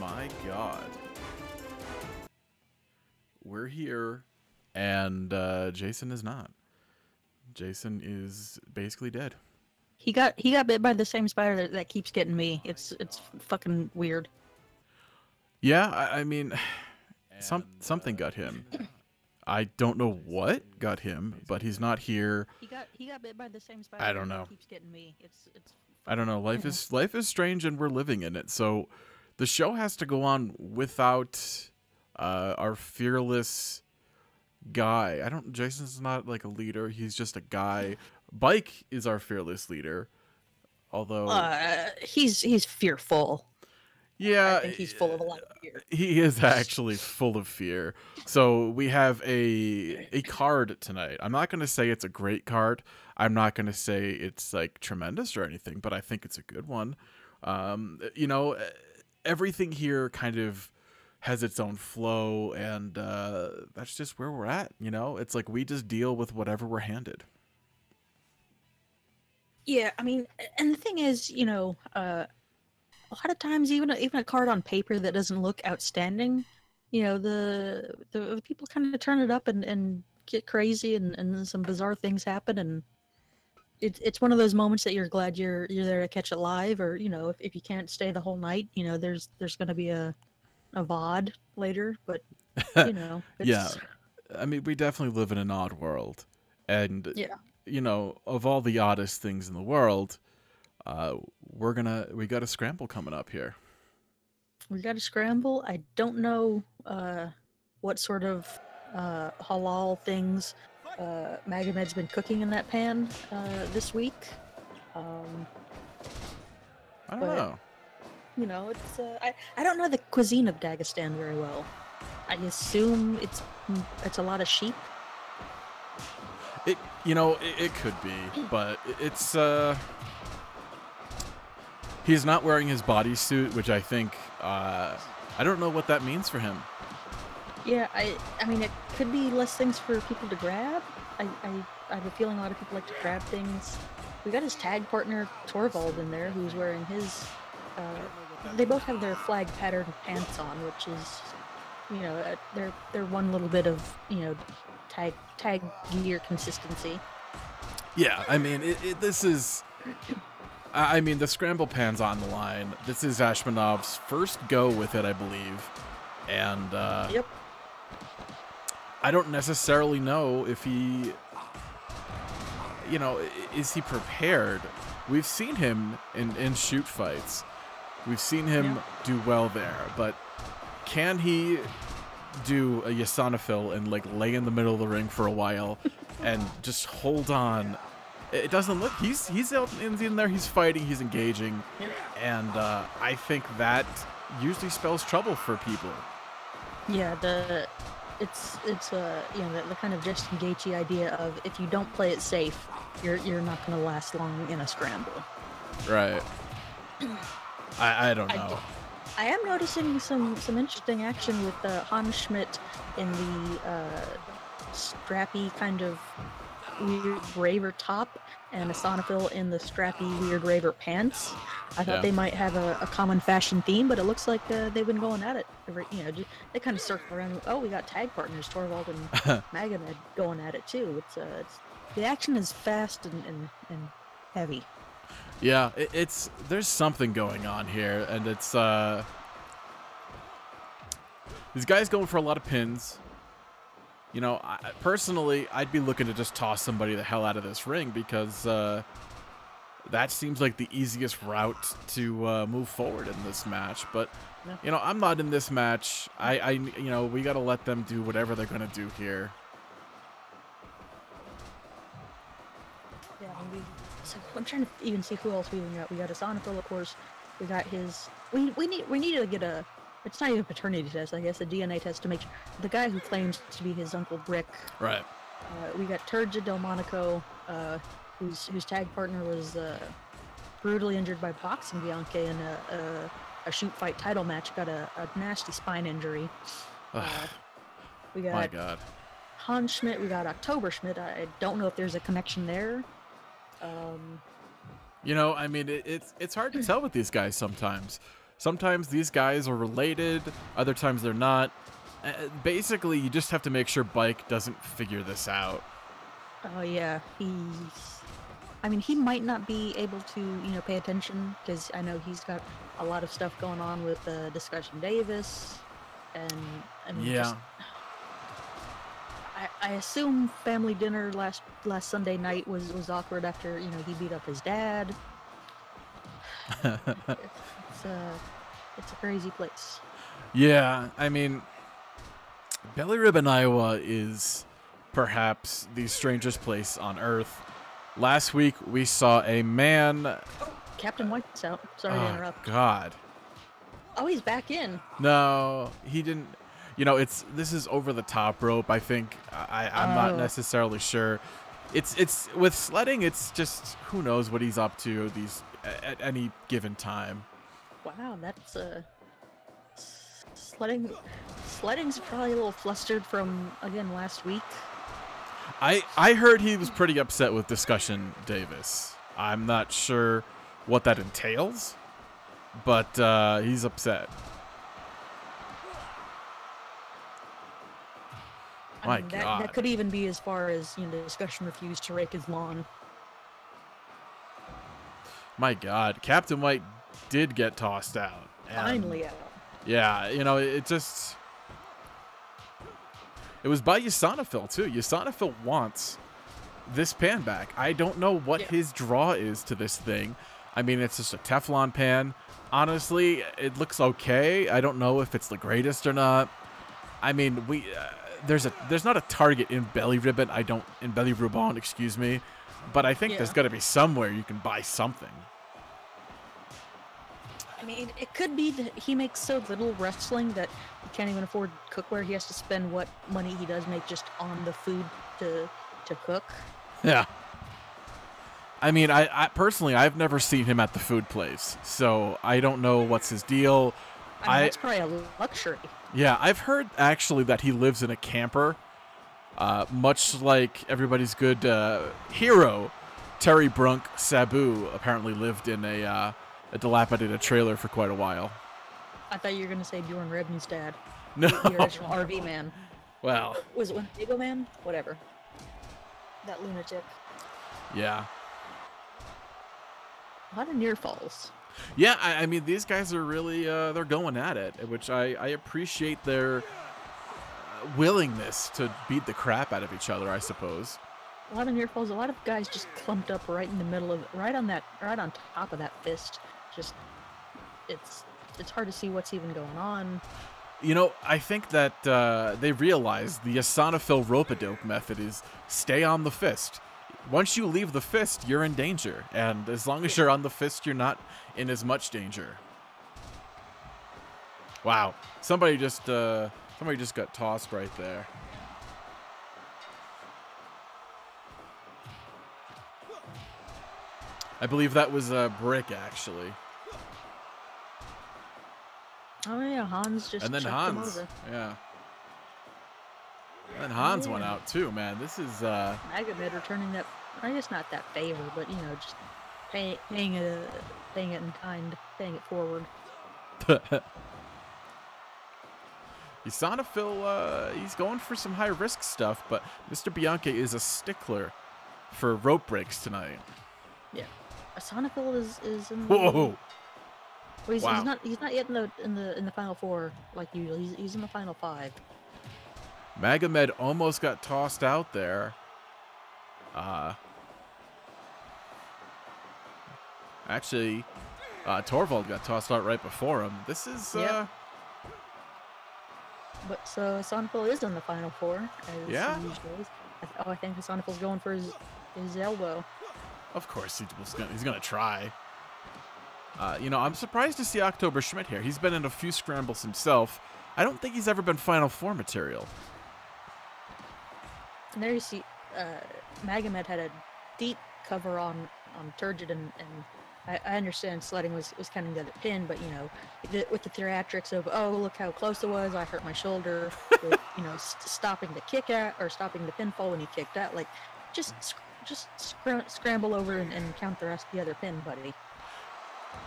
my God. We're here, and Jason is not. Jason is basically dead. He got bit by the same spider that keeps getting me. It's fucking weird. Yeah, I mean, something got him. I don't know what got him, but he's not here. He got bit by the same spider. I don't know. That keeps getting me. It's. I don't know. Life is strange, and we're living in it. So, the show has to go on without our fearless guy. Jason's not like a leader. He's just a guy. Bike is our fearless leader. Although he's fearful. Yeah, I think he's full of a lot of fear. He is actually full of fear. So we have a card tonight. I'm not going to say it's a great card. I'm not going to say it's like tremendous or anything, but I think it's a good one. You know, everything here kind of has its own flow, and that's just where we're at. You know, it's like we just deal with whatever we're handed. Yeah, I mean, and the thing is, you know, a lot of times even a card on paper that doesn't look outstanding, you know, the people kind of turn it up and get crazy, and some bizarre things happen, and it's one of those moments that you're glad you're there to catch it live, or you know, if you can't stay the whole night, you know, there's going to be a VOD later, but you know, yeah, I mean, we definitely live in an odd world, and yeah, you know, of all the oddest things in the world, we got a scramble coming up here. We got a scramble. I don't know what sort of halal things Magomed's been cooking in that pan this week. I don't know. You know, it's I don't know the cuisine of Dagestan very well. I assume it's a lot of sheep. It could be, but it's he's not wearing his bodysuit, which I think I don't know what that means for him. Yeah, I mean, it could be less things for people to grab. I have a feeling a lot of people like to grab things. We got his tag partner Torvald in there, who's wearing his. They both have their flag pattern pants on, which is, you know, they're one little bit of, you know, tag gear consistency. Yeah, I mean, this is. I mean, the scramble pan's on the line. This is Ashmanov's first go with it, I believe, and yep. I don't necessarily know if he, you know, is he prepared? We've seen him in shoot fights. We've seen him do well there, but can he do a Yasanafil and like lay in the middle of the ring for a while and just hold on? It doesn't look. He's out in there. He's fighting. He's engaging, and I think that usually spells trouble for people. Yeah, it's you know, the kind of Justin Gaethje idea of if you don't play it safe, you're not going to last long in a scramble. Right. I don't know. I am noticing some interesting action with Hans Schmidt in the strappy kind of weird raver top, and Asanafil in the strappy weird raver pants. I thought they might have a common fashion theme, but it looks like they've been going at it. You know, they kind of circle around. Oh, we got tag partners Torvald and Magomed going at it too. It's the action is fast and heavy. Yeah, there's something going on here, and it's these guys going for a lot of pins. You know, personally, I'd be looking to just toss somebody the hell out of this ring because that seems like the easiest route to move forward in this match. But, you know, I'm not in this match. You know, we got to let them do whatever they're going to do here. Yeah, so I'm trying to even see who else we got. We got Asanafil, of course. We got his. We need to get a. It's not even a paternity test, I guess, a DNA test to make sure. The guy who claims to be his Uncle Brick. Right. We got Turja Del Monaco, whose tag partner was brutally injured by boxing Bianca in a shoot fight title match. Got a nasty spine injury. We got my God. Hans Schmidt. We got October Schmidt. I don't know if there's a connection there. You know, I mean, it's hard to tell with these guys sometimes. Sometimes these guys are related, other times they're not. Basically, you just have to make sure Bike doesn't figure this out. Oh yeah, I mean, he might not be able to, pay attention because I know he's got a lot of stuff going on with Discussion Davis, and I mean, Yeah. I assume family dinner last Sunday night was awkward after he beat up his dad. It's a crazy place. Yeah, I mean, Belly Ribbon, Iowa is perhaps the strangest place on Earth. Last week, we saw a man... Captain White's out. Sorry to interrupt. God. Oh, he's back in. No, he didn't... this is over the top rope, I think. I'm not necessarily sure. It's with sledding, it's just who knows what he's up to at any given time. Wow, that's sledding's probably a little flustered from again last week. I heard he was pretty upset with Discussion Davis. I'm not sure what that entails, but he's upset. My God. That could even be as far as Discussion refused to rake his lawn. My God, Captain White did get tossed out. Finally out. Yeah, it was by Yasanafil too. Yasanafil wants this pan back. I don't know what his draw is to this thing. I mean, it's just a Teflon pan. Honestly, it looks okay. I don't know if it's the greatest or not. I mean, there's not a Target in Belly Ribbon. In Belly Ruban, excuse me. But I think there's got to be somewhere you can buy something. I mean, it could be that he makes so little wrestling that he can't even afford cookware. He has to spend what money he does make just on the food to cook. Yeah. I mean, I personally, I've never seen him at the food place, so I don't know what's his deal. I mean, that's probably a luxury. Yeah, I've heard actually that he lives in a camper, much like everybody's good hero, Terry Brunk Sabu, apparently lived in a dilapidated trailer for quite a while. I thought you were going to say Bjorn Rebney's dad. No. The original RV man. Well. Was it Winnebago Man? Whatever. That lunatic. Yeah. A lot of near falls. Yeah, I mean, these guys are really, they're going at it, which I appreciate their willingness to beat the crap out of each other, I suppose. A lot of near falls. A lot of guys just clumped up right in the middle of, right on top of that fist. Just, it's hard to see what's even going on. I think that they realize the Yasanafil rope-a-dope method is stay on the fist. Once you leave the fist, you're in danger. And as long as you're on the fist, you're not in as much danger. Wow. Somebody just got tossed right there. I believe that was a brick, actually. Oh yeah, Hans just and then chucked him over. Yeah. And then Hans went out too, man. This is Magomed returning that, I guess not that favor, but just paying it in kind, paying it forward. Yasanafil, he's going for some high risk stuff, but Mr. Bianca is a stickler for rope breaks tonight. Yeah. Yasanafil is in Whoa. Well, he's not yet in the final four like usual. He's in the final five. Magomed almost got tossed out there. Actually, Torvald got tossed out right before him. This is But so Yasanafil is in the final four. As he usually is. I think Yasanafil's going for his elbow. Of course he's gonna try. I'm surprised to see October Schmidt here. He's been in a few scrambles himself. I don't think he's ever been Final Four material. And there you see, Magomed had a deep cover on Turgid, and I understand sledding was kind of the other pin, but with the theatrics of, oh, look how close it was, I hurt my shoulder, with, stopping the kick out or stopping the pinfall when he kicked out, like just scramble over and counter us the other pin, buddy.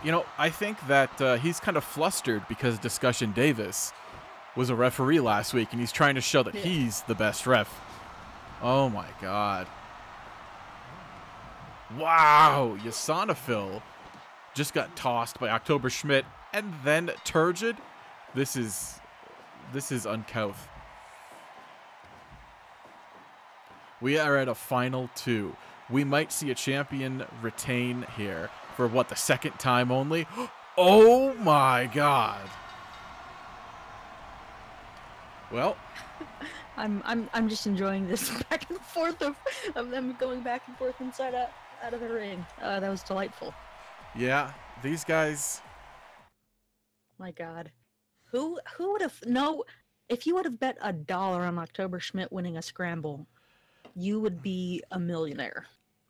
You know, I think that he's kind of flustered because Discussion Davis was a referee last week, and he's trying to show that Yeah. he's the best ref. Oh my god. Wow, Yasanafil just got tossed by October Schmidt and then Turgid. This is uncouth. We are at a final 2. We might see a champion retain here for what, the second time only? Oh my god. Well, I'm just enjoying this back and forth of them going back and forth inside out of the ring. That was delightful. yeah, these guys. My God, who would have if you would have bet $1 on October Schmidt winning a scramble, you would be a millionaire.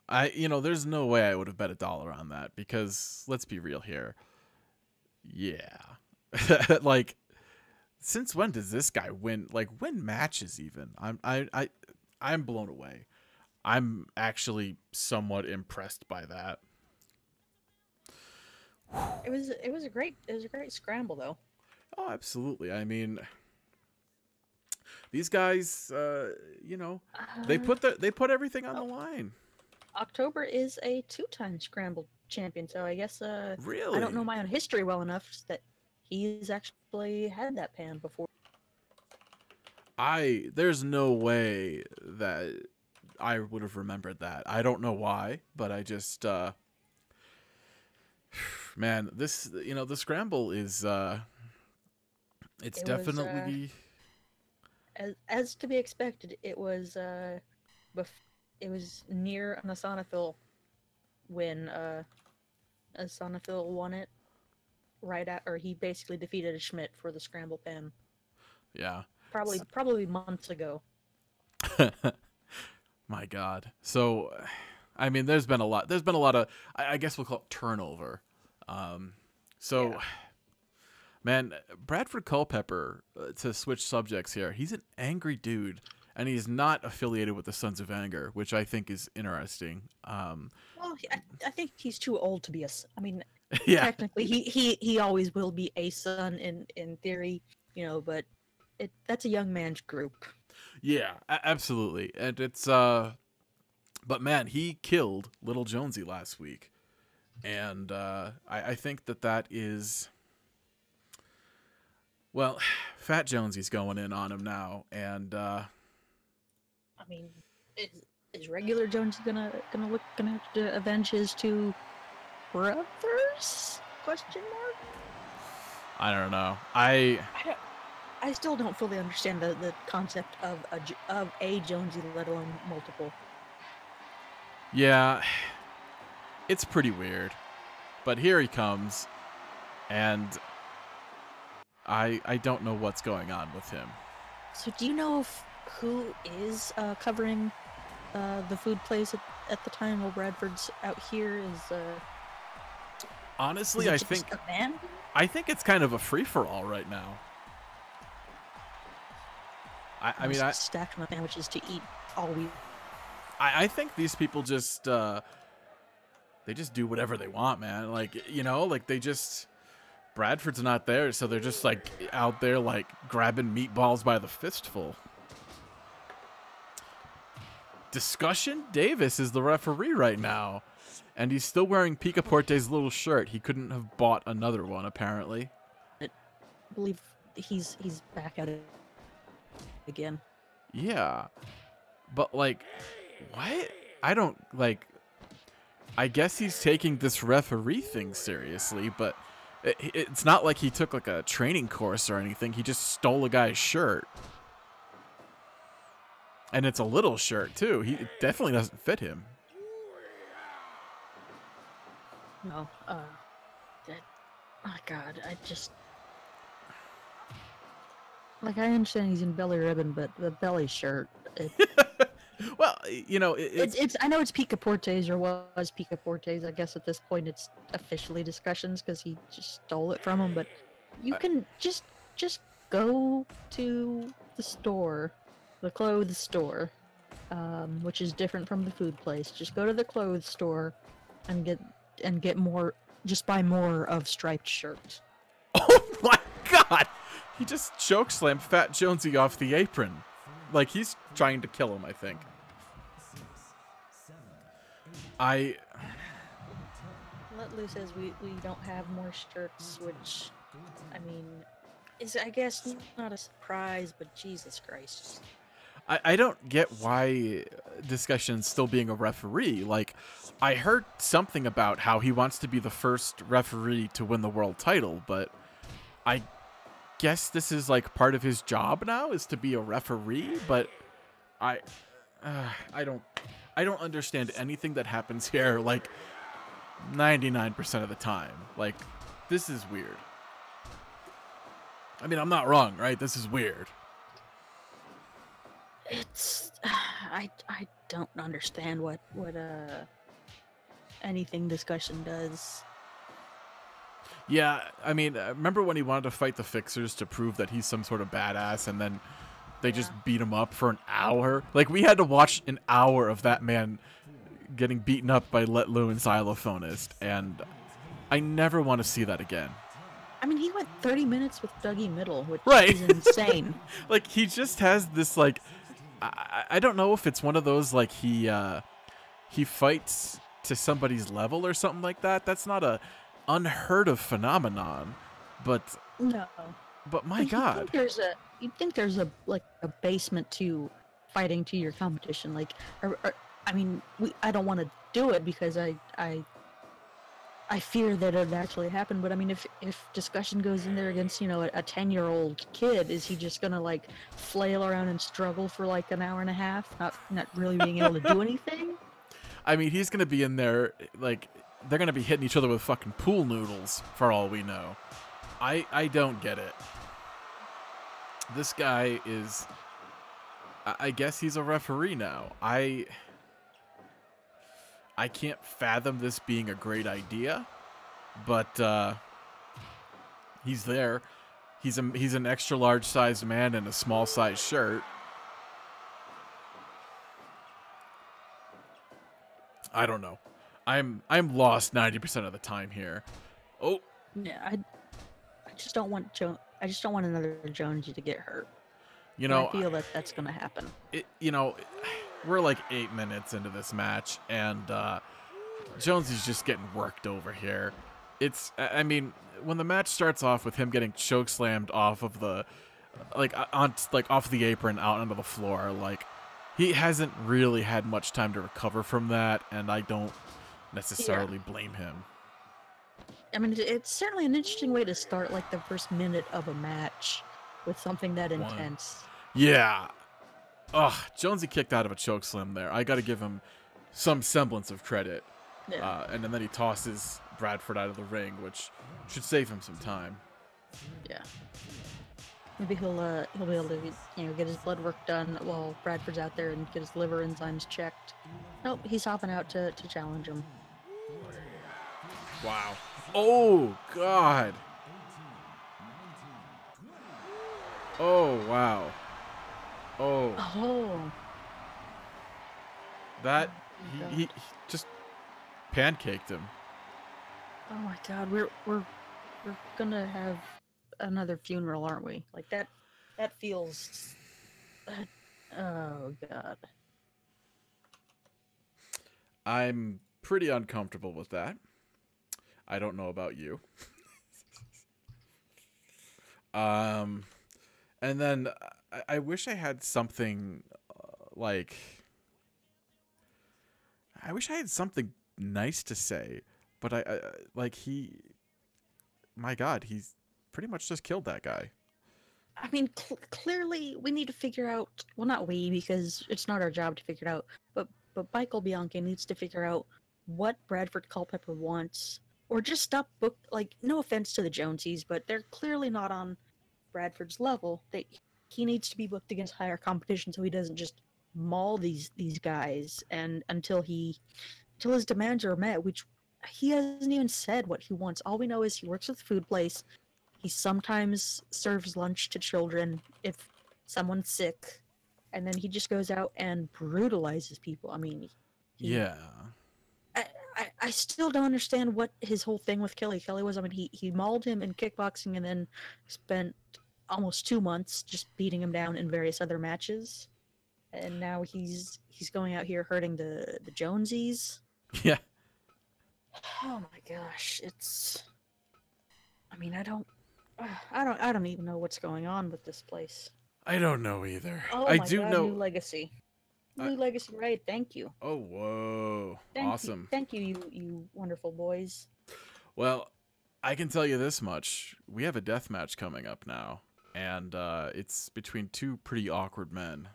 There's no way I would have bet $1 on that because let's be real here. Yeah. Like, since when does this guy win matches even? I'm blown away. I'm actually somewhat impressed by that. It was a great scramble though. Oh, absolutely. I mean, these guys, they put everything on the line. October is a 2-time scramble champion, so I guess Really? I don't know my own history well enough that he's actually had that pan before. There's no way that I would have remembered that. I don't know why, but I just man, the scramble is it's definitely as to be expected. It was near an Asanafil when Asanafil won it or he basically defeated a Schmidt for the scramble pan. Yeah. Probably months ago. My God. So, I mean, there's been a lot of, I guess we'll call it turnover. Yeah. Man, Bradford Culpepper, to switch subjects here, he's an angry dude, and he's not affiliated with the Sons of Anger, which I think is interesting. Well, I think he's too old to be I mean, yeah. Technically, he always will be a son in theory, but that's a young man's group. Yeah, absolutely. And it's but man, he killed Little Jonesy last week. And I think that is, well, Fat Jonesy's going in on him now, and I mean, is regular Jonesy gonna have to avenge his 2 brothers? Question mark. I don't know. I still don't fully understand the concept of a Jonesy, let alone multiple. Yeah, it's pretty weird. But here he comes, and I don't know what's going on with him. So do you know who is covering the food place at the time while Bradford's out here? Honestly, I think it's kind of a free-for-all right now. I mean, I stacked my sandwiches to eat all week. I think these people just they just do whatever they want, man. Like, they just, Bradford's not there, so they're just like out there like grabbing meatballs by the fistful. Discussion Davis is the referee right now, and he's still wearing Picaporte's little shirt. He couldn't have bought another one, apparently. I believe he's back at it again. Yeah, but like, what? I don't like. I guess he's taking this referee thing seriously, but it's not like he took like a training course or anything. He just stole a guy's shirt. And it's a little shirt, too. It definitely doesn't fit him. No, oh God, I just... Like, I understand he's in belly ribbon, but the belly shirt... Well, it's... I know it's Picaporte's, or was Picaporte's. I guess at this point it's officially Discussions, because he just stole it from him, but you can just go to the store, the clothes store, which is different from the food place. Just go to the clothes store and get more just buy more of striped shirt. Oh my God! He just chokeslammed Fat Jonesy off the apron. Like, he's trying to kill him, I think. Let Lou says we don't have more shirts, which, I mean, is, I guess, not a surprise, but Jesus Christ. I don't get why Discussion's still being a referee. Like, I heard something about how he wants to be the first referee to win the world title, but I guess this is like part of his job now, is to be a referee, but I don't understand anything that happens here, like 99% of the time. Like, this is weird. I mean, I'm not wrong, right? This is weird. It's I don't understand what anything Discussion does. Yeah, I mean, remember when he wanted to fight the Fixers to prove that he's some sort of badass, and then they just beat him up for an hour? Like, we had to watch an hour of that man getting beaten up by Let Lou and Xylophonist, and I never want to see that again. I mean, he went 30 minutes with Dougie Middle, which Right. is insane. Like, he just has this, like, I don't know if it's one of those, like, he fights to somebody's level or something like that. That's not a unheard of phenomenon, but No. my God. You'd think there's a like a basement to fighting to your competition. Like, I mean, I don't want to do it because I fear that it actually happened. But I mean, if Discussion goes in there against, you know, a 10-year-old kid, is he just gonna like flail around and struggle for like an hour and a half, not really being able to do anything? I mean, he's gonna be in there, like, they're gonna be hitting each other with fucking pool noodles for all we know. I don't get it. This guy is, I guess he's a referee now. I can't fathom this being a great idea, but he's there. He's an extra large sized man in a small sized shirt. I don't know. I'm lost 90% of the time here. Oh. Yeah, I just don't want I just don't want another Jonesy to get hurt. You know, I feel that that's going to happen. You know, we're like 8 minutes into this match, and Jonesy's just getting worked over here. I mean, when the match starts off with him getting chokeslammed off of the, off the apron out onto the floor, like, he hasn't really had much time to recover from that, and I don't necessarily blame him. I mean, it's certainly an interesting way to start, like, the first minute of a match with something that intense. Yeah. Ugh, Jonesy kicked out of a chokeslam there. I got to give him some semblance of credit. Yeah. And then he tosses Bradford out of the ring, which should save him some time. Yeah. Maybe he'll be able to, you know, get his blood work done while Bradford's out there and get his liver enzymes checked. Nope, he's hopping out to challenge him. Wow. Oh, God. Oh, wow. Oh. Oh. That, he just pancaked him. Oh my God, we're gonna have another funeral, aren't we? Like, that feels... oh, God. I'm pretty uncomfortable with that. I don't know about you. And then I wish I had something I wish I had something nice to say, but my God, he's pretty much just killed that guy. I mean, clearly we need to figure out, well, not we, because it's not our job to figure it out, but Michael Bianchi needs to figure out what Bradford Culpepper wants, or just stop no offense to the Jonesies, but they're clearly not on Bradford's level. He needs to be booked against higher competition so he doesn't just maul these guys and until his demands are met, which he hasn't even said what he wants. All we know is he works at the food place. He sometimes serves lunch to children if someone's sick, and then he just goes out and brutalizes people. I mean, yeah. I still don't understand what his whole thing with Kelly Kelly was. I mean, he mauled him in kickboxing and then spent almost 2 months just beating him down in various other matches. And now he's going out here hurting the Jonesies. Yeah. Oh my gosh, it's. I mean, I don't even know what's going on with this place. I don't know either. Oh I my do god, know. New Legacy. I, New Legacy, right? Thank you. oh, whoa. Awesome. Thank you, you wonderful boys. Well, I can tell you this much. We have a death match coming up now, and it's between two pretty awkward men.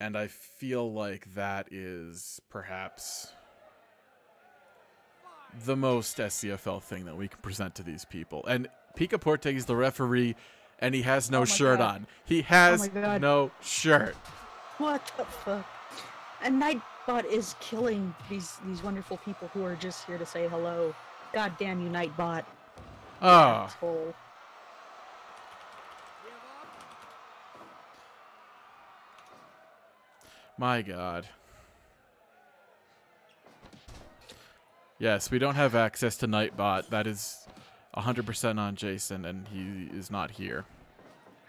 And I feel like that is perhaps the most SCFL thing that we can present to these people. And Picaporte is the referee, and he has no shirt on. He has no shirt. What the fuck? And Nightbot is killing these wonderful people who are just here to say hello. God damn you, Nightbot. Oh. Asshole. My God. Yes, we don't have access to Nightbot. That is 100% on Jason, and he is not here.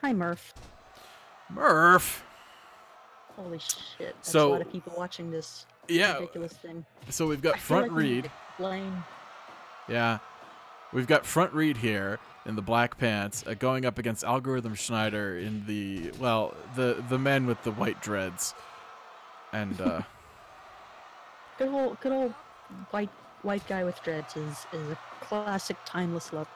Hi, Murph. Murph! Holy shit. That's So, a lot of people watching this ridiculous thing. So we've got Front Reed. Yeah. We've got Front Reed here in the black pants going up against Algorithm Schneider in the, well, the men with the white dreads. And, good old white guy with dreads is a classic timeless look.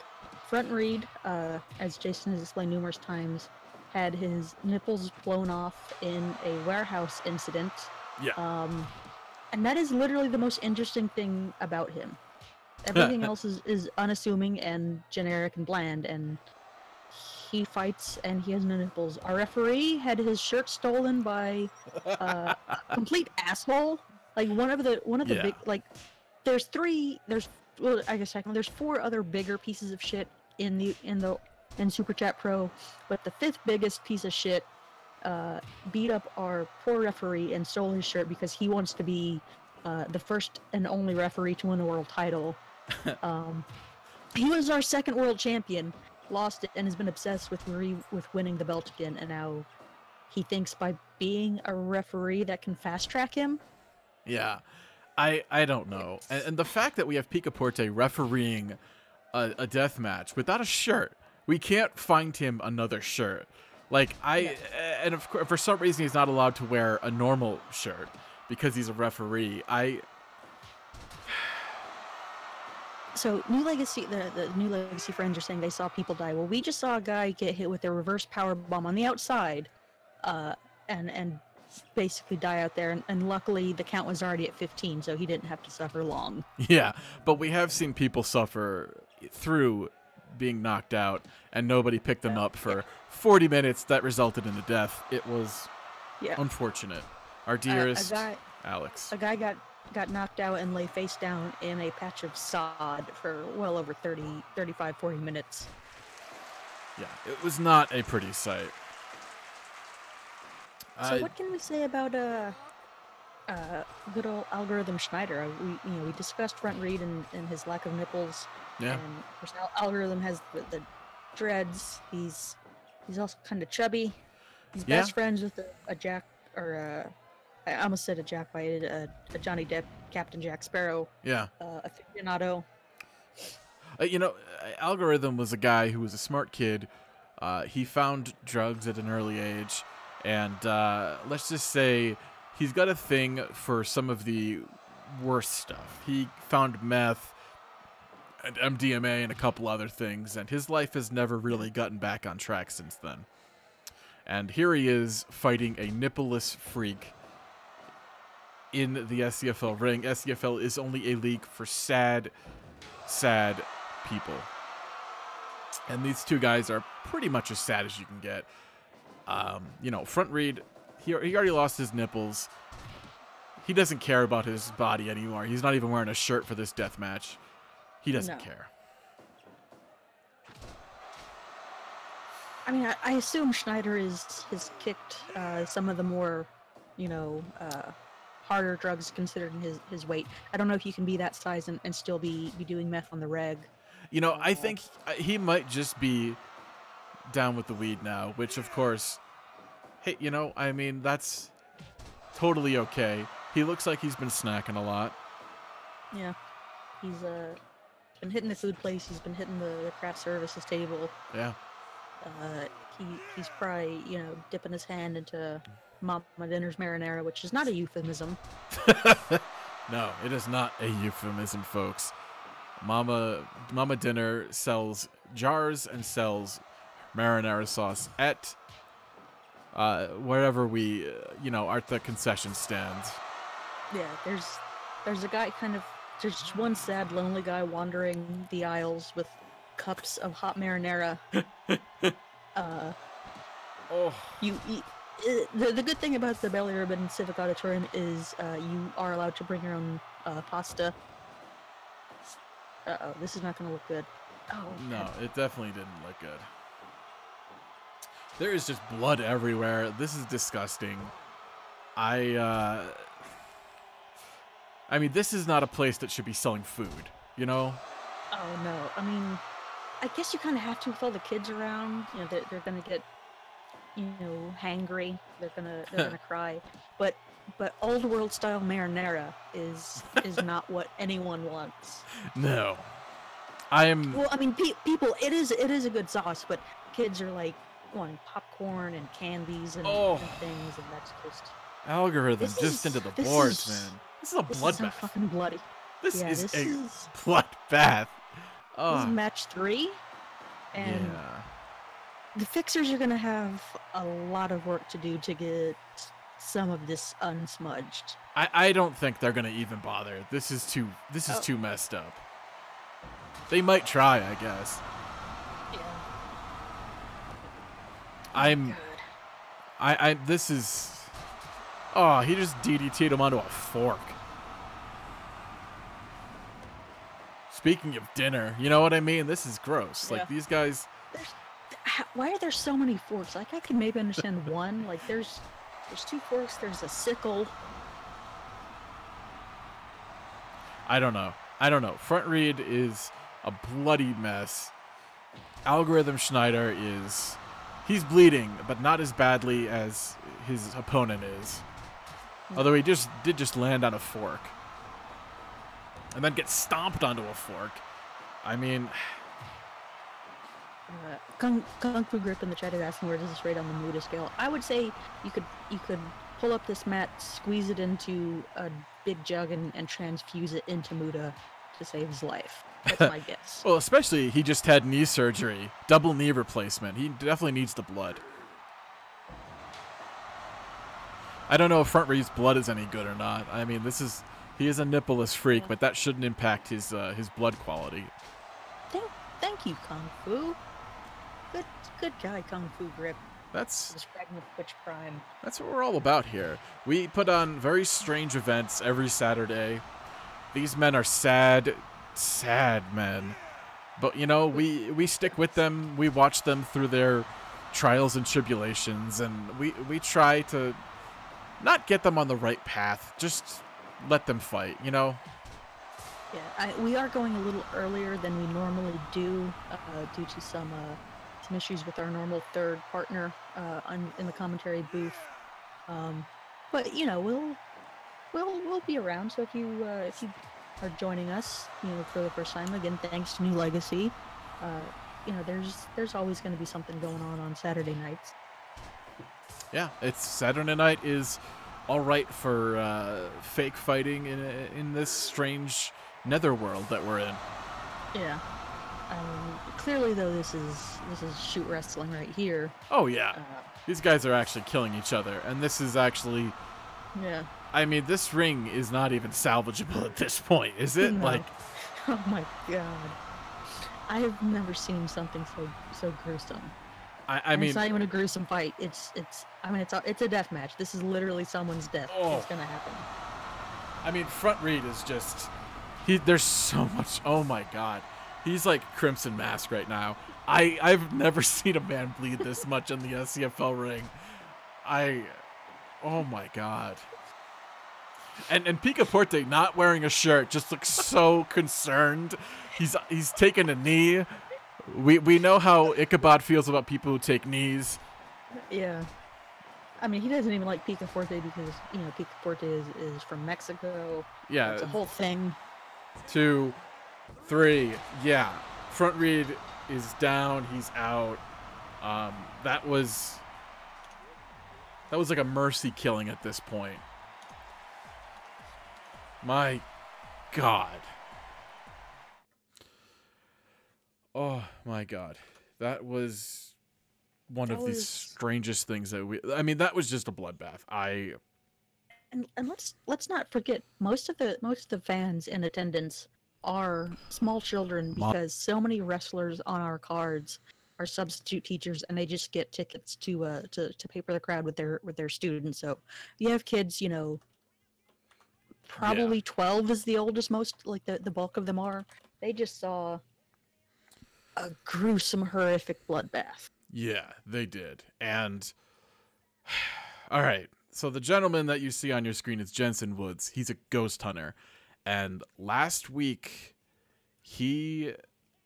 Front Reed, as Jason has explained numerous times, had his nipples blown off in a warehouse incident. Yeah. And that is literally the most interesting thing about him. Everything else is unassuming and generic and bland, and he fights and he has no nipples. Our referee had his shirt stolen by a complete asshole. Like one of the big, like there's four other bigger pieces of shit in Super Chat Pro, but the fifth biggest piece of shit beat up our poor referee and stole his shirt because he wants to be the first and only referee to win the world title. He was our second world champion, lost it, and has been obsessed with winning the belt again, and now he thinks by being a referee that can fast track him. Yeah. I don't know. And the fact that we have Picaporte refereeing a death match without a shirt, we can't find him another shirt. Like, and of course, for some reason he's not allowed to wear a normal shirt because he's a referee. So, New Legacy, the New Legacy friends are saying they saw people die. Well, we just saw a guy get hit with a reverse power bomb on the outside, and basically die out there. And luckily, the count was already at 15, so he didn't have to suffer long. Yeah, but we have seen people suffer through being knocked out, and nobody picked them up for 40 minutes. That resulted in a death. It was unfortunate. Our dearest Alex. A guy got knocked out and lay face down in a patch of sod for well over 40 minutes. Yeah, it was not a pretty sight. So what can we say about good old Algorithm Schneider? We discussed Front Reed and his lack of nipples. Yeah. And of course, Algorithm has the dreads. He's also kind of chubby. He's best friends with a Jack, or I almost said a Jack White, a Johnny Depp, Captain Jack Sparrow. Yeah. Aficionado. Algorithm was a guy who was a smart kid. He found drugs at an early age, and let's just say he's got a thing for some of the worst stuff. He found meth and MDMA and a couple other things, and his life has never really gotten back on track since then. And here he is fighting a nippleless freak in the SCFL ring. SCFL is only a league for sad, sad people. And these two guys are pretty much as sad as you can get. Front Reed, he already lost his nipples. He doesn't care about his body anymore. He's not even wearing a shirt for this death match. He doesn't care. I mean, I assume Schneider has kicked some of the more, harder drugs considering his weight. I don't know if you can be that size and still be doing meth on the reg. You know, I think he might just be down with the weed now, which of course, hey, you know, I mean, that's totally okay. He looks like he's been snacking a lot. Yeah, he's been hitting the food place. He's been hitting the craft services table. Yeah. He's probably, you know, dipping his hand into Mama Dinner's marinara, which is not a euphemism. No, it is not a euphemism, folks. Mama Dinner sells jars and sells marinara sauce at wherever we, you know, are at the concession stands. Yeah, there's a guy there's just one sad, lonely guy wandering the aisles with cups of hot marinara. The good thing about the Belly Ribbon Civic Auditorium is you are allowed to bring your own pasta. Uh-oh, this is not going to look good. Oh, no, it definitely didn't look good. There is just blood everywhere. This is disgusting. I mean, this is not a place that should be selling food, you know? Oh, no. I mean, I guess you kind of have to with all the kids around. You know, they're going to get, you know, hangry. They're gonna cry. But old world style marinara is not what anyone wants. No. Well, I mean, people, it is a good sauce, but kids are like wanting popcorn and candies and things, and that's just algorithm into the boards, man. This is a bloodbath. This is so fucking bloody. This is a bloodbath. This is match 3, and the fixers are gonna have a lot of work to do to get some of this unsmudged. I don't think they're gonna even bother. This is too messed up. They might try, I guess. Yeah. This is. Oh, he just DDT'd him onto a fork. Speaking of dinner, you know what I mean? This is gross. Yeah. Like, these guys. Why are there so many forks? Like, I can maybe understand one. Like, there's 2 forks. There's a sickle. I don't know. Front Reed is a bloody mess. Algorithm Schneider he's bleeding, but not as badly as his opponent is. Although he did just land on a fork. And then get stomped onto a fork. I mean... Kung Fu Grip in the chat is asking where does this rate on the Muda scale. I would say you could pull up this mat, squeeze it into a big jug, and transfuse it into Muda to save his life. That's my guess. Well, especially he just had knee surgery, double knee replacement. He definitely needs the blood. I don't know if Front Reed's blood is any good or not. I mean, he is a nippleless freak, but that shouldn't impact his blood quality. Thank you, Kung Fu. Good guy, Kung Fu Grip. That's describing the Twitch Prime. That's what we're all about here. We put on very strange events every Saturday. These men are sad men. But, you know, we stick with them. We watch them through their trials and tribulations, and we try to not get them on the right path. Just let them fight, you know? Yeah, we are going a little earlier than we normally do due to some issues with our normal third partner in the commentary booth. But you know, we'll be around. So if you are joining us, you know, for the first time, again, thanks to New Legacy. You know, there's always going to be something going on Saturday nights. Yeah, it's Saturday night is all right for fake fighting in this strange netherworld that we're in. Yeah. Clearly, though, this is shoot wrestling right here. Oh yeah, these guys are actually killing each other, and this is actually. Yeah. I mean, this ring is not even salvageable at this point, is it? No. Like. Oh my god. I have never seen something so gruesome. I mean, it's not even a gruesome fight. It's a death match. This is literally someone's death. It's gonna happen. I mean, Front Reed is just. There's so much. Oh my god. He's like Crimson Mask right now. I've never seen a man bleed this much in the SCFL ring. Oh my god. And Picaporte not wearing a shirt just looks so concerned. He's taken a knee. We know how Ichabod feels about people who take knees. Yeah. I mean, he doesn't even like Picaporte because, you know, Picaporte is from Mexico. Yeah. It's a whole thing. 2, 3. Yeah. Front read is down. He's out. That was like a mercy killing at this point. My God. Oh my God. That was one of the strangest things that I mean, that was just a bloodbath. And let's not forget most of the fans in attendance are small children because so many wrestlers on our cards are substitute teachers and they just get tickets to pay for the crowd with their students. So you have kids, you know, probably 12 is the oldest, most like the bulk of them are. They just saw a gruesome, horrific bloodbath. Yeah, they did. And all right. So the gentleman that you see on your screen is Jensen Woods. He's a ghost hunter. And last week, we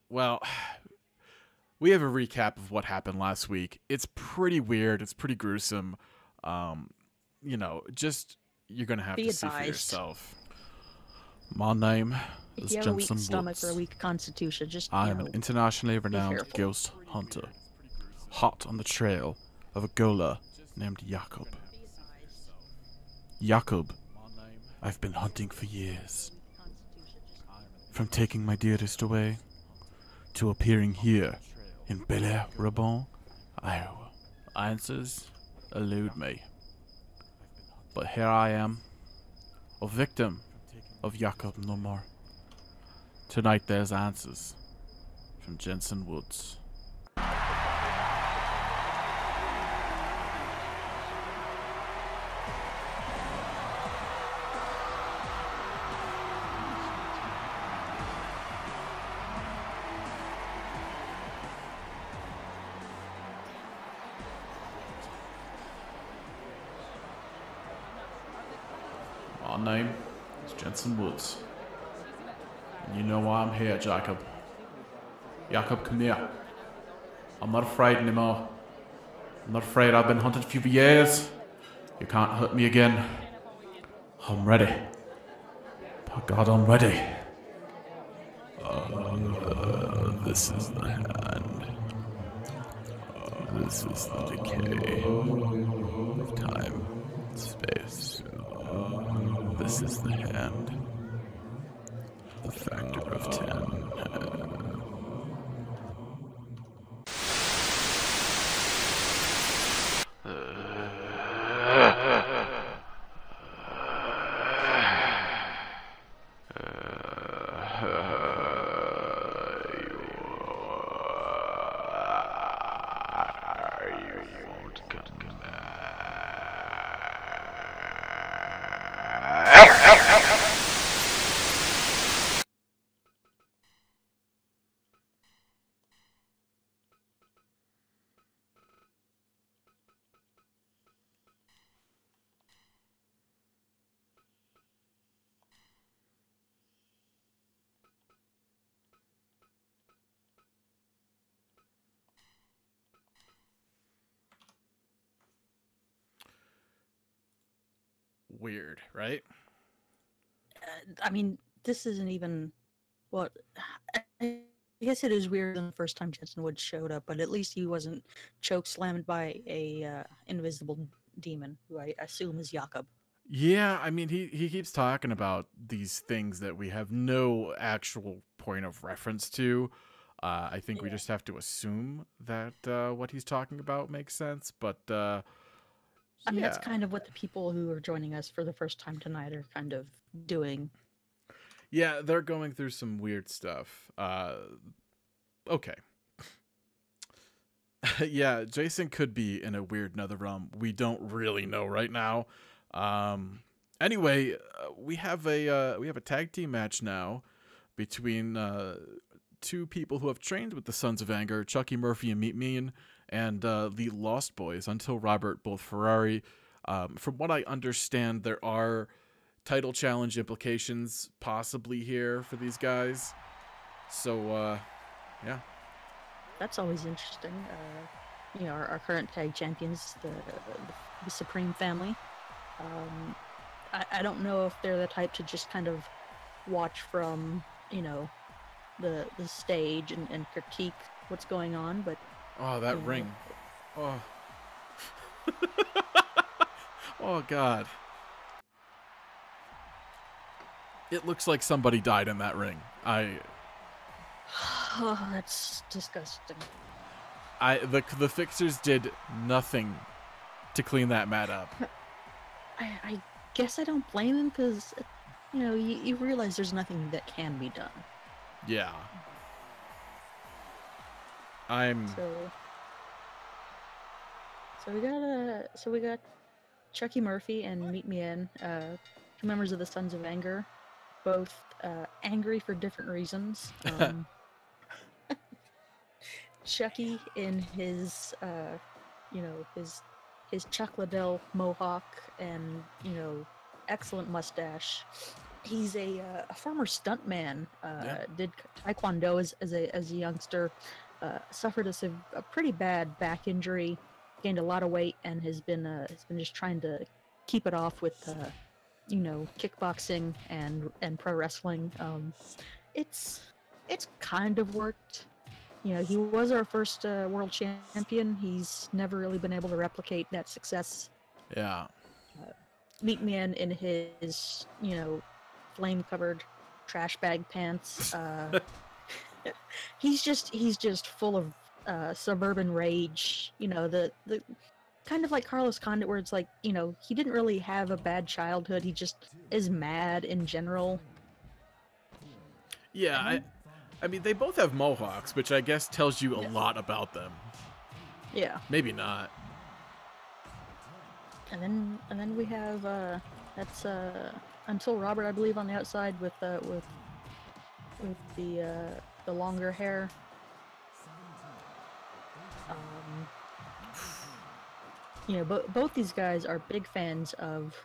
have a recap of what happened last week. It's pretty weird. It's pretty gruesome. You know, just you're going to have to see for yourself. My name is Jensen Woods. If you have a weak stomach or a weak constitution, just, I am an internationally renowned ghost hunter. Hot on the trail of a gola named Jakob. Jakob, I've been hunting for years. From taking my dearest away, to appearing here in Belair-Rabon, Iowa. Answers elude me. But here I am, a victim of Jakob no more. Tonight there's answers from Jensen Woods. My name is Jensen Woods. And you know why I'm here, Jakob. Jakob, come here. I'm not afraid anymore. I'm not afraid. I've been hunted for years. You can't hurt me again. I'm ready. By God, I'm ready. This is the hand. This is the decay of time, space. This is the hand. The factor of 10. Weird, right? I mean, this isn't even what. I guess it is weird than the first time Jensen Woods showed up, but at least he wasn't choke slammed by a invisible demon, who I assume is Jakob. Yeah, I mean, he keeps talking about these things that we have no actual point of reference to. I think we just have to assume that what he's talking about makes sense, but I mean, that's kind of what the people who are joining us for the first time tonight are kind of doing. Yeah, they're going through some weird stuff. Okay. Yeah, Jason could be in a weird nether realm. We don't really know right now. Anyway, we have a tag team match now between two people who have trained with the Sons of Anger, Chucky Murphy and Meat Mean, and the Lost Boys, Until Robert, both Ferrari. From what I understand, there are title challenge implications possibly here for these guys. So, yeah. That's always interesting. You know, our current tag champions, the Supreme family. I don't know if they're the type to just kind of watch from, you know, the stage and critique what's going on, but Oh, that you know, ring. Oh. Oh, God. It looks like somebody died in that ring. oh, that's disgusting. The fixers did nothing to clean that mat up. I guess I don't blame him because, you know, you realize there's nothing that can be done. Yeah. So we got Chucky Murphy and Meet Me In, two members of the Sons of Anger, both angry for different reasons. Chucky in his, you know, his Chuck Liddell mohawk and, you know, excellent mustache. He's a former stuntman. Did taekwondo as a youngster. Suffered a pretty bad back injury. Gained a lot of weight and has been just trying to keep it off with you know, kickboxing and pro wrestling. It's kind of worked. You know, he was our first world champion. He's never really been able to replicate that success. Yeah. Meet Me in his, you know, flame-covered trash bag pants. He's just full of suburban rage. You know, the kind of like Carlos Condit, where it's like, you know, he didn't really have a bad childhood. He just is mad in general. Yeah, I mean, they both have mohawks, which I guess tells you a lot about them. Yeah. Maybe not. And then we have that's Until Robert, I believe, on the outside with the longer hair. You know, both these guys are big fans of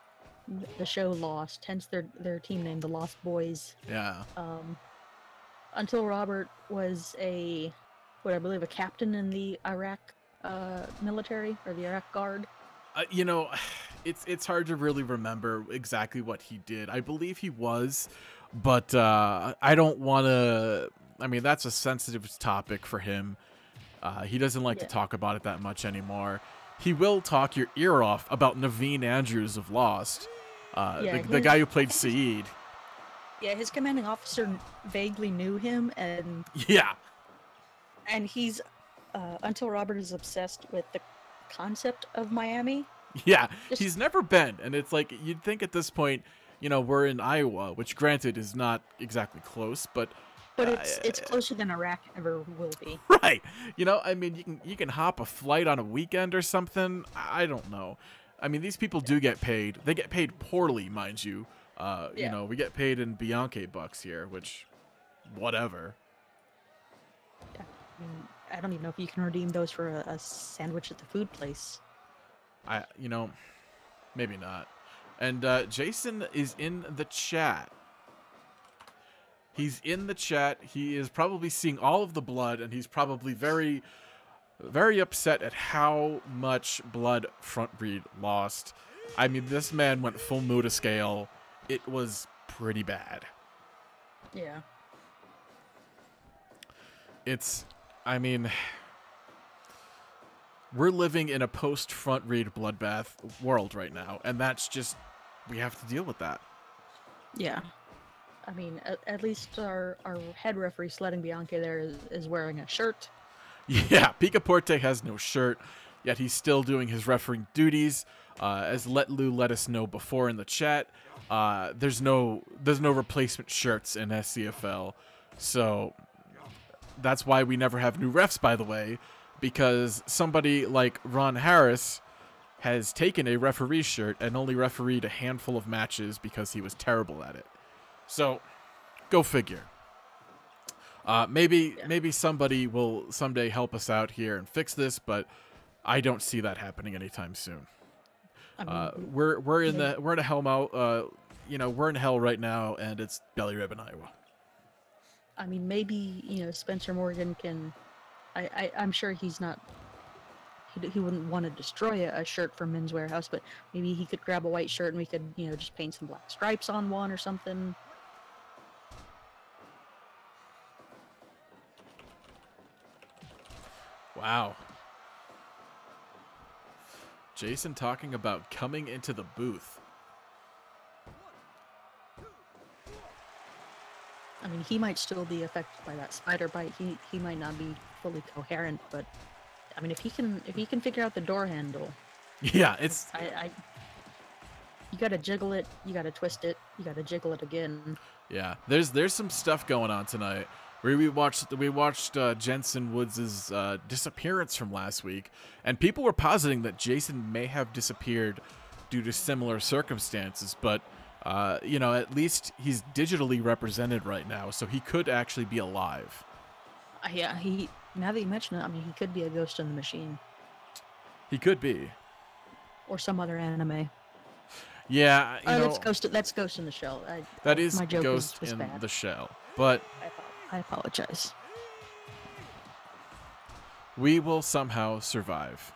the show Lost, hence their team name, the Lost Boys. Yeah. Until Robert was what I believe a captain in the Iraq military or the Iraq Guard. You know, it's hard to really remember exactly what he did. I believe he was, but I don't want to. I mean, that's a sensitive topic for him. He doesn't like to talk about it that much anymore. He will talk your ear off about Naveen Andrews of Lost, the guy who played Saeed. Yeah, his commanding officer vaguely knew him, and he's Until Robert is obsessed with the concept of Miami. Yeah, he's never been, and it's like you'd think at this point, you know, we're in Iowa, which granted is not exactly close, but it's closer than Iraq ever will be. Right. You know, I mean, you can hop a flight on a weekend or something. I don't know. I mean, these people do get paid. They get paid poorly, mind you. You know, we get paid in Bianchi bucks here, which, whatever. Yeah. I don't even know if you can redeem those for a sandwich at the food place. You know, maybe not. And Jason is in the chat. He's in the chat. He is probably seeing all of the blood, and he's probably very, very upset at how much blood Front Reed lost. I mean, this man went full Muda scale. It was pretty bad. Yeah. I mean, we're living in a post-Front Reed bloodbath world right now, and that's just, we have to deal with that. Yeah. I mean, at least our head referee, Sledding Bianchi, there is wearing a shirt. Yeah, Picaporte has no shirt, yet he's still doing his refereeing duties. As Let Lou let us know before in the chat, there's no replacement shirts in SCFL, so that's why we never have new refs, by the way, because somebody like Ron Harris has taken a referee shirt and only refereed a handful of matches because he was terrible at it. So, go figure. Maybe somebody will someday help us out here and fix this, but I don't see that happening anytime soon. I mean, we're in a hell you know, we're in hell right now, and it's Belly Ribbon, Iowa. I mean, maybe, you know, Spencer Morgan can. I'm sure he's not. He wouldn't want to destroy a shirt from Men's Warehouse, but maybe he could grab a white shirt and we could, you know, just paint some black stripes on one or something. Wow. Jason talking about coming into the booth. I mean, he might still be affected by that spider bite. He might not be fully coherent, but I mean, if he can figure out the door handle. Yeah, it's you gotta jiggle it, you gotta twist it, you gotta jiggle it again. Yeah, there's some stuff going on tonight. We watched Jensen Woods' disappearance from last week, and people were positing that Jason may have disappeared due to similar circumstances. But you know, at least he's digitally represented right now, so he could actually be alive. Yeah, now that you mention it, I mean, he could be a ghost in the machine. He could be. Or some other anime. Yeah, you know, that's Ghost in the Shell. That is my joke Ghost was in bad. the Shell. But I apologize. We will somehow survive.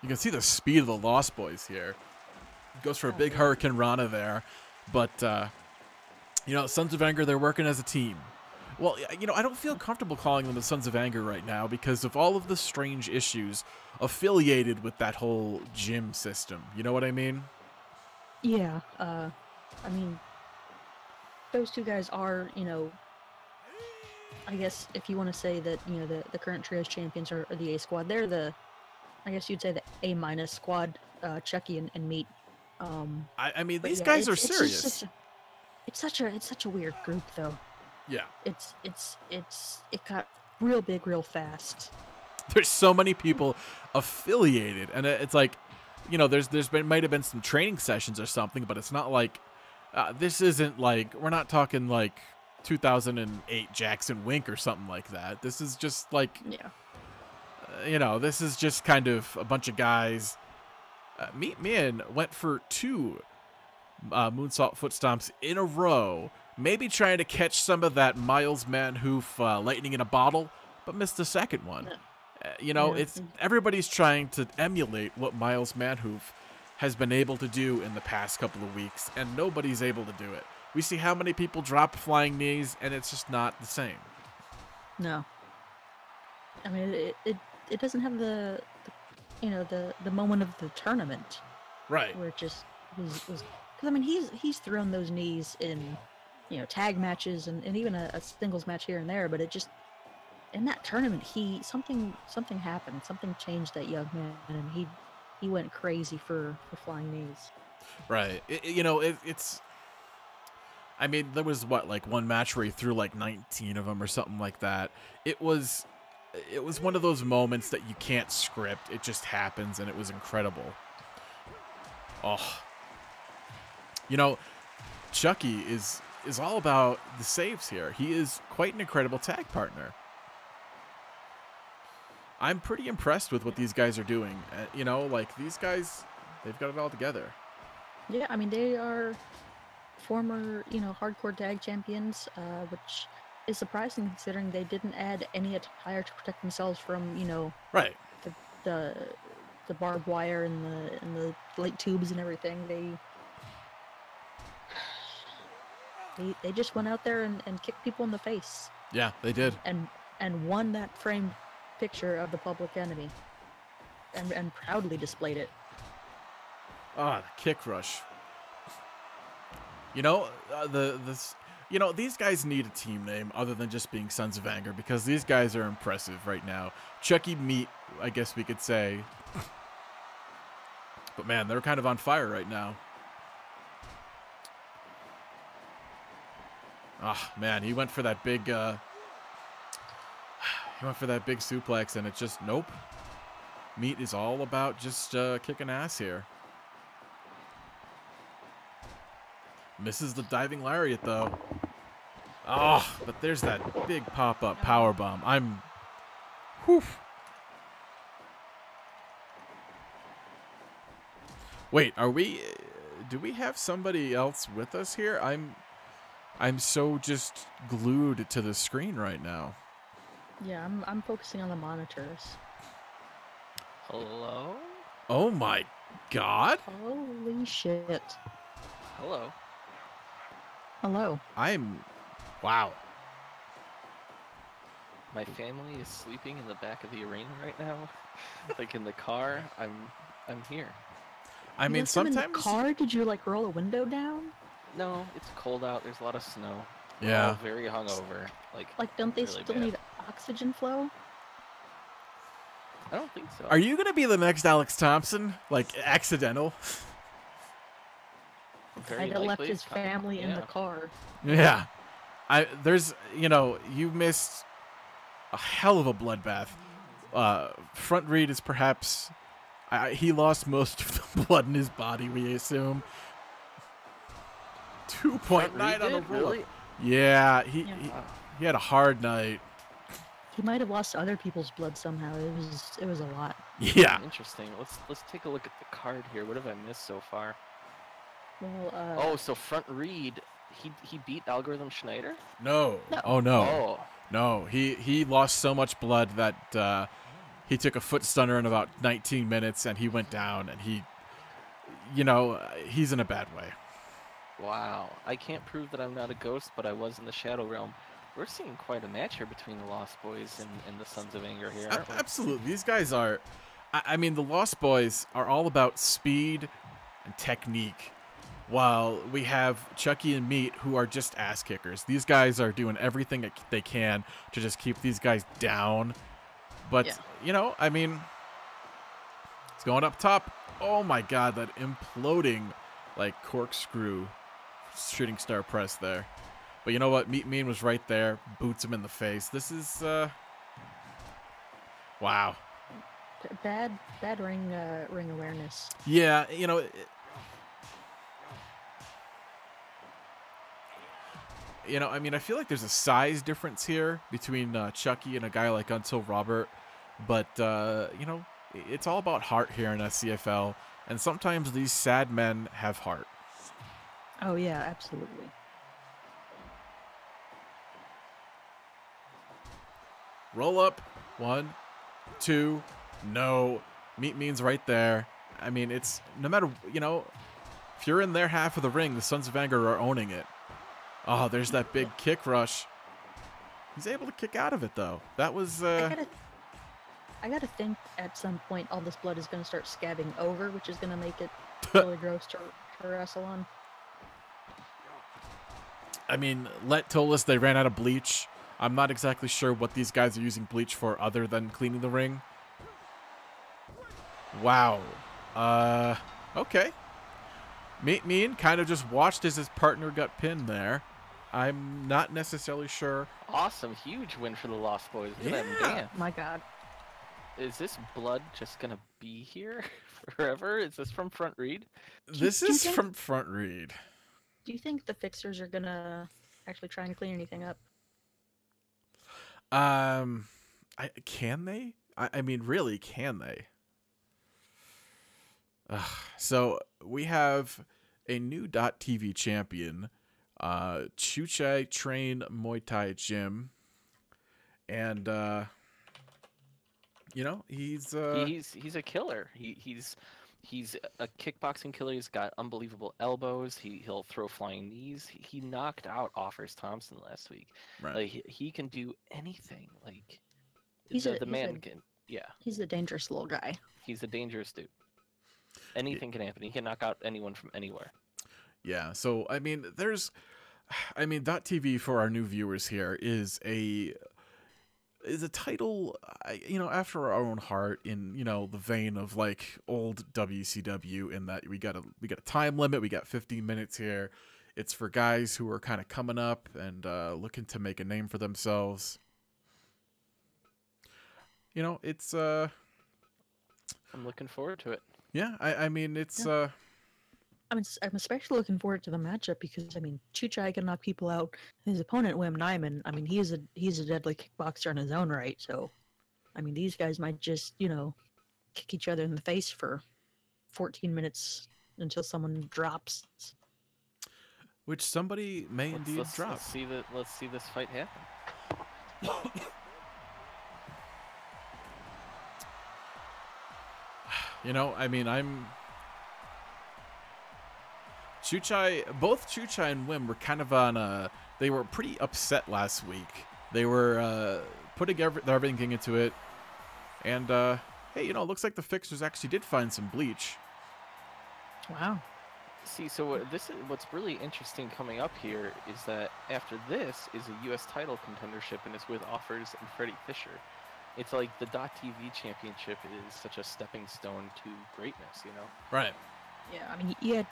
You can see the speed of the Lost Boys here. Goes for a big Hurricane Rana there. But, you know, Sons of Anger, they're working as a team. Well, you know, I don't feel comfortable calling them the Sons of Anger right now because of all of the strange issues affiliated with that whole gym system. You know what I mean? Yeah. I mean, those two guys are, you know, I guess if you want to say that, you know, the current Trios champions are the A squad, they're the, I guess you'd say the A- squad, Chucky and Meat. I mean, these guys are serious. It's such a weird group, though. Yeah. It got real big real fast. There's so many people affiliated, and it's like, you know, might have been some training sessions or something, but it's not like this isn't like, we're not talking like 2008 Jackson Wink or something like that. This is just like, yeah, you know, this is just kind of a bunch of guys. Meat Man went for 2 moonsault foot stomps in a row. Maybe trying to catch some of that Miles Manhoof lightning in a bottle, but missed the second one. You know, everybody's trying to emulate what Miles Manhoof has been able to do in the past couple of weeks, and nobody's able to do it. We see how many people drop flying knees, and it's just not the same. No. I mean, it doesn't have the you know, the moment of the tournament. Right. Where it just was because I mean he's thrown those knees in, you know, tag matches and even a singles match here and there, but it just, in that tournament, something happened, something changed that young man, and he went crazy for flying knees. Right. You know, it's, I mean, there was like one match where he threw like 19 of them or something like that. It was one of those moments that you can't script. It just happens, and it was incredible. Oh, you know, Chucky is all about the saves here. He is quite an incredible tag partner. I'm pretty impressed with what these guys are doing. You know, like, these guys, they've got it all together. Yeah, I mean, they are former, you know, hardcore tag champions, which is surprising considering they didn't add any attire to protect themselves from, you know, right, the barbed wire and the light tubes and everything. They just went out there and kicked people in the face. Yeah, they did. And won that framed picture of the Public Enemy. And proudly displayed it. Ah, the kick rush. You know, you know, these guys need a team name other than just being Sons of Anger, because these guys are impressive right now. Chucky Meat, I guess we could say. But man, they're kind of on fire right now. Ah, man, he went for that big suplex, and it just, nope. Meat is all about just kicking ass here. Misses the diving lariat, though. Oh, but there's that big pop-up powerbomb. Whew. Wait, are we? Do we have somebody else with us here? I'm so just glued to the screen right now. Yeah, I'm focusing on the monitors. Hello? Oh my god! Holy shit. Hello. Hello. Wow. My family is sleeping in the back of the arena right now. Like in the car. I'm here. I You mean, left them in sometimes. the car? Did you like roll a window down? No, it's cold out. There's a lot of snow. We're Yeah. all very hungover. Like Like, don't they really still bad. need oxygen flow? I don't think so. Are you gonna be the next Alex Thompson? Like accidental? Very I'd have left likely. his family in the Yeah. car. Yeah. You missed a hell of a bloodbath. Front Reed is perhaps. He lost most of the blood in his body, we assume. 2.9 on the roll. Really? Yeah, Yeah. he had a hard night. He might have lost other people's blood somehow. It was a lot. Yeah. Interesting. Let's take a look at the card here. What have I missed so far? Well, Oh, so Front Reed, he beat Algorithm Schneider? No. No. Oh no. Oh. No. He lost so much blood that he took a foot stunner in about 19 minutes and he went down and he's in a bad way. Wow. I can't prove that I'm not a ghost, but I was in the Shadow Realm. We're seeing quite a match here between the Lost Boys and the Sons of Anger here, aren't we? Absolutely. These guys are. I mean, the Lost Boys are all about speed and technique, while we have Chucky and Meat, who are just ass kickers. These guys are doing everything that they can to just keep these guys down. But, Yeah. I mean, it's going up top. Oh my god, that imploding, like, corkscrew shooting star press there. But you know what? Meat Mean was right there. Boots him in the face. This is, wow. Bad ring awareness. Yeah, I mean, I feel like there's a size difference here between Chucky and a guy like Until Robert. But, it's all about heart here in SCFL. And sometimes these sad men have heart. Oh yeah, absolutely. Roll up. 1, 2. No. Meat Mean's right there. I mean, it's no matter, if you're in their half of the ring, the Sons of Anger are owning it. Oh, there's that big kick rush. He's able to kick out of it, though. That was... I gotta think at some point all this blood is gonna start scabbing over, which is gonna make it really gross to wrestle on. I mean, Let told us they ran out of bleach. I'm not exactly sure what these guys are using bleach for other than cleaning the ring. Wow. Okay. Mean kind of just watched as his partner got pinned there. I'm not necessarily sure. Awesome. Huge win for the Lost Boys. Look at them Yeah. dance. My god. Is this blood just going to be here forever? Is this from Front Reed? This do you is think- from Front Reed. Do you think the fixers are gonna actually try and clean anything up? Can they? I mean, really, can they? So we have a new .TV champion, Chuchai Train Muay Thai Gym, and he's He's a killer. He's a kickboxing killer. He's got unbelievable elbows. He'll throw flying knees. He knocked out Offers Thompson last week. right. Like he can do anything. Like He's the a- man he's a- can. Yeah, He's a dangerous little guy. he's a dangerous dude. Anything can happen. He can knock out anyone from anywhere. Yeah. So I mean, .TV for our new viewers here is a title, after our own heart in, the vein of like old WCW, in that we got a time limit. We got 15 minutes here. It's for guys who are kind of coming up and looking to make a name for themselves. It's I'm looking forward to it. yeah. I mean, it's Yeah. I'm especially looking forward to the matchup because Chuchai can knock people out. His opponent Wim Nyman, he's a deadly kickboxer in his own right. So, these guys might just kick each other in the face for 14 minutes until someone drops. Which somebody may indeed drop. Let's see this fight happen. You know, I mean, both Chuchai and Wim were kind of on they were pretty upset last week. They were putting everything into it. And, hey, you know, it looks like the Fixers actually did find some bleach. Wow. See, so what's really interesting coming up here is that after this is a U.S. title contendership, and it's with Offers and Freddie Fisher. It's like the .TV championship is such a stepping stone to greatness, you know? Right. Yeah, I mean, yeah,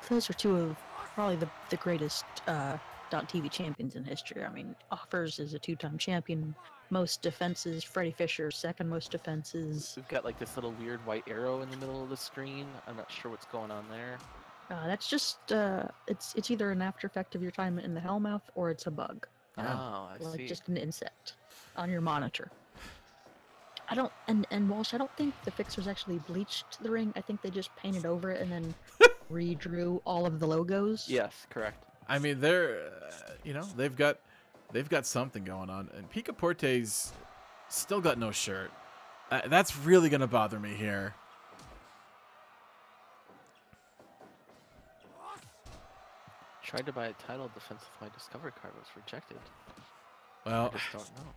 those are two of probably the greatest .TV champions in history. I mean, Offers is a 2-time champion, most defenses. Freddie Fisher, second most defenses. We've got like this little weird white arrow in the middle of the screen. I'm not sure what's going on there. That's just it's either an after effect of your time in the Hellmouth or it's a bug. Oh, I like see. just an insect on your monitor. I don't and Walsh, I don't think the Fixers actually bleached the ring. I think they just painted over it and then redrew all of the logos. Yes, correct. I mean, they're you know, they've got something going on, and Picaporte's still got no shirt. That's really gonna bother me here. Tried to buy a title defense with my Discover card, was rejected. Well, I just don't know.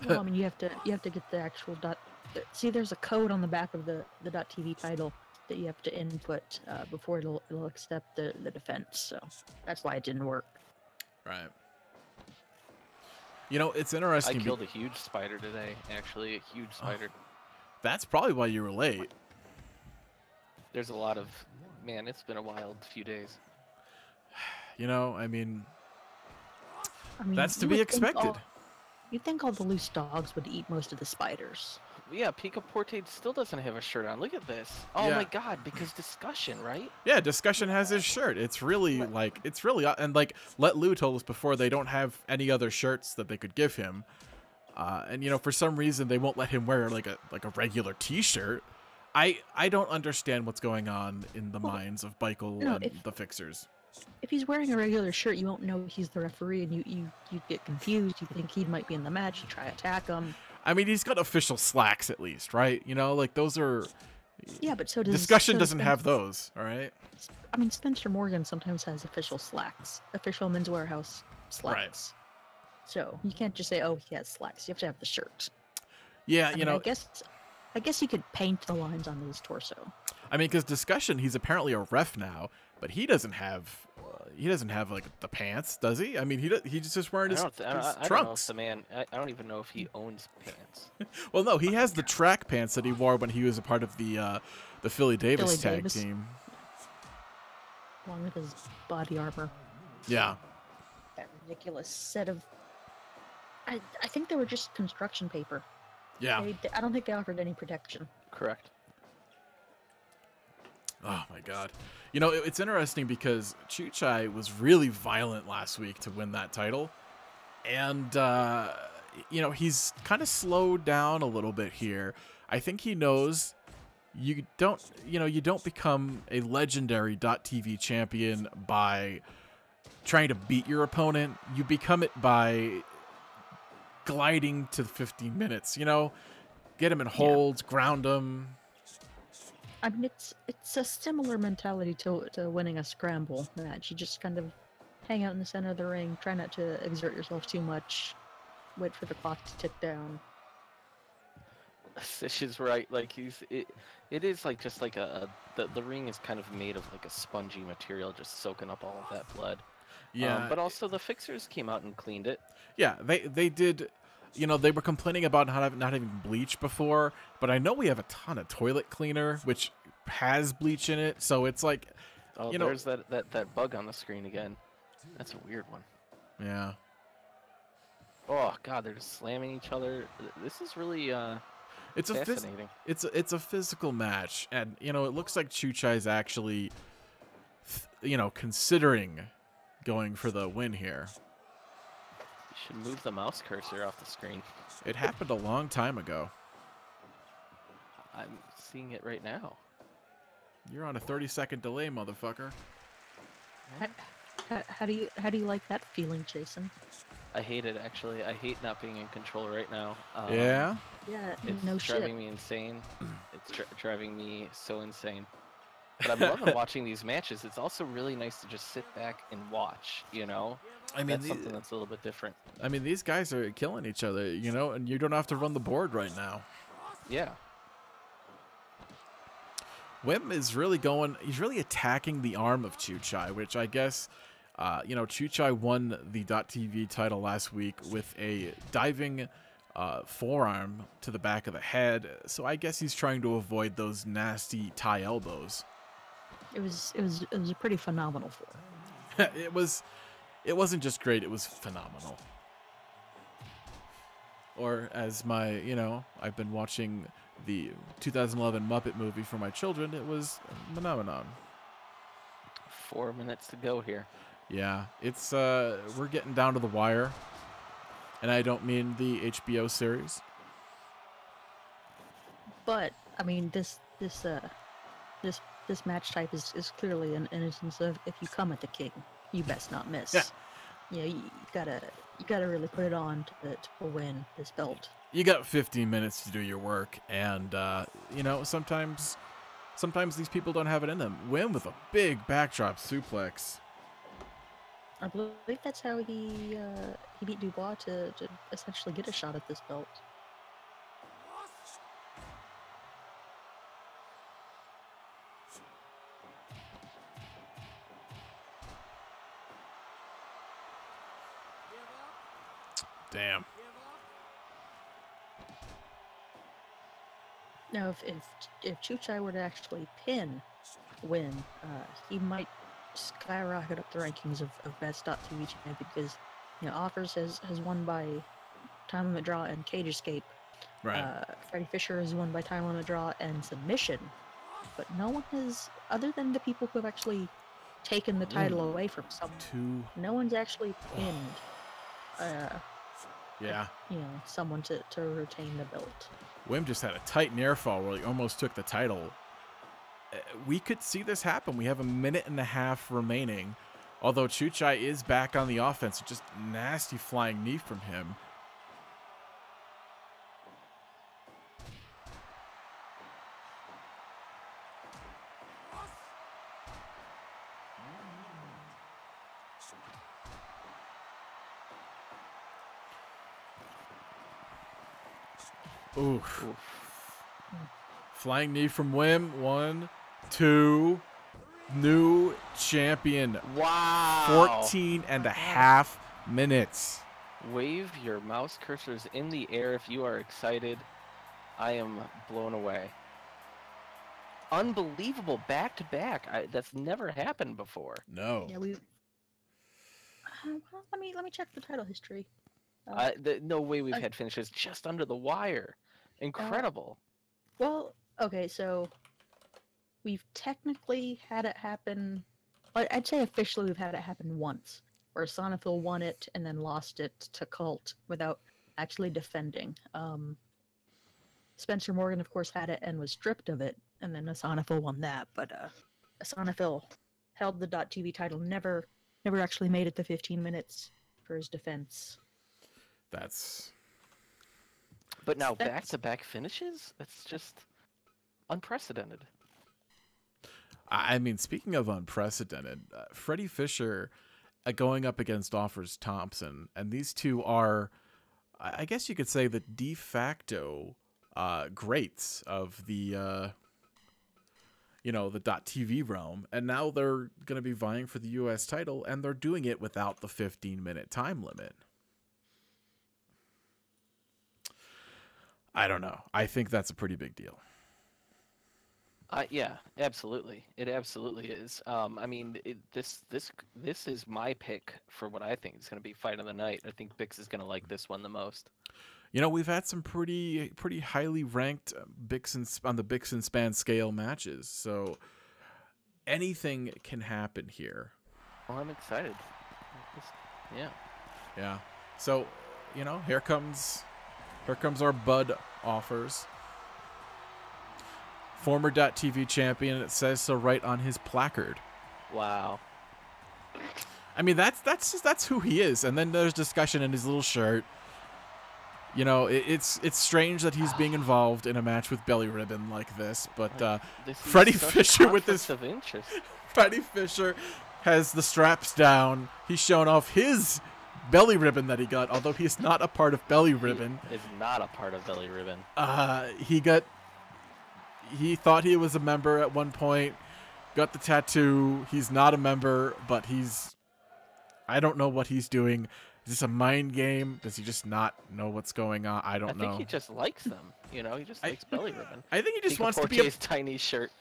Well, I mean, you have to get the actual dot. See, there's a code on the back of the .TV title that you have to input before it'll accept the defense. So that's why it didn't work. right. You know, it's interesting. I killed a huge spider today. Actually, a huge spider. That's probably why you were late. There's a lot of man. It's been a wild few days. You know, I mean, that's to you be would think expected. You'd think all the loose dogs would eat most of the spiders. Yeah, Picaporte still doesn't have a shirt on. Look at this. Oh Yeah. my God! Because discussion, right? Yeah, Discussion has his shirt. It's really and like Let Lou told us before, they don't have any other shirts that they could give him. And you know, for some reason they won't let him wear like a regular T-shirt. I don't understand what's going on in the minds of Michael and the Fixers. If he's wearing a regular shirt, you won't know he's the referee, and you get confused. You think he might be in the match. You try to attack him. I mean, he's got official slacks at least, right? You know, like those are. Yeah, but so does Discussion so does doesn't have those, all right? I mean, Spencer Morgan sometimes has official slacks, official Men's Warehouse slacks. So you can't just say, "Oh, he has slacks." You have to have the shirt. Yeah, I you mean, know. I guess you could paint the lines on his torso. I mean, because Discussion, he's apparently a ref now, but he doesn't have like the pants, does he? I mean, he's just wearing his I don't know if trunks. the man. I don't even know if he owns pants. Well, no, he has the track pants that he wore when he was a part of the Philly Davis tag team. Along with his body armor. Yeah. That ridiculous set of. I think they were just construction paper. Yeah. I don't think they offered any protection. Correct. Oh my God. You know, it's interesting because Chuchai was really violent last week to win that title. And, you know, he's kind of slowed down a little bit here. I think he knows you don't become a legendary .TV champion by trying to beat your opponent. You become it by gliding to 15 minutes, you know? Get him in holds, ground him. I mean, it's a similar mentality to winning a scramble match. You just kind of hang out in the center of the ring, try not to exert yourself too much, wait for the clock to tick down. Sish is right. Like it is like just like the ring is kind of made of like a spongy material, just soaking up all of that blood. Yeah. But also the Fixers came out and cleaned it. Yeah, they did. You know, they were complaining about not having bleach before, but I know we have a ton of toilet cleaner which has bleach in it, so it's like, oh, you know, there's that bug on the screen again. That's a weird one. Yeah. Oh God, they're just slamming each other. This is really it's fascinating. It's a physical match, and you know, it looks like Chuchai's actually, you know, considering going for the win here. You should move the mouse cursor off the screen. It happened a long time ago. I'm seeing it right now. You're on a 30-second delay, motherfucker. How do you like that feeling, Jason? I hate it, actually. I hate not being in control right now. Yeah? Yeah, It's no shit. driving me insane. It's driving me so insane. But I'm loving watching these matches. It's also really nice to just sit back and watch, you know? I mean, that's something that's a little bit different. I mean, these guys are killing each other, you know, and you don't have to run the board right now. Yeah. Wim is really going, he's really attacking the arm of Chuchai, which I guess, you know, Chuchai won the .TV title last week with a diving forearm to the back of the head. So I guess he's trying to avoid those nasty Thai elbows. It was a pretty phenomenal form. It wasn't just great, it was phenomenal. Or as my, you know, I've been watching the 2011 Muppet movie for my children, it was a phenomenon. 4 minutes to go here. Yeah, it's, we're getting down to the wire. And I don't mean the HBO series. But, I mean, this match type is clearly an instance of if you come at the king, you best not miss. Yeah. You know, you gotta really put it on to win this belt. You got 15 minutes to do your work, and you know, sometimes these people don't have it in them. Win with a big backdrop suplex. I believe that's how he beat Dubois to essentially get a shot at this belt. Damn. Now, if Chuchai were to actually pin Win, he might skyrocket up the rankings of best .TV champion because, you know, Offers has won by time limit draw and cage escape. Right. Freddie Fisher has won by time limit draw and submission, but no one has, other than the people who have actually taken the title away from someone. No one's actually pinned. Yeah. You know, someone to retain the belt. Wim just had a tight near fall where he almost took the title. We could see this happen. We have a minute and a half remaining. Although Chuchai is back on the offense, just nasty flying knee from him. Oof. Flying knee from Wim. 1, 2. New champion. Wow. 14 and a half minutes. Wave your mouse cursors in the air if you are excited. I am blown away. Unbelievable back-to-back. That's never happened before. No. Yeah, we. Well, let me check the title history. No way we've had finishes just under the wire. Incredible. Well, okay, so we've technically had it happen. I'd say officially we've had it happen once, where Sonafil won it and then lost it to Cult without actually defending. Spencer Morgan, of course, had it and was stripped of it, and then Sonafil won that. But Sonafil held the .TV title, never actually made it to 15 minutes for his defense. That's. But now back-to-back finishes? That's just unprecedented. I mean, speaking of unprecedented, Freddie Fisher going up against Offers Thompson, and these two are, I guess you could say, the de facto greats of the, you know, the .TV realm, and now they're going to be vying for the U.S. title, and they're doing it without the 15-minute time limit. I don't know. I think that's a pretty big deal. Yeah, absolutely. It absolutely is. I mean, this is my pick for what I think is going to be fight of the night. I think Bix is going to like this one the most. You know, we've had some pretty highly ranked on the Bix and Span scale matches, so anything can happen here. Well, I'm excited. Yeah. Yeah. So, you know, here comes our Bud Offers. former .TV champion, and it says so right on his placard. Wow. I mean, that's who he is. And then there's discussion in his little shirt. You know, it's strange that he's being involved in a match with Belly Ribbon like this, but Freddie Fisher with this of interest. Freddie Fisher has the straps down. He's showing off his Belly Ribbon that he got, although he's not a part of Belly Ribbon. He is not a part of Belly Ribbon. He thought he was a member at one point, got the tattoo. He's not a member, but I don't know what he's doing. Is this a mind game? Does he just not know what's going on? I don't know. I think he just likes them. You know, he just likes Belly Ribbon. I think he just wants to be his tiny shirt.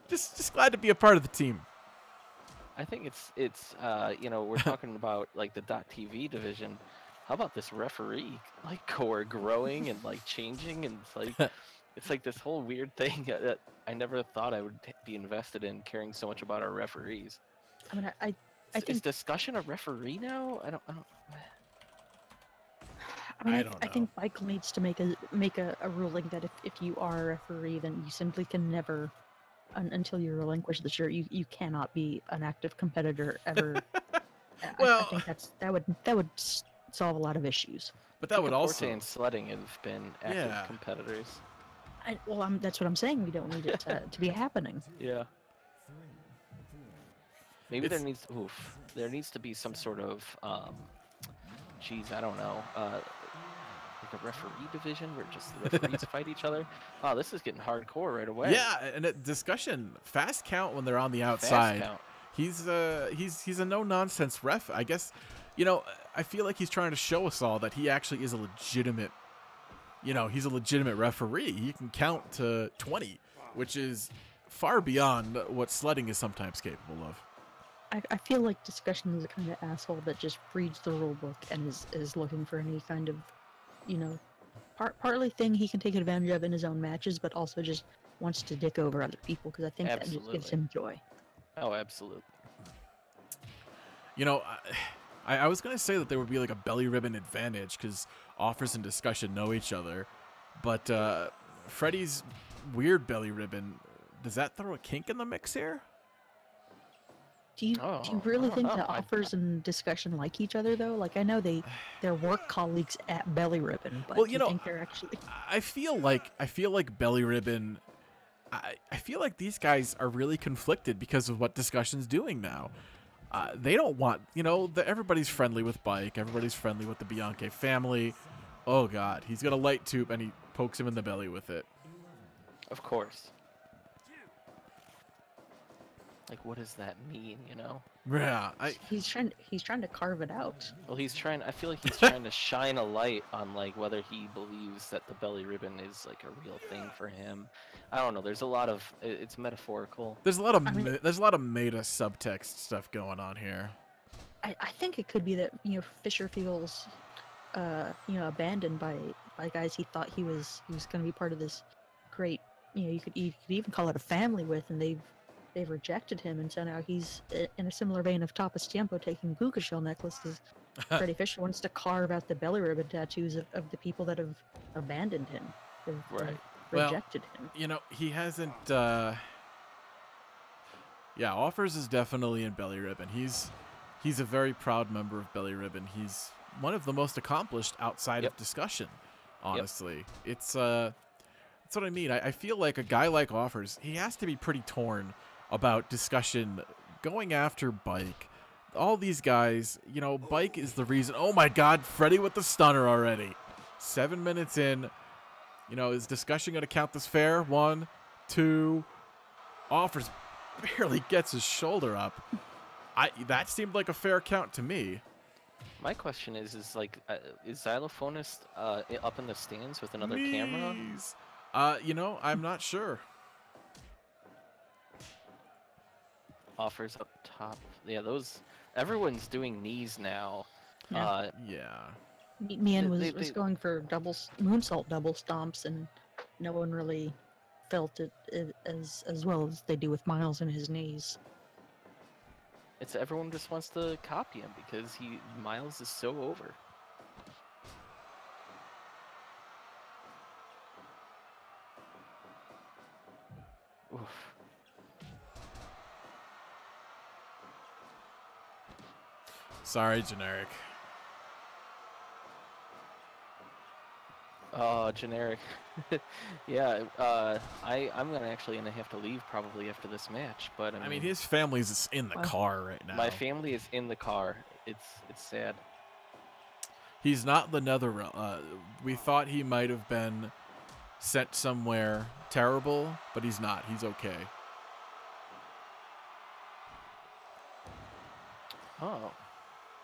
just glad to be a part of the team. I think it's you know, we're talking about like the .TV division. How about this referee like core growing and like changing, and it's like this whole weird thing that I never thought I would be invested in, caring so much about our referees. I mean, I think is discussion a referee now? I don't. I think Michael needs to make a ruling that if you are a referee, then you simply can never, until you relinquish the shirt, you cannot be an active competitor ever. Well, I think that would solve a lot of issues. But that would also. and sledding have been active competitors. That's what I'm saying. We don't need it to be happening. Yeah. Maybe there needs to be some sort of, I don't know, like a referee division where just the referees fight each other. Oh, this is getting hardcore right away. Yeah, and a discussion, fast count when they're on the outside. Fast count. He's a no nonsense ref. I guess, you know, I feel like he's trying to show us all that he actually is a legitimate, he's a legitimate referee. He can count to 20, which is far beyond what sledding is sometimes capable of. I feel like discussion is the kind of asshole that just reads the rule book and is looking for any kind of, partly thing he can take advantage of in his own matches, but also just wants to dick over other people, because I think that just gives him joy. Oh, absolutely. I was going to say that there would be like a Belly Ribbon advantage because offers and discussion know each other, but Freddie's weird Belly Ribbon, does that throw a kink in the mix here? Do you really think that offers and discussion like each other though? Like, I know they're work colleagues at Belly Ribbon, but do you think they're actually? I feel like Belly Ribbon. I feel like these guys are really conflicted because of what discussion's doing now. They don't want, everybody's friendly with Bike, everybody's friendly with the Bianchi family. Oh God, he's got a light tube and he pokes him in the belly with it. Of course. Like, what does that mean, Yeah, he's trying to carve it out. Well, I feel like he's trying to shine a light on, like, whether he believes that the Belly Ribbon is, like, a real thing for him. I don't know, there's a lot of, it's metaphorical. There's a lot of meta subtext stuff going on here. I think it could be that, Fisher feels, abandoned by guys he thought he was going to be part of this great, you could even call it a family with, and they've rejected him, and so now he's in a similar vein of Tapas Tiempo taking puka shell necklaces. Freddie Fisher wants to carve out the Belly Ribbon tattoos of the people that have abandoned him, have rejected him. He hasn't. Offers is definitely in Belly Ribbon. He's a very proud member of Belly Ribbon. He's one of the most accomplished outside of discussion. Honestly, it's that's what I mean. I feel like a guy like Offers, he has to be pretty torn about discussion going after Bike. All these guys, Bike is the reason. Oh my God, Freddie with the stunner already. 7 minutes in, is discussion going to count this fair? 1, 2. Offers barely gets his shoulder up. That seemed like a fair count to me. My question is Xylophonist up in the stands with another camera? I'm not sure. Offers up top. Yeah, everyone's doing knees now. Yeah. Mian was going for moonsault double stomps, and no one really felt it as well as they do with Miles and his knees. Everyone just wants to copy him because Miles is so over. Sorry, generic. Oh, generic. Yeah, I'm gonna have to leave probably after this match, but I mean, his family's in the Wow. car right now. my family is in the car. It's sad. He's not the Nether. We thought he might have been sent somewhere terrible, but he's not. He's okay. Oh,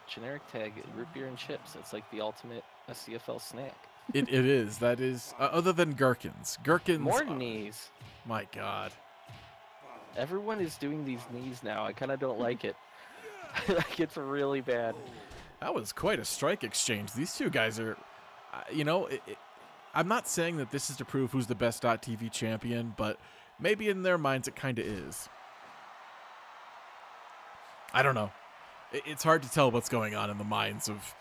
generic tag, root beer and chips. It's like the ultimate SCFL snack. It is. That is. Other than gherkins. Gherkins. More knees. My God. Everyone is doing these knees now. I kind of don't like it. Like, it's really bad. That was quite a strike exchange. These two guys are, I'm not saying that this is to prove who's the best .TV champion, but maybe in their minds it kind of is. I don't know. It's hard to tell what's going on in the minds of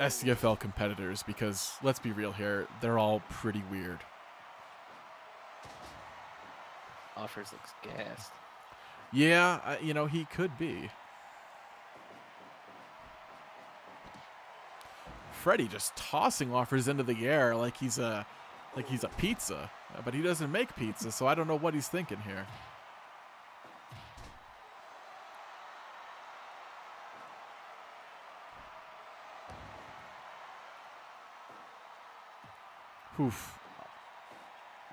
SCFL competitors because, let's be real here, they're all pretty weird. Offers looks gassed. Yeah, he could be. Freddy just tossing Offers into the air like he's a pizza, but he doesn't make pizza, so I don't know what he's thinking here. Oof.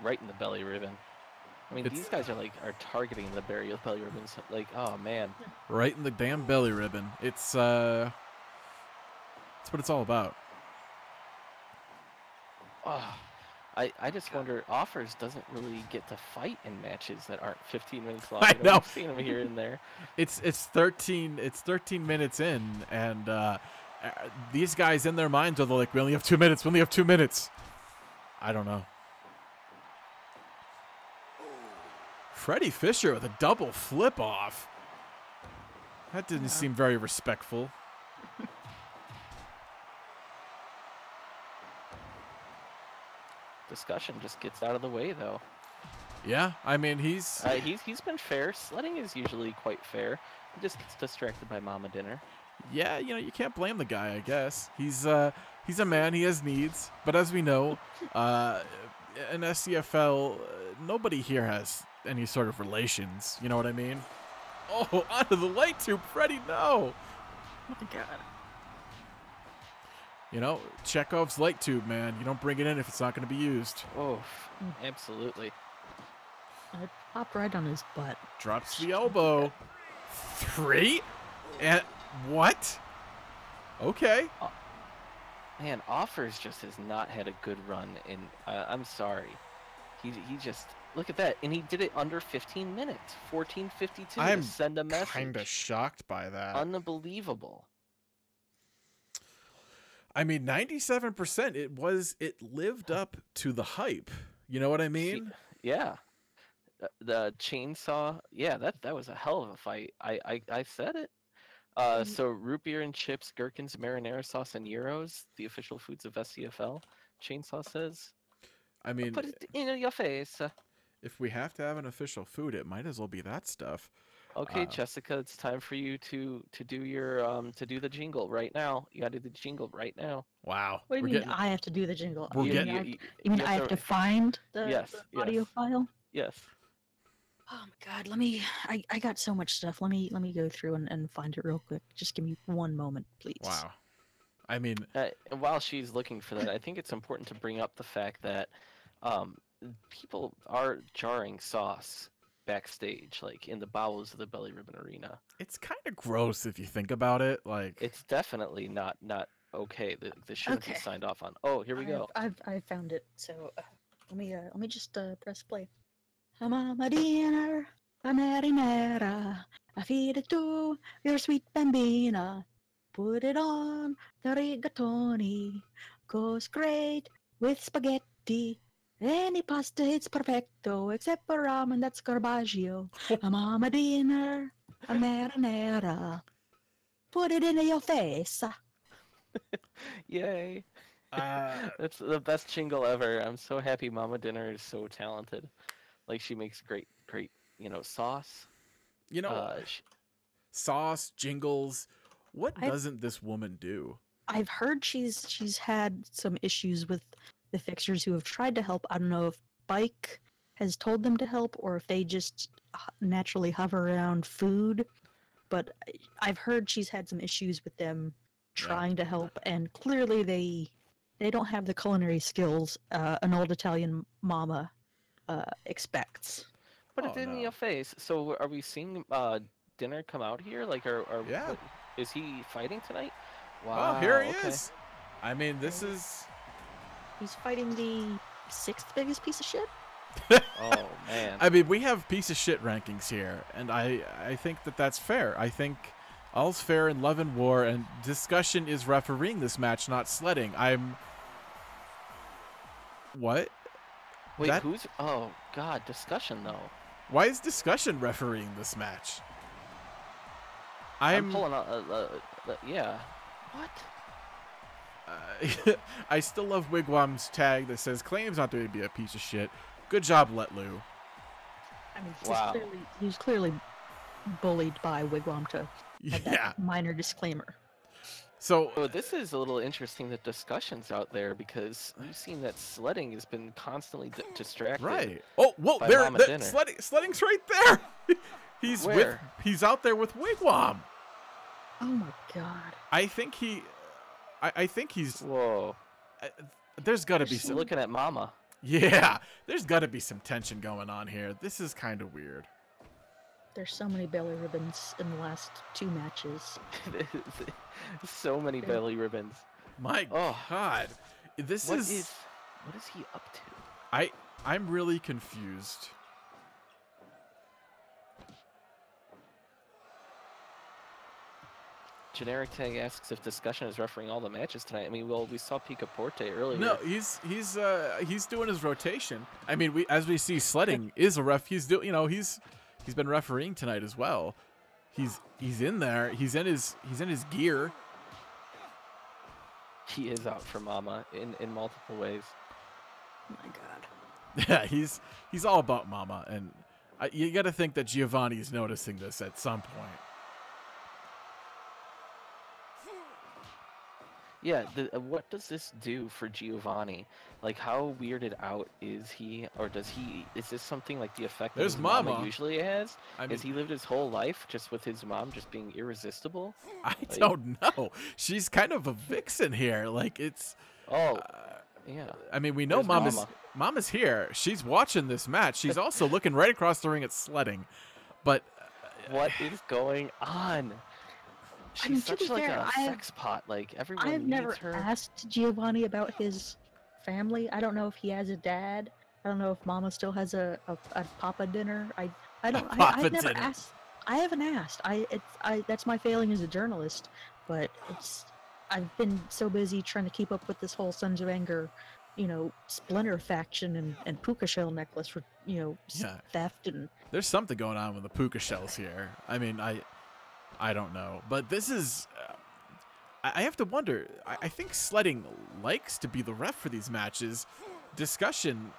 Right in the belly ribbon. I mean, these guys are targeting the belly ribbons. Like, oh man. Right in the damn belly ribbon. It's that's what it's all about. Oh, I just wonder. Offers doesn't really get to fight in matches that aren't 15 minutes long. I know. I've seen him here and there. It's 13 minutes in, and these guys in their minds are like, we only have 2 minutes. We only have 2 minutes. I don't know. Freddy Fisher with a double flip off. That didn't seem very respectful. Discussion just gets out of the way though. Yeah, I mean he's been fair. Sledding is usually quite fair. He just gets distracted by Mama Dinner. Yeah, you can't blame the guy. I guess he's a man. He has needs, but as we know, in SCFL, nobody here has any sort of relations. You know what I mean? Oh, onto the light tube, Freddy! No. Oh my God. Chekhov's light tube, man. You don't bring it in if it's not going to be used. Oh, absolutely. I popped right on his butt. Drops the elbow. 3? And what? Okay. Man, Offers just has not had a good run in. I'm sorry. He just look at that, and he did it under 15 minutes. 14:52 I'm to send a message. Kind of shocked by that. Unbelievable. I mean, 97%. It lived up to the hype. You know what I mean? Yeah. The chainsaw. Yeah, that was a hell of a fight. I said it. So root beer and chips, gherkins, marinara sauce, and gyros, the official foods of SCFL. Chainsaw says. I mean, put it in your face. If we have to have an official food, it might as well be that stuff. Okay, Jessica, it's time for you to do your to do the jingle right now. You gotta do the jingle right now. Wow. What do you mean I have to do the jingle? We're You getting. mean I have to find the audio file? Yes. Oh my God, I got so much stuff. Let me go through and find it real quick. Just give me one moment, please. Wow. I mean, while she's looking for that, I think it's important to bring up the fact that people are jarring sauce backstage, like in the bowels of the Belly Ribbon Arena. It's kind of gross if you think about it. Like, it's definitely not okay. This shouldn't be signed off on. Oh, here we go. I found it. So let me just press play. Mama dinner, a marinara, I feed it to your sweet bambina. Put it on the rigatoni, goes great with spaghetti. Any pasta, it's perfecto, except for ramen, that's carbaggio. A mama dinner, a marinara, put it in your face. Yay. That's the best jingle ever. I'm so happy Mama Dinner is so talented. Like, she makes great, sauce. sauce, jingles. What doesn't this woman do? I've heard she's had some issues with the fixers who have tried to help. I don't know if Bike has told them to help or if they just naturally hover around food, but I've heard she's had some issues with them trying to help, and clearly they don't have the culinary skills an old Italian mama expects. Put it in your face. So are we seeing Dinner come out here? Like, what, is he fighting tonight? Wow. Oh, here he is. I mean, this is... He's fighting the 6th biggest piece of shit? Oh, man. I mean, we have piece of shit rankings here, and I think that that's fair. I think all's fair in love and war, and Discussion is refereeing this match, not Sledding. What? Wait, who's... Oh, God, Discussion, though. Why is Discussion refereeing this match? I'm pulling out... yeah. What? I still love Wigwam's tag that says, claims not to be a piece of shit. Good job, Letlu. I mean, he was clearly bullied by Wigwam to have that minor disclaimer. So this is a little interesting that Discussion's out there because we've seen that Sledding has been constantly distracted. Right. Oh, whoa, there, Sledding's right there. He's out there with Wigwam. Oh my God. I think he's. Whoa. There's got to be some. Looking at Mama. Yeah, there's got to be some tension going on here. This is kind of weird. There's so many belly ribbons in the last 2 matches. So many belly ribbons. My God, what is he up to? I'm really confused. Generic Tag asks if Discussion is refereeing all the matches tonight. I mean, well, we saw Picaporte earlier. No, he's doing his rotation. I mean, as we see, Sledding is a ref. He's been refereeing tonight as well. He's in there. He's in his gear. He is out for Mama in multiple ways. Oh my God. Yeah, he's all about Mama, and you got to think that Giovanni's noticing this at some point. Yeah, what does this do for Giovanni? Like, how weirded out is he, or is this something like the effect that his mama usually has? Has he lived his whole life just with his mom just being irresistible? I don't know. She's kind of a vixen here. Like, it's... yeah. I mean, we know Mama's here. She's watching this match. She's also looking right across the ring at Sledding. But... what is going on? She's such like a sex pot. Like, everyone I've needs never her. asked Giovanni about his family. I don't know if he has a dad. I don't know if Mama still has a Papa dinner. I've never asked. I haven't asked. That's my failing as a journalist. But I've been so busy trying to keep up with this whole Sons of Anger, Splinter faction and puka shell necklace for theft and. There's something going on with the puka shells here. I mean, I don't know, but this is. I have to wonder. I think Sledding likes to be the ref for these matches. Discussion,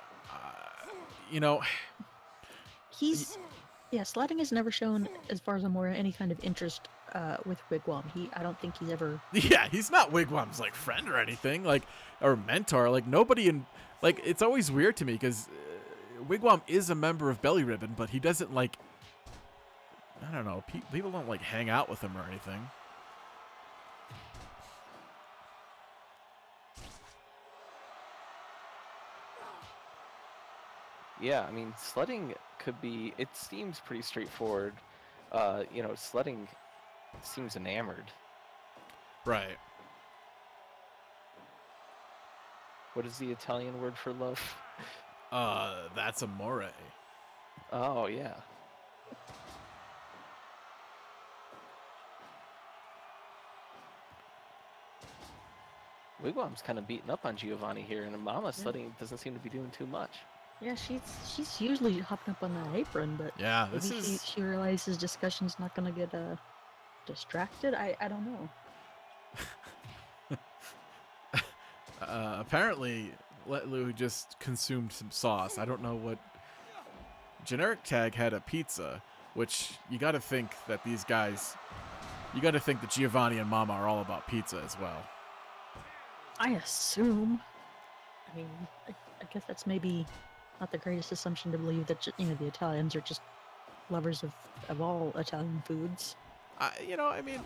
Sledding has never shown, as far as I'm aware, any kind of interest with Wigwam. I don't think he's ever. Yeah, he's not Wigwam's like friend or anything, or mentor. Like nobody in. Like it's always weird to me because Wigwam is a member of Belly Ribbon, but he doesn't like. I don't know. People don't like hang out with him or anything. Yeah, I mean, Sledding could be. It seems pretty straightforward. Sledding seems enamored. Right. What is the Italian word for love? That's amore. Oh yeah. Wigwam's kind of beating up on Giovanni here, and Mama Sledding doesn't seem to be doing too much. Yeah, she's usually hopping up on that apron, but yeah, she realizes Discussion's not gonna get distracted. I don't know. Apparently, Letlu just consumed some sauce. I don't know what. Generic Tag had a pizza, which you got to think that these guys You got to think that Giovanni and Mama are all about pizza as well. I assume. I mean, I guess that's maybe not the greatest assumption to believe that the Italians are just lovers of all Italian foods. I mean,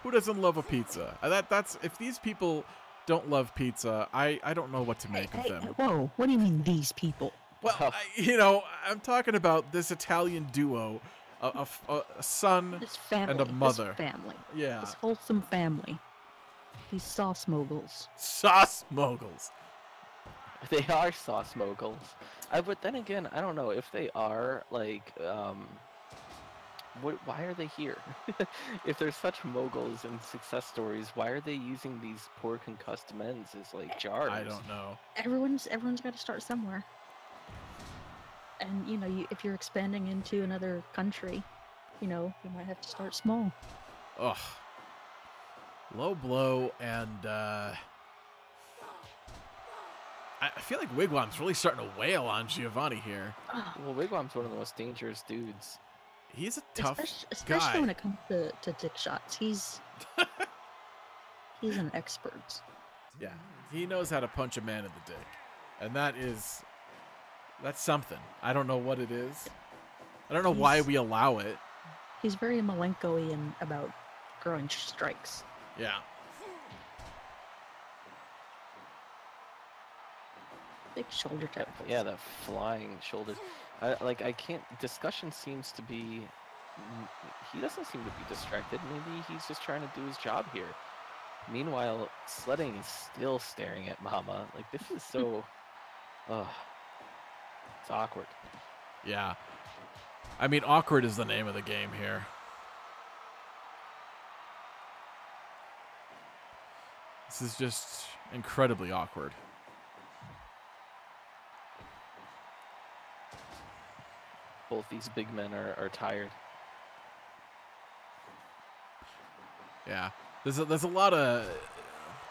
who doesn't love a pizza? That's if these people don't love pizza, I don't know what to make of them. Whoa, what do you mean these people? Well, I'm talking about this Italian duo, a son This family, and a mother. This family. Yeah. This wholesome family. These sauce moguls. Sauce moguls. They are sauce moguls. But then again, I don't know if they are like. Why are they here? If they're such moguls and success stories, why are they using these poor concussed men as like jars? I don't know. Everyone's got to start somewhere. And if you're expanding into another country, you might have to start small. Ugh. Low blow, and I feel like Wigwam's really starting to wail on Giovanni here. Well, Wigwam's one of the most dangerous dudes. He's a tough especially guy. when it comes to dick shots. He's an expert. Yeah, he knows how to punch a man in the dick, and that's something. I don't know what it is. I don't know why we allow it. He's very Malenko-y about throwing strikes. Yeah. Big shoulder tackles. Yeah, that flying shoulders. I can't. Discussion seems to be. He doesn't seem to be distracted. Maybe he's just trying to do his job here. Meanwhile, Sledding is still staring at Mama. Like, this is so. It's awkward. Yeah. I mean, awkward is the name of the game here. This is just incredibly awkward. Both these big men are tired. Yeah. There's a lot of...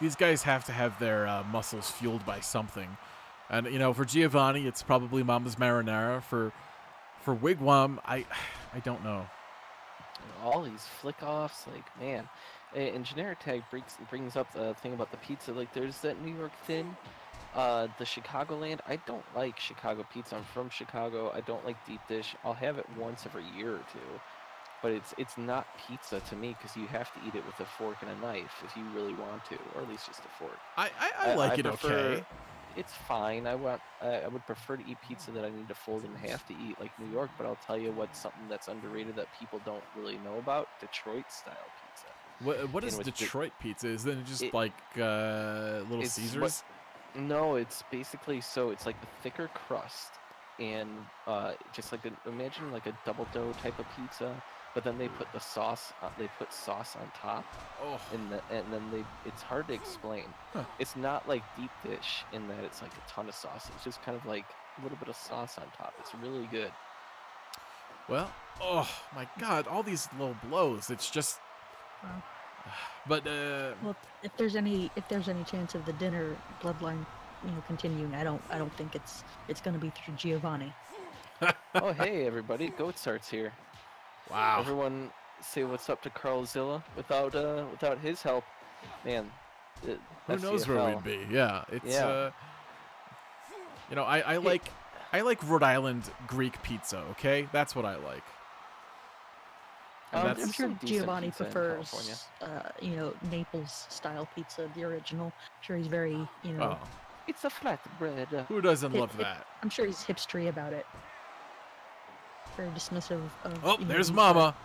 These guys have to have their muscles fueled by something. And, for Giovanni, it's probably Mama's Marinara. For Wigwam, I don't know. All these flick-offs, like, man. And Generic Tag brings up the thing about the pizza. Like, there's that New York Thin, the Chicagoland. I don't like Chicago pizza. I'm from Chicago. I don't like deep dish. I'll have it once every year or two. But it's not pizza to me because you have to eat it with a fork and a knife if you really want to, or at least just a fork. I like it okay. It's fine. I would prefer to eat pizza that I need to fold in half to eat like New York, but I'll tell you what's something that's underrated that people don't really know about: Detroit style pizza. What is Detroit pizza? Is it just like Little Caesars? No, it's basically it's like the thicker crust and just like imagine like a double dough type of pizza. But then they put the sauce. They put sauce on top, and then it's hard to explain. Huh. It's not like deep dish in that it's like a ton of sauce. It's just kind of like a little bit of sauce on top. It's really good. Well, oh my God, all these low blows. It's just. Wow. But well, if there's any chance of the dinner bloodline, continuing, I don't think it's gonna be through Giovanni. Oh hey everybody, Goat Starts here. Wow. Everyone say what's up to Carlzilla. Without his help, man. Who knows where we'd be? Yeah, it's I like Rhode Island Greek pizza. Okay, that's what I like. I'm sure Giovanni prefers, Naples style pizza, the original. I'm sure he's very, It's a flatbread. Who doesn't love that? I'm sure he's hipstery about it. Very dismissive of. Oh, there's Mama.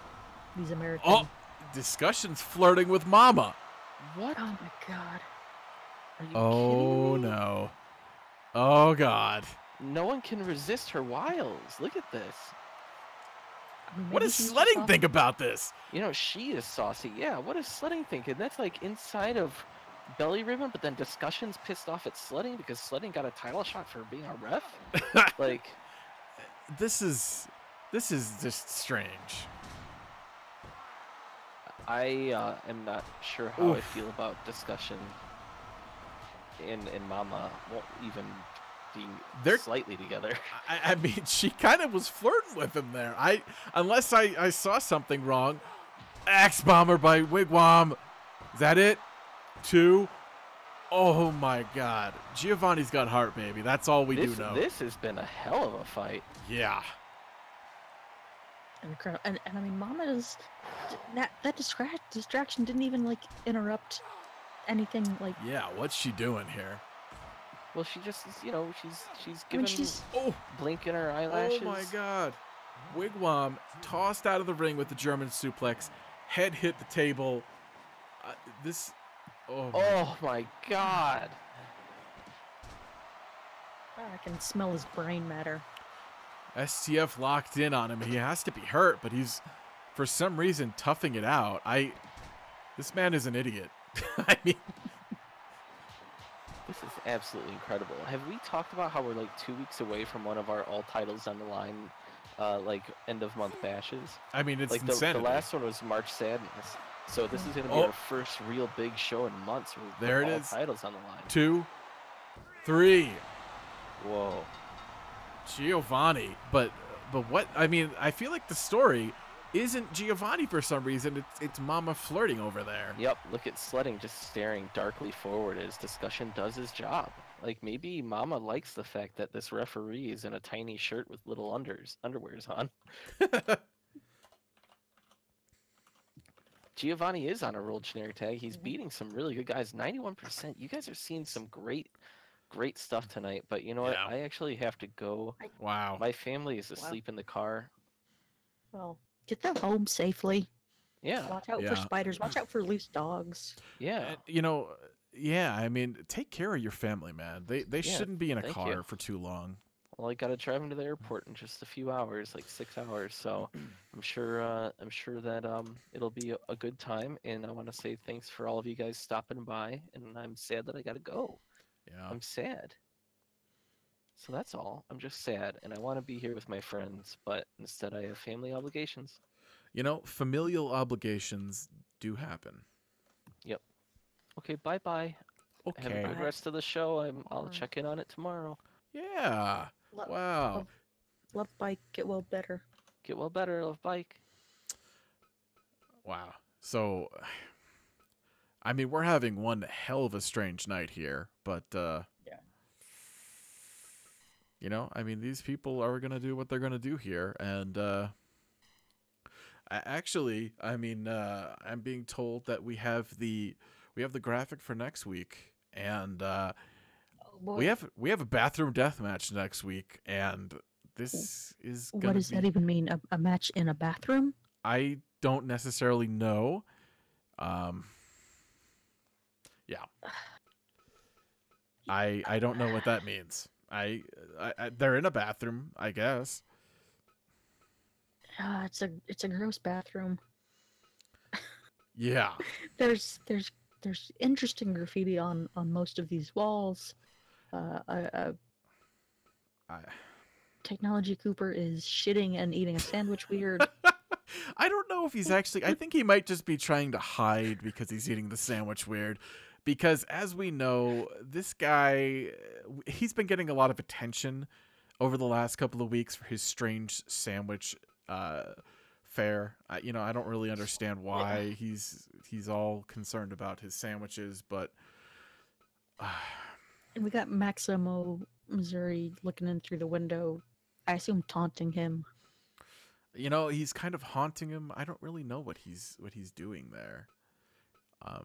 These American. Oh, discussion's flirting with Mama. What? Oh my God. Are you Oh kidding me? no. Oh God. No one can resist her wiles. Look at this. I mean, What does Sledding think about this? She is saucy. Yeah, what is Sledding thinking? That's like inside of Belly Ribbon, but then Discussion's pissed off at Sledding because Sledding got a title shot for being a ref? Like... This is just strange. I am not sure how I feel about Discussion and Mama won't even being slightly together. I mean, she kind of was flirting with him there. Unless I saw something wrong. Axe bomber by Wigwam. Is that it? 2. Oh my God. Giovanni's got heart, baby. That's all we do know. This has been a hell of a fight. Yeah. Incredible. And I mean, Mama's that distraction didn't even like interrupt anything. Like, Yeah, what's she doing here? Well, she just is, you know, she's I mean, giving blinking her Oh eyelashes. my God. Wigwam tossed out of the ring with the German suplex. Head hit the table. Oh my God. I can smell his brain matter. SCF locked in on him. He has to be hurt, but he's, for some reason, toughing it out. This man is an idiot. I mean, This is absolutely incredible. Have we talked about how we're like 2 weeks away from one of our all titles on the line, like end of month bashes? I mean, it's Like the insanity. last one was March Sadness, so this is gonna be our first real big show in months. Where we put There it all is. Titles on the line. 2, 3. Whoa. Giovanni, but what? I mean, I feel like the story isn't Giovanni for some reason. It's Mama flirting over there. Yep. Look at Sledding just staring darkly forward as discussion does his job. Like maybe Mama likes the fact that this referee is in a tiny shirt with little underwears on. Giovanni is on a rolled generic tag. He's beating some really good guys. 91%. You guys are seeing some great stuff tonight. But you know what? Yeah. I actually have to go. Wow. My family is asleep in the car. Well, get them home safely. Yeah. Watch out for spiders. Watch out for loose dogs. Yeah. You know, yeah, I mean, take care of your family, man. They shouldn't be in a car for too long. Well, I gotta drive him to the airport in just a few hours, like 6 hours. So I'm sure that it'll be a good time. And I want to say thanks for all of you guys stopping by. And I'm sad that I gotta go. Yeah. I'm sad. So that's all. I'm just sad, and I want to be here with my friends, but instead I have family obligations. You know, familial obligations do happen. Yep. Okay, bye-bye. Okay. Have a good rest of the show. I'll check in on it tomorrow. Yeah. Wow. Love bike. Get well better. Get well better, love bike. Wow. So, I mean, we're having one hell of a strange night here, but yeah. You know, I mean, these people are gonna do what they're gonna do here, and actually, I mean, I'm being told that we have the graphic for next week, and we have a bathroom death match next week, and this is what does that even mean? A match in a bathroom? I don't necessarily know. Yeah. I don't know what that means. I they're in a bathroom, I guess. It's a gross bathroom. Yeah. There's interesting graffiti on most of these walls. Technology Cooper is shitting and eating a sandwich weird. I don't know if he's actually... I think he might just be trying to hide because he's eating the sandwich weird. Because as we know, this guy, he's been getting a lot of attention over the last couple of weeks for his strange sandwich fare. You know, I don't really understand why he's all concerned about his sandwiches, but... And we got Maximo, Missouri, looking in through the window. I assume taunting him. You know, he's kind of haunting him. I don't really know what he's doing there,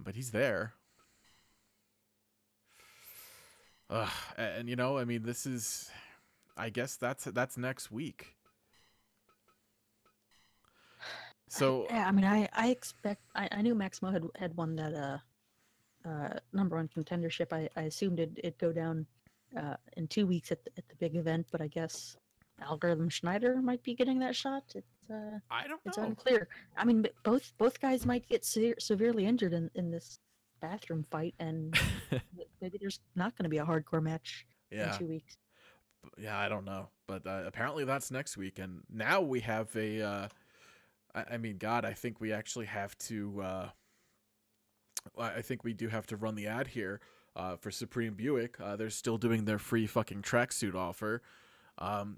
but he's there. And you know, I mean, this is, I guess that's next week. So I mean, I knew Maximo had won that #1 contendership. I assumed it'd go down in 2 weeks at the big event, but I guess Algorithm Schneider might be getting that shot. I don't know. It's unclear. I mean, both guys might get severely injured in this bathroom fight, and maybe there's not going to be a hardcore match in 2 weeks. Yeah, I don't know, but apparently that's next week, and now we have a. I mean, God, I think we actually have to. I think we do have to run the ad here for Supreme Buick. They're still doing their free fucking tracksuit offer.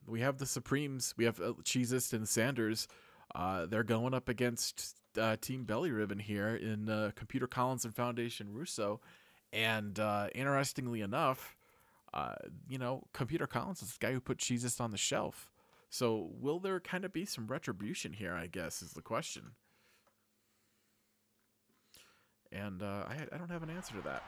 We have the Supremes. We have Cheezist and Sanders They're going up against Team Belly Ribbon here in Computer Collins and Foundation Russo. And interestingly enough, Computer Collins is the guy who put Jesus on the shelf. So will there kind of be some retribution here, I guess, is the question. And I don't have an answer to that.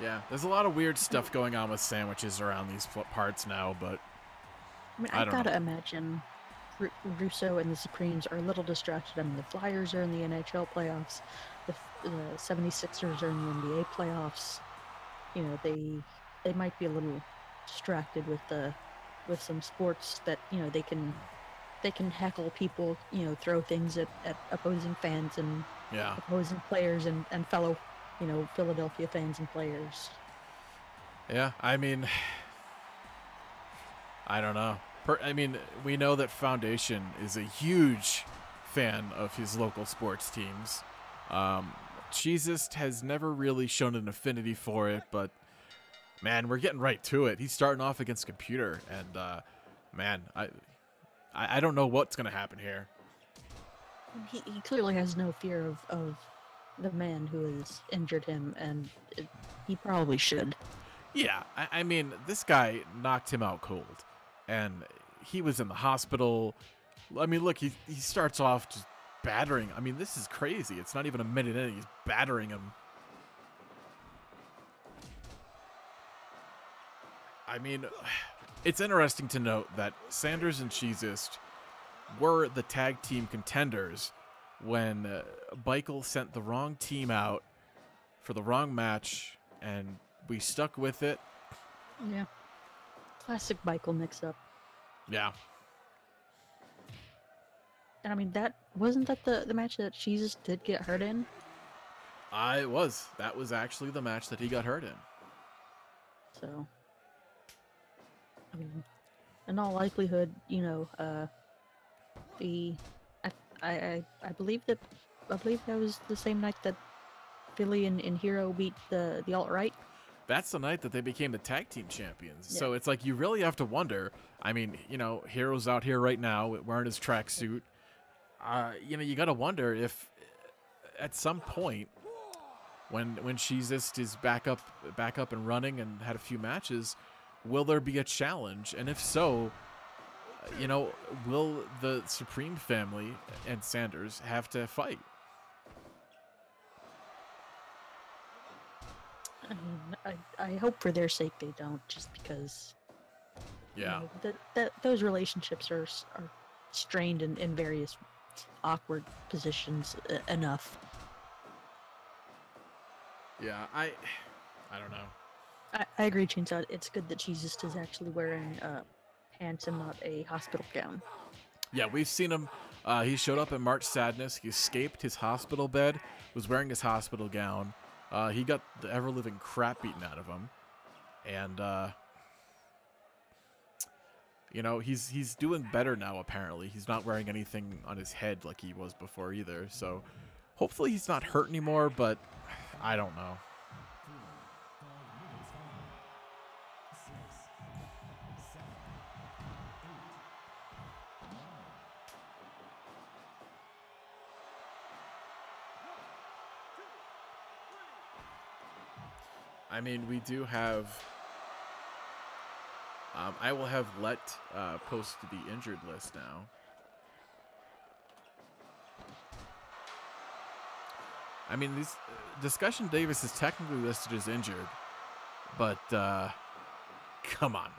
Yeah, there's a lot of weird stuff going on with sandwiches around these parts now, but I mean, I I've don't got to know. imagine Russo and the Supremes are a little distracted. I mean, the Flyers are in the NHL playoffs. The 76ers are in the NBA playoffs. You know, they might be a little distracted with some sports that, you know, they can heckle people, you know, throw things at opposing fans and Yeah. opposing players and fellow, you know, Philadelphia fans and players. Yeah, I mean, I don't know. I mean, we know that Foundation is a huge fan of his local sports teams. Jesus has never really shown an affinity for it, but man, we're getting right to it. He's starting off against Computer, and man, I don't know what's gonna happen here. He clearly has no fear of the man who has injured him, and he probably should. Yeah, I mean, this guy knocked him out cold, and he was in the hospital. I mean, look, he starts off just battering. I mean, this is crazy. It's not even a minute in, he's battering him. I mean, it's interesting to note that Sanders and Cheesist were the tag team contenders when Beichel sent the wrong team out for the wrong match, and we stuck with it. Yeah. Classic Beichel mix-up. Yeah. And I mean, wasn't that the match that Jesus did get hurt in? It was. That was actually the match that he got hurt in. So, I mean, in all likelihood, you know, I believe that was the same night that Philly and Hero beat the alt-right. That's the night that they became the tag team champions. Yeah. So it's like you really have to wonder. I mean, you know, Hero's out here right now wearing his tracksuit. You know, you got to wonder if at some point when Cheesist is back up and running and had a few matches, will there be a challenge? And if so, you know, will the Supreme family and Sanders have to fight? I mean, I hope for their sake they don't, just because. Yeah. You know, that those relationships are strained in various awkward positions enough. Yeah, I don't know. I agree, Chainsaw. It's good that Jesus is actually wearing pants and not a hospital gown. Yeah, we've seen him. He showed up at March Sadness. He escaped his hospital bed, was wearing his hospital gown. He got the ever-living crap beaten out of him. And, you know, he's doing better now, apparently. He's not wearing anything on his head like he was before either. So hopefully he's not hurt anymore, but I don't know. I mean, we do have... I will have let post the injured list now. I mean, these Discussion Davis is technically listed as injured, but come on.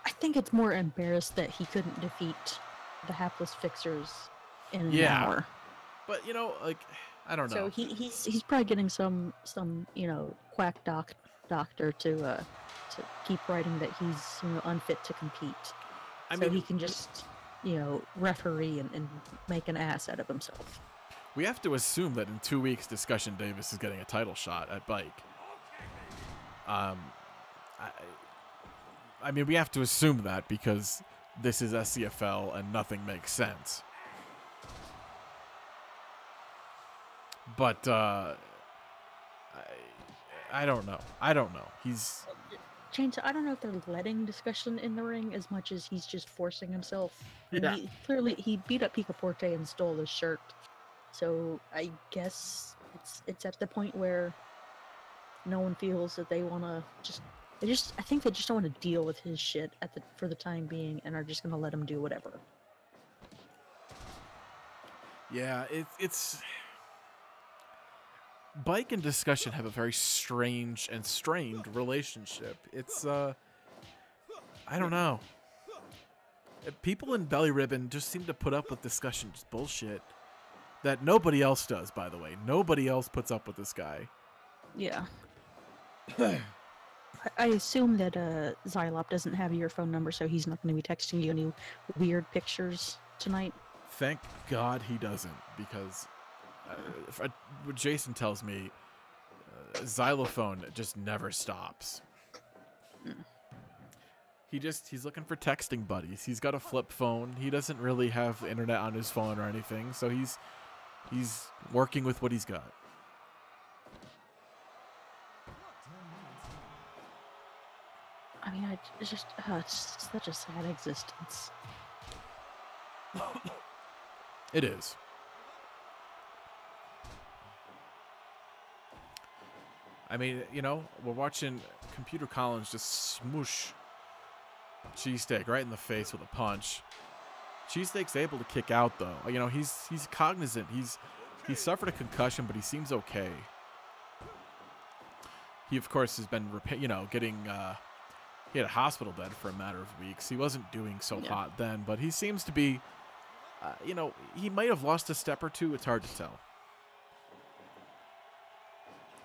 I think it's more embarrassed that he couldn't defeat the hapless fixers in an hour. But you know, like, I don't know. So he's probably getting some you know, quack doctor to keep writing that he's, you know, unfit to compete. I mean, he can just, you know, referee and make an ass out of himself. We have to assume that in 2 weeks, Discussion Davis is getting a title shot at Bike. I mean, we have to assume that because this is SCFL and nothing makes sense. But I I don't know. I don't know. He's Chainsaw, I don't know if they're letting discussion in the ring as much as he's just forcing himself. Yeah. He beat up Picaporte and stole his shirt. So I guess it's at the point where no one feels that they want to I think they just don't want to deal with his shit for the time being and are just going to let him do whatever. Yeah, it's Bike and discussion have a very strange and strained relationship. It's I don't know. People in Belly Ribbon just seem to put up with discussion just bullshit that nobody else does, by the way. Nobody else puts up with this guy. Yeah. I assume that Xylop doesn't have your phone number, so he's not going to be texting you any weird pictures tonight. Thank God he doesn't, because what Jason tells me, Xylophone just never stops. Mm. He's looking for texting buddies. He's got a flip phone. He doesn't really have internet on his phone or anything, so he's working with what he's got. I mean, it's just such a sad existence. It is. I mean, you know, we're watching Computer Collins just smoosh Cheesesteak right in the face with a punch. Cheesesteak's able to kick out, though. You know, he's cognizant. He suffered a concussion, but he seems okay. He, of course, has been, getting... he had a hospital bed for a matter of weeks. He wasn't doing so hot then, but he seems to be... he might have lost a step or two. It's hard to tell.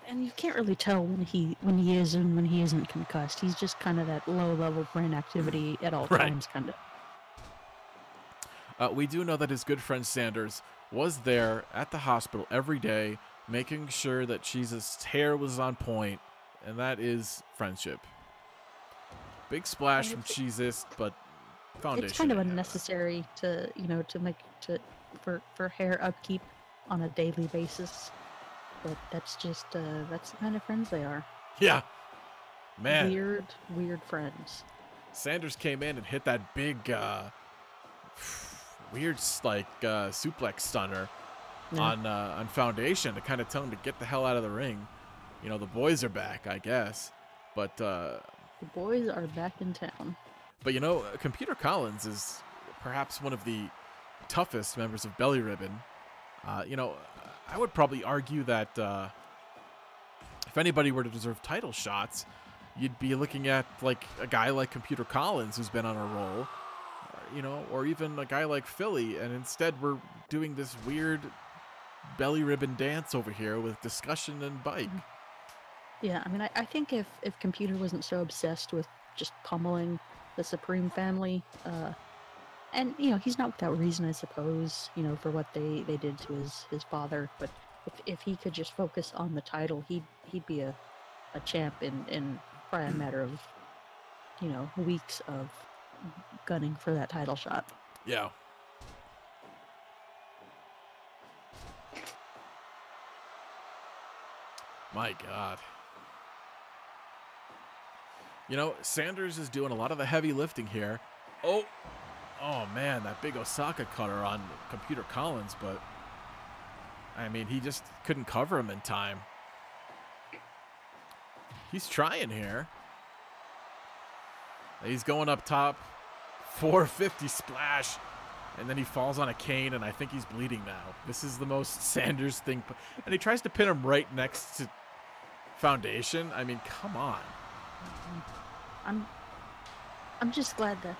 And you can't really tell when he is and when he isn't concussed. He's just kind of that low-level brain activity at all times, kind of. We do know that his good friend Sanders was there at the hospital every day, making sure that Jesus' hair was on point, and that is friendship. Big splash from Jesus, but foundation. It's kind of unnecessary for hair upkeep on a daily basis. But that's just that's the kind of friends they are. Yeah, man. Weird friends. Sanders came in and hit that big, weird suplex stunner on Foundation to kind of tell him to get the hell out of the ring. You know, the boys are back, I guess. But the boys are back in town. But you know, Computer Collins is perhaps one of the toughest members of Belly Ribbon. I would probably argue that if anybody were to deserve title shots, you'd be looking at like a guy like Computer Collins who's been on a roll, or even a guy like Philly, and instead we're doing this weird Belly Ribbon dance over here with discussion and Bike. Yeah, I mean, I think if Computer wasn't so obsessed with just pummeling the Supreme family, and, he's not without reason, I suppose, for what they did to his father. But if he could just focus on the title, he'd be a champ in probably a matter of, weeks of gunning for that title shot. Yeah. My God. Sanders is doing a lot of the heavy lifting here. Oh, man, that big Osaka cutter on Computer Collins, but, I mean, he just couldn't cover him in time. He's trying here. He's going up top. 450 splash. And then he falls on a cane, and I think he's bleeding now. This is the most Sanders thing. And he tries to pin him right next to Foundation. I mean, come on. I'm just glad that,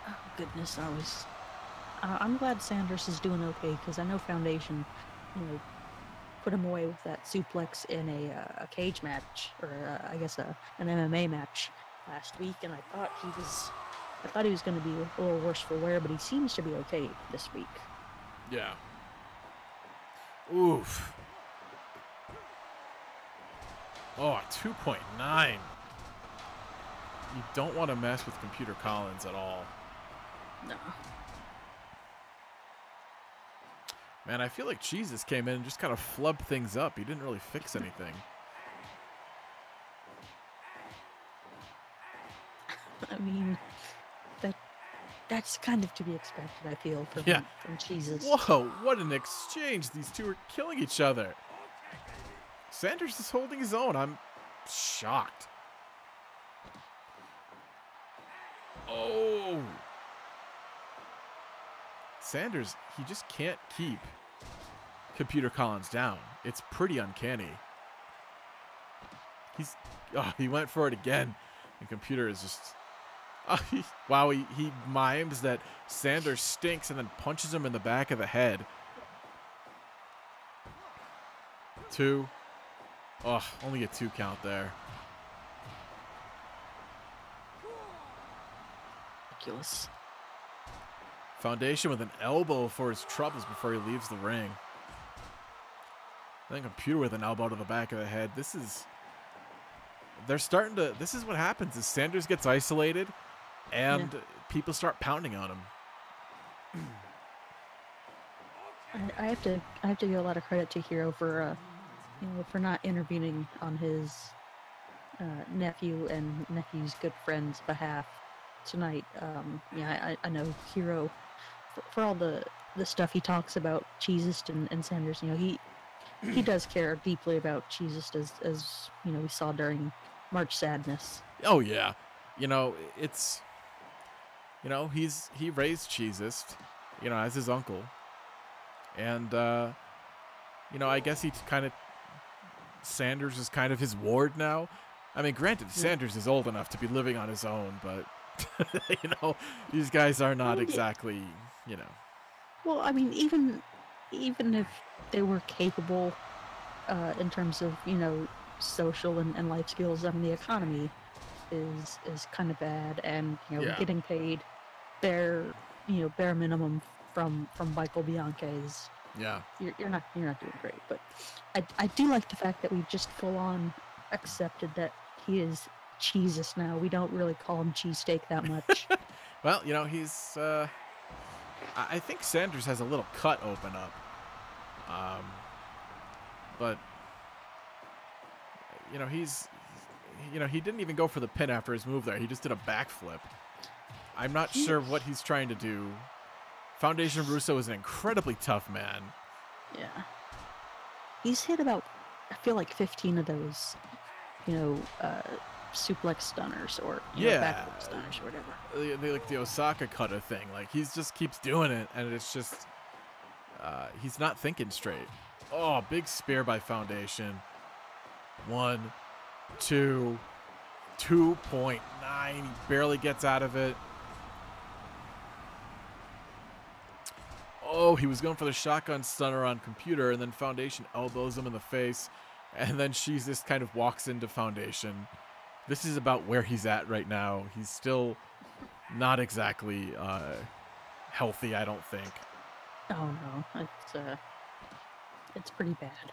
oh goodness, I'm glad Sanders is doing okay, because I know Foundation, put him away with that suplex in a cage match, or I guess an MMA match last week, and I thought he was going to be a little worse for wear, but he seems to be okay this week. Yeah. Oof. Oh, 2.9. You don't want to mess with Computer Collins at all. No. Man, I feel like Jesus came in and just kind of flubbed things up. He didn't really fix anything. I mean, that's kind of to be expected, I feel, from Jesus. Whoa, what an exchange. These two are killing each other. Sanders is holding his own. I'm shocked. Oh. Sanders, he just can't keep Computer Collins down. It's pretty uncanny. He went for it again. And Computer is just... wow, he mimes that Sanders stinks and then punches him in the back of the head. 2. Oh, only a 2 count there. Ridiculous. Foundation with an elbow for his troubles before he leaves the ring. Then Computer with an elbow to the back of the head. This is what happens is Sanders gets isolated and people start pounding on him. I have to give a lot of credit to Hero for for not intervening on his nephew and nephew's good friend's behalf tonight. I know Hero for all the stuff he talks about Jesus and Sanders. He does care deeply about Jesus as we saw during March Sadness. Oh yeah, he raised Jesus, as his uncle, and I guess Sanders is kind of his ward now. I mean, granted, Sanders is old enough to be living on his own, but these guys are not exactly, Well, I mean, even if they were capable in terms of social and life skills, I mean, the economy is kind of bad, and getting paid bare minimum from Michael Bianca is you're not doing great. But I do like the fact that we've just full on accepted that he is Jesus now. We don't really call him cheesesteak that much. Well, he's I think Sanders has a little cut open up, but he didn't even go for the pin after his move there. He just did a backflip. I'm not sure what he's trying to do. Foundation Russo is an incredibly tough man. Yeah. He's hit about, I feel like 15 of those, suplex stunners or backflip stunners or whatever. Like the Osaka cutter thing. Like, he just keeps doing it, and it's just, he's not thinking straight. Oh, big spear by Foundation. 1, 2, 2.9. He barely gets out of it. Oh, he was going for the shotgun stunner on Computer, and then Foundation elbows him in the face, and then Jesus kind of walks into Foundation. This is about where he's at right now. He's still not exactly healthy, I don't think. Oh no, it's pretty bad.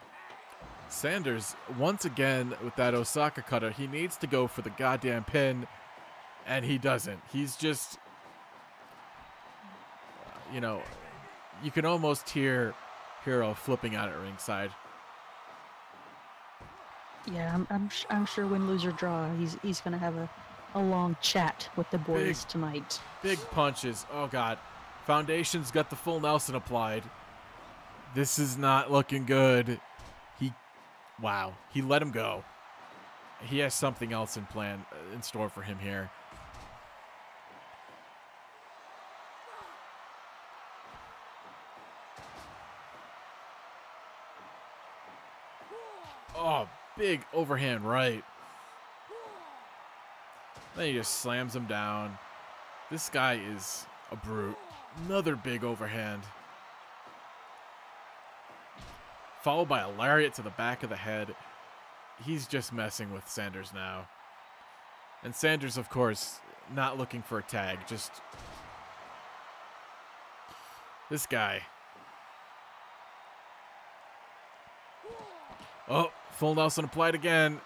Sanders, once again, with that Osaka cutter, he needs to go for the goddamn pin, and he doesn't. He's just, you can almost hear Hero flipping out at ringside. Yeah, I'm sure win, lose, or draw, he's gonna have a long chat with the boys tonight. Big punches. Oh god, Foundation's got the full Nelson applied. This is not looking good. Wow, he let him go. He has something else in store for him here. Oh, big overhand right. Then he just slams him down. This guy is a brute. Another big overhand. Followed by a lariat to the back of the head. He's just messing with Sanders now. And Sanders, of course, not looking for a tag. Just this guy. Oh, full Nelson applied again.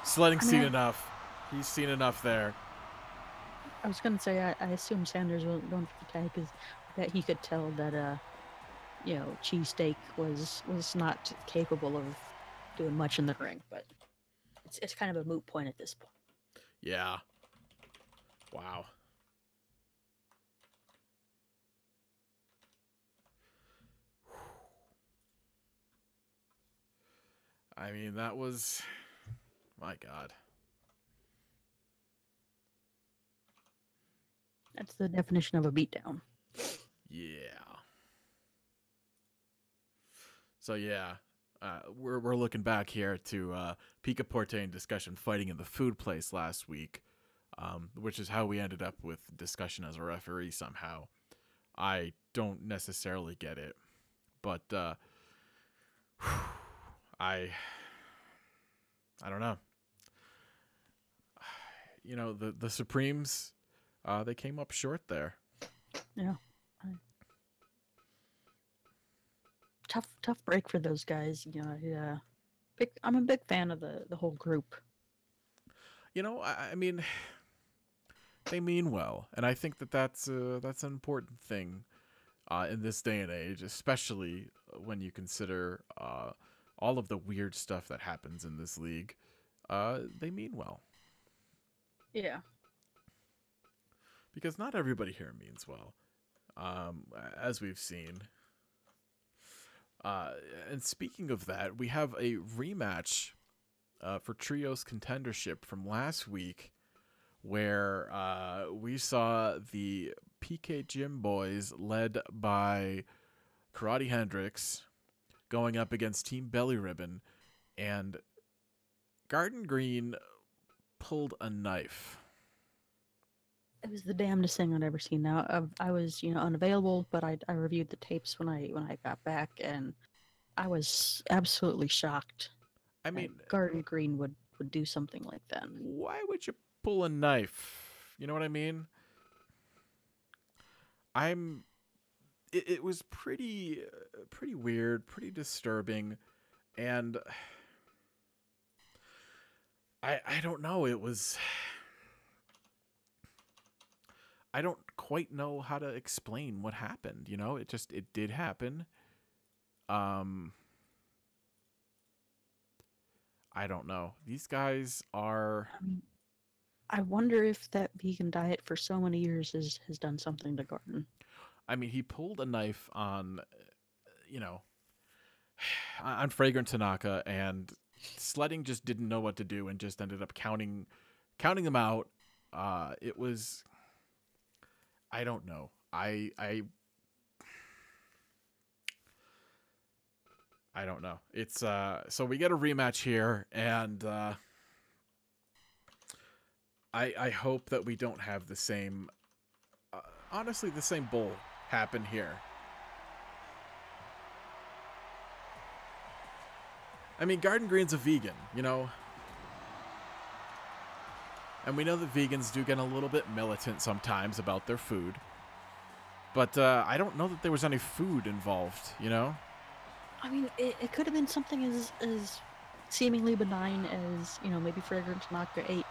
Sledding's seen enough. He's seen enough there. I was gonna say I assume Sanders wasn't going for the tag because that he could tell that cheesesteak was not capable of doing much in the ring, but it's kind of a moot point at this point. Yeah. Wow. I mean, that was... My God. That's the definition of a beatdown. Yeah. So, yeah. We're looking back here to Picaporte and discussion fighting in the food place last week, which is how we ended up with discussion as a referee somehow. I don't necessarily get it, but I don't know. You know, the Supremes, they came up short there. Yeah. Tough break for those guys. I'm a big fan of the whole group. You know, I mean, they mean well, and I think that's an important thing in this day and age, especially when you consider all of the weird stuff that happens in this league. They mean well. Yeah. Because not everybody here means well, as we've seen. And speaking of that, we have a rematch for Trios contendership from last week, where we saw the PK Gym boys led by Karate Hendrix going up against Team Belly Ribbon, and Garden Green pulled a knife. It was the damnedest thing I'd ever seen. Now I was unavailable, but I reviewed the tapes when I got back, and I was absolutely shocked. I mean, Garden Green would do something like that. Why would you pull a knife? You know what I mean? It was pretty weird, pretty disturbing, and I don't know. It was... I don't quite know how to explain what happened, you know? It did happen. I don't know. These guys are... I wonder if that vegan diet for so many years has done something to Garden. I mean, he pulled a knife on, on Fragrant Tanaka, and Sledding just didn't know what to do and just ended up counting them out. It was... I don't know. I don't know. It's so we get a rematch here, and I hope that we don't have the same honestly the same bull happen here. I mean, Garden Green's a vegan, you know? And we know that vegans do get a little bit militant sometimes about their food. But I don't know that there was any food involved, you know? I mean, it could have been something as seemingly benign as, maybe Fragrant Tanaka ate,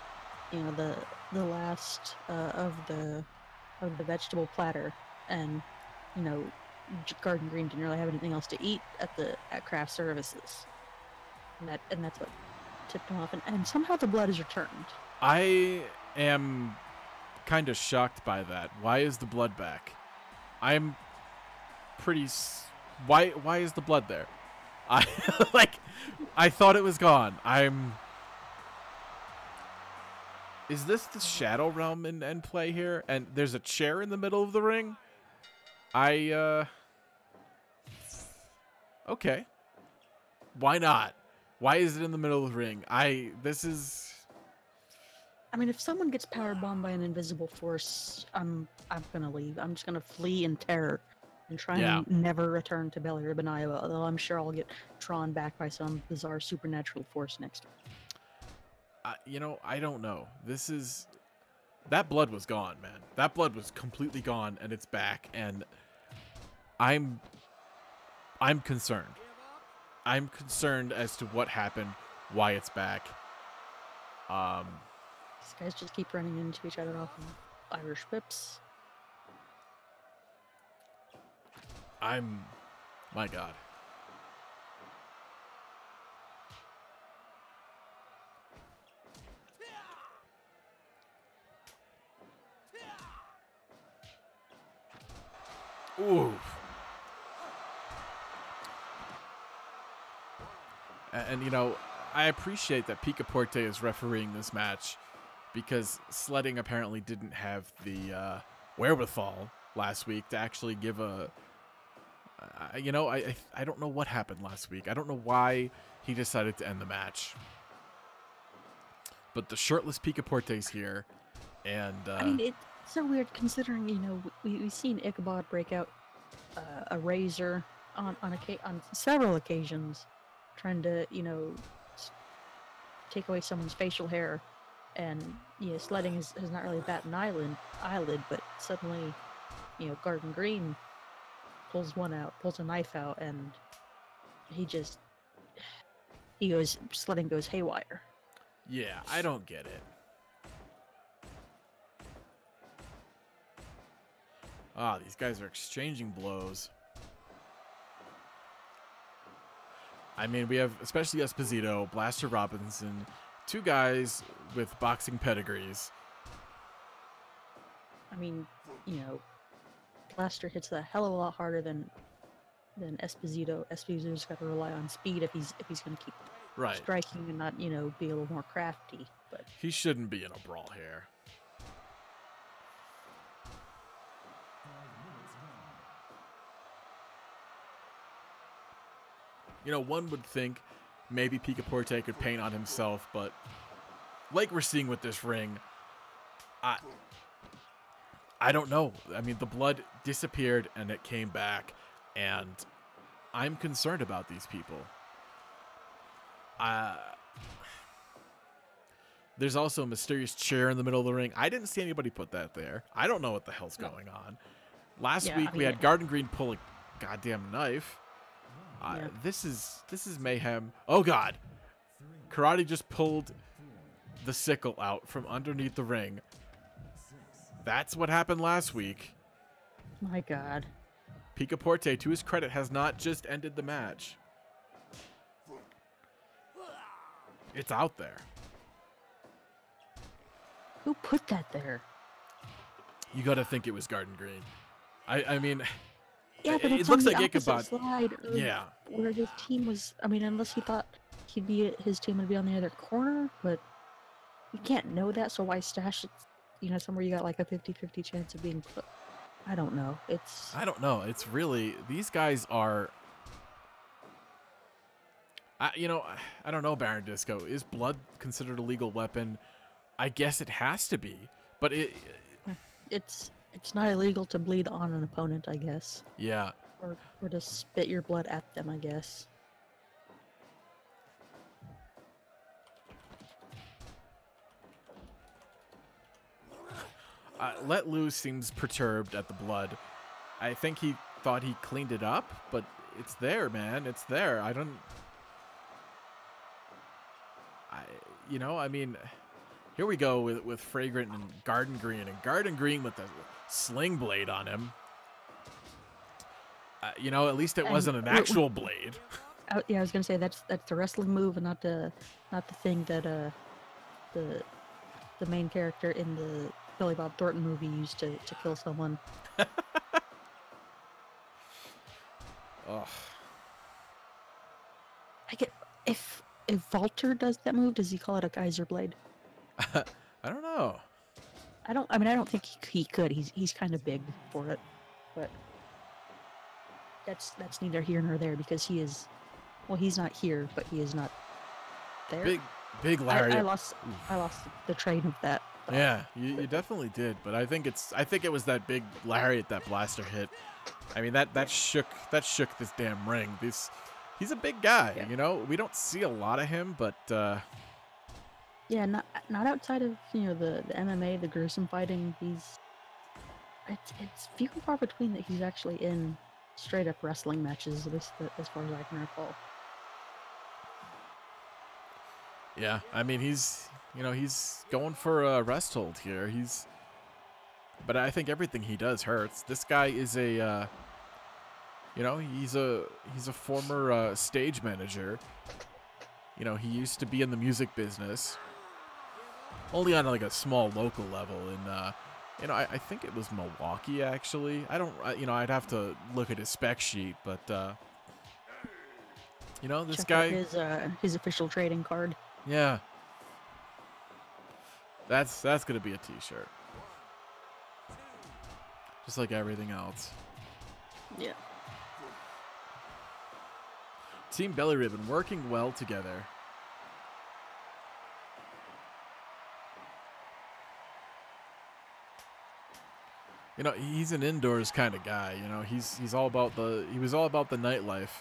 the last of the vegetable platter, and, Garden Green didn't really have anything else to eat at craft services. And that's what tipped him off. And somehow the blood is returned. I am kind of shocked by that. Why is the blood back? I'm pretty... Why is the blood there? I thought it was gone. Is this the Shadow Realm in play here? And there's a chair in the middle of the ring? Okay. Why not? Why is it in the middle of the ring? I mean, if someone gets powerbombed by an invisible force, I'm gonna leave. I'm just gonna flee in terror and try and never return to Belly Ribbon, Iowa. Although I'm sure I'll get drawn back by some bizarre supernatural force next time. I don't know. That blood was gone, man. That blood was completely gone, and it's back, and I'm concerned. I'm concerned as to what happened, why it's back. These guys just keep running into each other off of Irish whips. I'm My God. Ooh. And you know, I appreciate that Picaporte is refereeing this match because Sledding apparently didn't have the wherewithal last week to actually give a... you know, I don't know what happened last week. I don't know why he decided to end the match. But the shirtless Picaporte's here, and... I mean, it's so weird considering, you know, we've seen Ichabod break out a razor on several occasions, trying to, you know, take away someone's facial hair. And, you know, Sledding has not really batted an eyelid, but suddenly, you know, Garden Green pulls a knife out, and Sledding goes haywire. Yeah, I don't get it. Ah, these guys are exchanging blows. I mean, we have especially Esposito, Blaster Robinson, two guys with boxing pedigrees. I mean, you know, Blaster hits a hell of a lot harder than Esposito. Esposito's got to rely on speed if he's going to keep striking and not, you know, be a little more crafty. But he shouldn't be in a brawl here. You know, one would think maybe Picaporte could paint on himself, but like we're seeing with this ring, I don't know. I mean, the blood disappeared and it came back, and I'm concerned about these people. There's also a mysterious chair in the middle of the ring. I didn't see anybody put that there. I don't know what the hell's going on. Last week we had Garden Green pull a goddamn knife. This is mayhem. Oh God, Karate just pulled the sickle out from underneath the ring. That's what happened last week. My God. Picaporte, to his credit, has not just ended the match. It's out there. Who put that there? You got to think it was Garden Green. I mean, yeah, but it looks like Ichabod. Slide yeah, where his team was. I mean, unless he thought his team would be on the other corner, but you can't know that. So why stash it? You know, somewhere you got like a 50-50 chance of being put. I don't know. I don't know. It's really, these guys are. You know, I don't know, Baron Disco. Is blood considered a legal weapon? I guess it has to be, but it's not illegal to bleed on an opponent, I guess. Yeah. Or to spit your blood at them, I guess. Let Loose seems perturbed at the blood. I think he thought he cleaned it up, but it's there, man. It's there. You know, I mean, here we go with Fragrant and Garden Green with the sling blade on him. You know, at least it wasn't an actual blade. Yeah, I was gonna say that's the wrestling move, and not the thing that the main character in the Billy Bob Thornton movie used to kill someone. Ugh. I get if Walter does that move, does he call it a geyser blade? I don't know. I don't think he could. He's kind of big for it, but that's neither here nor there because he is. Well, he's not here, but he is not there. Big lariat. I lost the train of that. Yeah, you definitely did, but I think it was that big lariat that Blaster hit. I mean that shook this damn ring. He's a big guy, yeah. You know. We don't see a lot of him, but yeah, not outside of, you know, the MMA, the gruesome fighting. It's few and far between that he's actually in straight up wrestling matches, at least as far as I can recall. Yeah, I mean he's going for a rest hold here. But I think everything he does hurts. This guy is You know, he's a former stage manager. You know, he used to be in the music business, only on like a small local level. And you know, I think it was Milwaukee actually. I don't, you know, I'd have to look at his spec sheet, but you know, this Check guy, out his official trading card. yeah, that's gonna be a T-shirt, just like everything else. Yeah. Team Belly Ribbon working well together. You know, he's an indoors kind of guy. You know, he's all about he was all about the nightlife.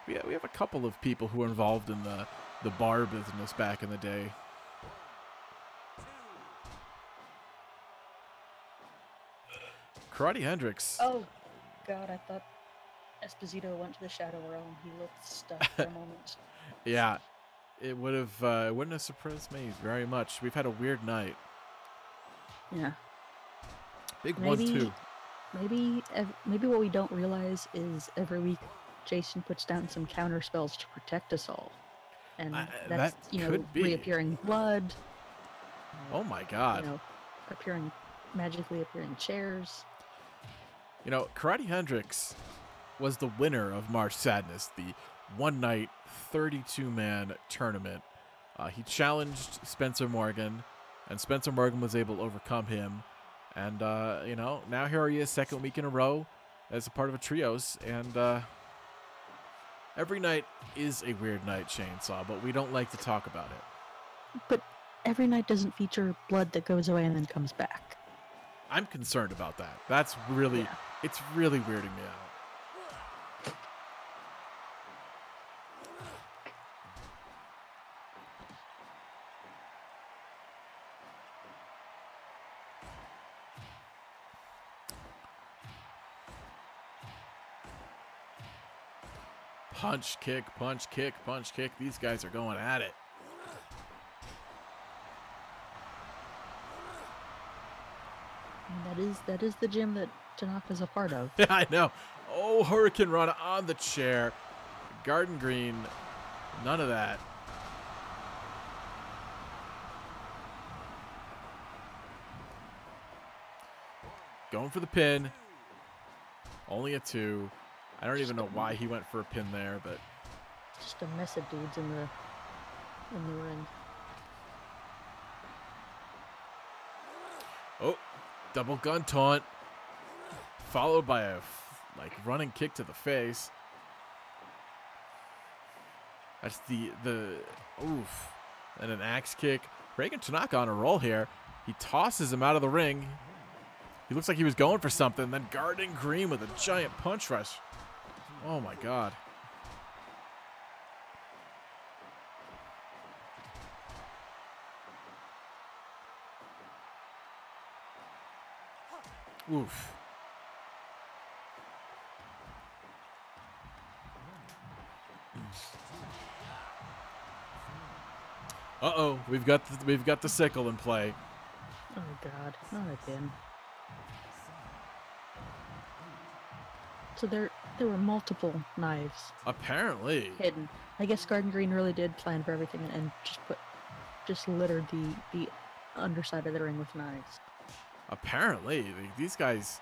We have a couple of people who were involved in the bar business back in the day. Karate Hendrix. Oh, God, I thought Esposito went to the Shadow Realm. He looked stuck for a moment. Yeah, it wouldn't have surprised me very much. We've had a weird night. Yeah. Big Maybe, 1-2. maybe what we don't realize is every week Jason puts down some counter spells to protect us all, and that's that you know could be. reappearing blood. Oh my God. You know, magically appearing chairs. You know, Karate Hendrix was the winner of March Sadness, the one-night 32-man tournament. He challenged Spencer Morgan, and Spencer Morgan was able to overcome him. And, you know, now here he is, second week in a row as a part of a trios. And every night is a weird night, Chainsaw, but we don't like to talk about it. But every night doesn't feature blood that goes away and then comes back. I'm concerned about that. That's really, it's really weirding me out. Punch, kick, punch, kick, punch, kick. These guys are going at it. And that is the gym that Tanaka's a part of. Yeah, I know. Oh, Hurricane Rana on the chair. Garden Green. None of that. Going for the pin. Only a 2. I don't even know why he went for a pin there, but Just a mess of dudes in the ring. oh, double gun taunt, followed by a running kick to the face. That's the oof, and an axe kick. Reagan Tanaka on a roll here. He tosses him out of the ring. He looks like he was going for something. Then Garden Green with a giant punch rush. Oh my God. Oof. Uh-oh, we've got the sickle in play. Oh God, not again. So there were multiple knives Apparently. hidden. I guess Garden Green really did plan for everything and just littered the underside of the ring with knives. Apparently, these guys.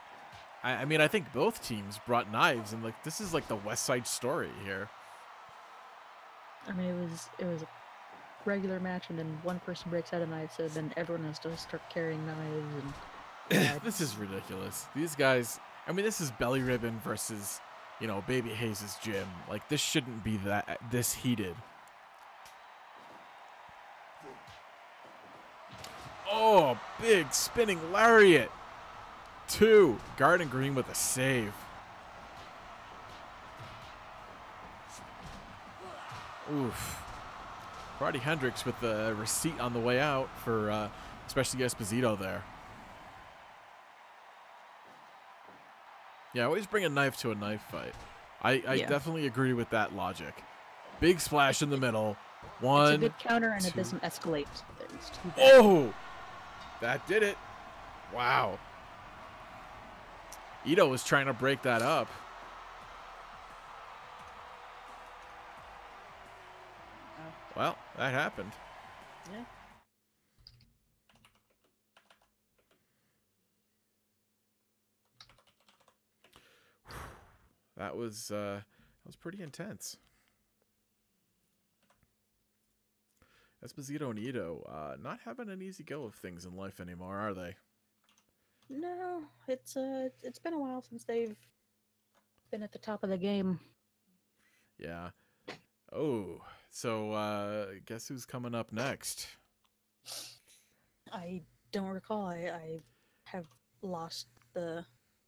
I mean, I think both teams brought knives, and this is like the West Side Story here. I mean, it was a regular match, and then one person breaks out a knife, so then everyone has to start carrying knives. And This is ridiculous. These guys. I mean, this is Belly Ribbon versus, you know, Baby Hayes' gym. Like, this shouldn't be this heated. Oh, big spinning lariat. 2. Garden Green with a save. Oof. Karate Hendrix with the receipt on the way out for especially Esposito there. Yeah, always bring a knife to a knife fight. I definitely agree with that logic. Big splash in the middle. One. It's a good counter, and 2. It doesn't escalate things too bad. Oh! That did it. Wow. Ito was trying to break that up. Well, that happened. Yeah. That was pretty intense. Esposito and Ito, not having an easy go of things in life anymore, are they? No, it's been a while since they've been at the top of the game. Yeah. Oh, so guess who's coming up next? I don't recall. I have lost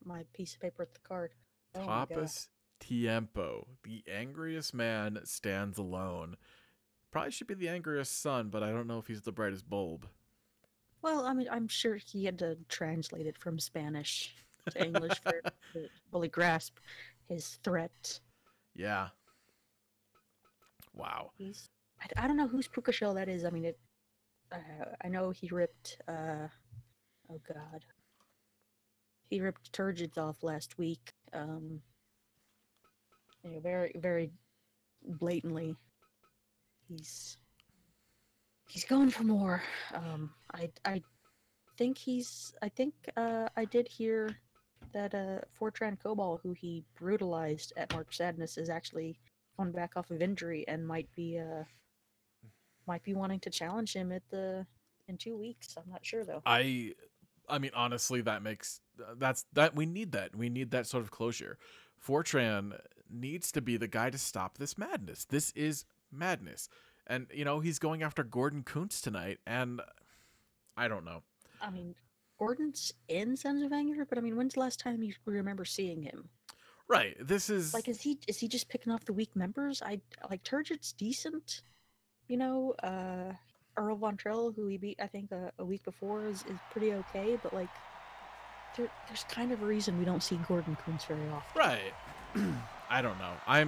my piece of paper with the card. Oh my god. Tapas Tiempo. The angriest man stands alone. Probably should be the angriest son, but I don't know if he's the brightest bulb. Well, I mean, I'm sure he had to translate it from Spanish to English for to fully grasp his threat. Yeah. Wow. I don't know whose puka shell that is. I mean, I know he ripped. Oh god, he ripped Turgid's off last week. Very very blatantly. He's going for more. I think I did hear that Fortran Cobalt, who he brutalized at March Sadness, is actually coming back off of injury and might be wanting to challenge him in 2 weeks. I'm not sure though. I mean, honestly, that we need that. We need that sort of closure. Fortran needs to be the guy to stop this madness. This is madness. And, he's going after Gordon Kuntz tonight, and I don't know. I mean, Gordon's in Sons of Anger, but I mean, when's the last time you remember seeing him? Right. This is like, is he just picking off the weak members? I like Turgid's decent, Earl Von Trell, who he beat I think a week before, is pretty okay, but like there's kind of a reason we don't see Gordon Kuntz very often. Right. I don't know. I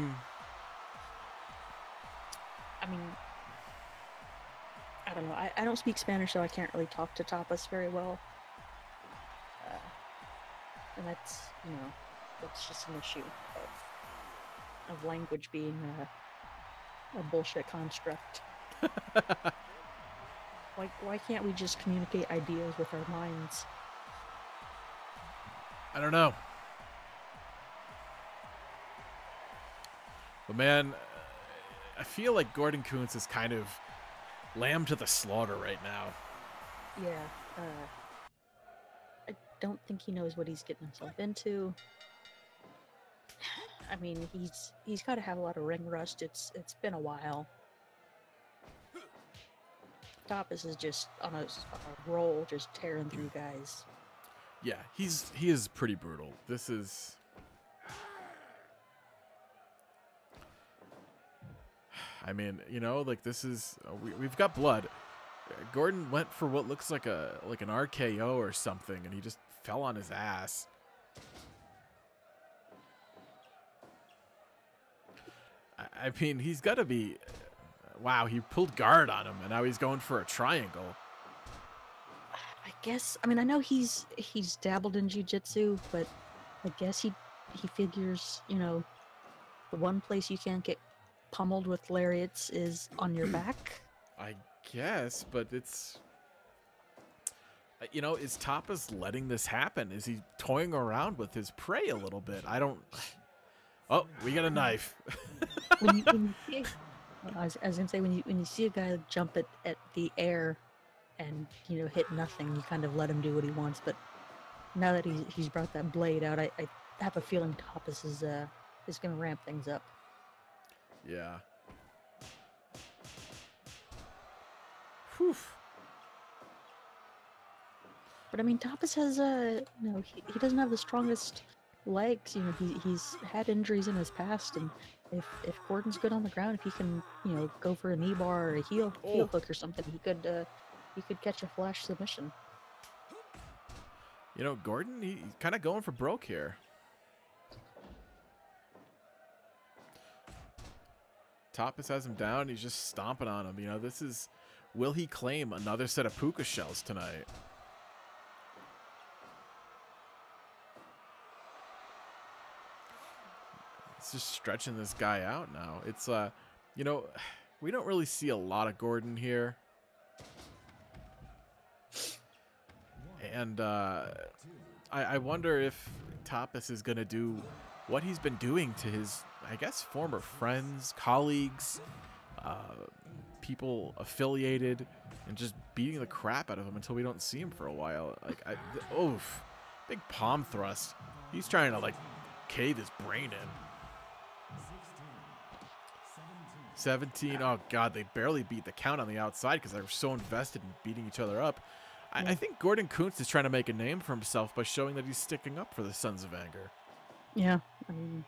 don't know. I don't speak Spanish, so I can't really talk to Tapas very well. And that's just an issue of language being a bullshit construct. Why can't we just communicate ideas with our minds? I don't know. But man, I feel like Gordon Kuntz is kind of lamb to the slaughter right now. Yeah. I don't think he knows what he's getting himself into. I mean, he's got to have a lot of ring rust. It's been a while. Tapas is just on a roll, just tearing through guys. Yeah, he is pretty brutal. This is. I mean, this is we've got blood. Gordon went for what looks like an RKO or something, and he just fell on his ass. I mean, he's got to be. Wow, he pulled guard on him, and now he's going for a triangle. I guess. I mean, I know he's dabbled in jiu-jitsu, but I guess he figures, the one place you can't get pummeled with lariats is on your back. I guess, but it's. Is Tapas letting this happen? Is he toying around with his prey a little bit? I don't. Oh, we got a knife. when you see, I was gonna say when you see a guy jump at the air and hit nothing, you kind of let him do what he wants. But now that he's brought that blade out, I have a feeling Tapas is gonna ramp things up. Yeah. Whew. But I mean, Tapas has he doesn't have the strongest legs. He's had injuries in his past, and if Gordon's good on the ground, if he can go for a knee bar or a heel hook or something, he could catch a flash submission. Gordon, he's kind of going for broke here. Tapas has him down. He's just stomping on him. This is. Will he claim another set of puka shells tonight? It's just stretching this guy out now. It's We don't really see a lot of Gordon here. And I wonder if Tapas is going to do what he's been doing to his, I guess, former friends, colleagues, people affiliated, and just beating the crap out of him until we don't see him for a while. Like, oof. Big palm thrust. He's trying to, like, cave his brain in. 17. Oh, God, they barely beat the count on the outside because they were so invested in beating each other up. I think Gordon Kuntz is trying to make a name for himself by showing that he's sticking up for the Sons of Anger. Yeah, I mean,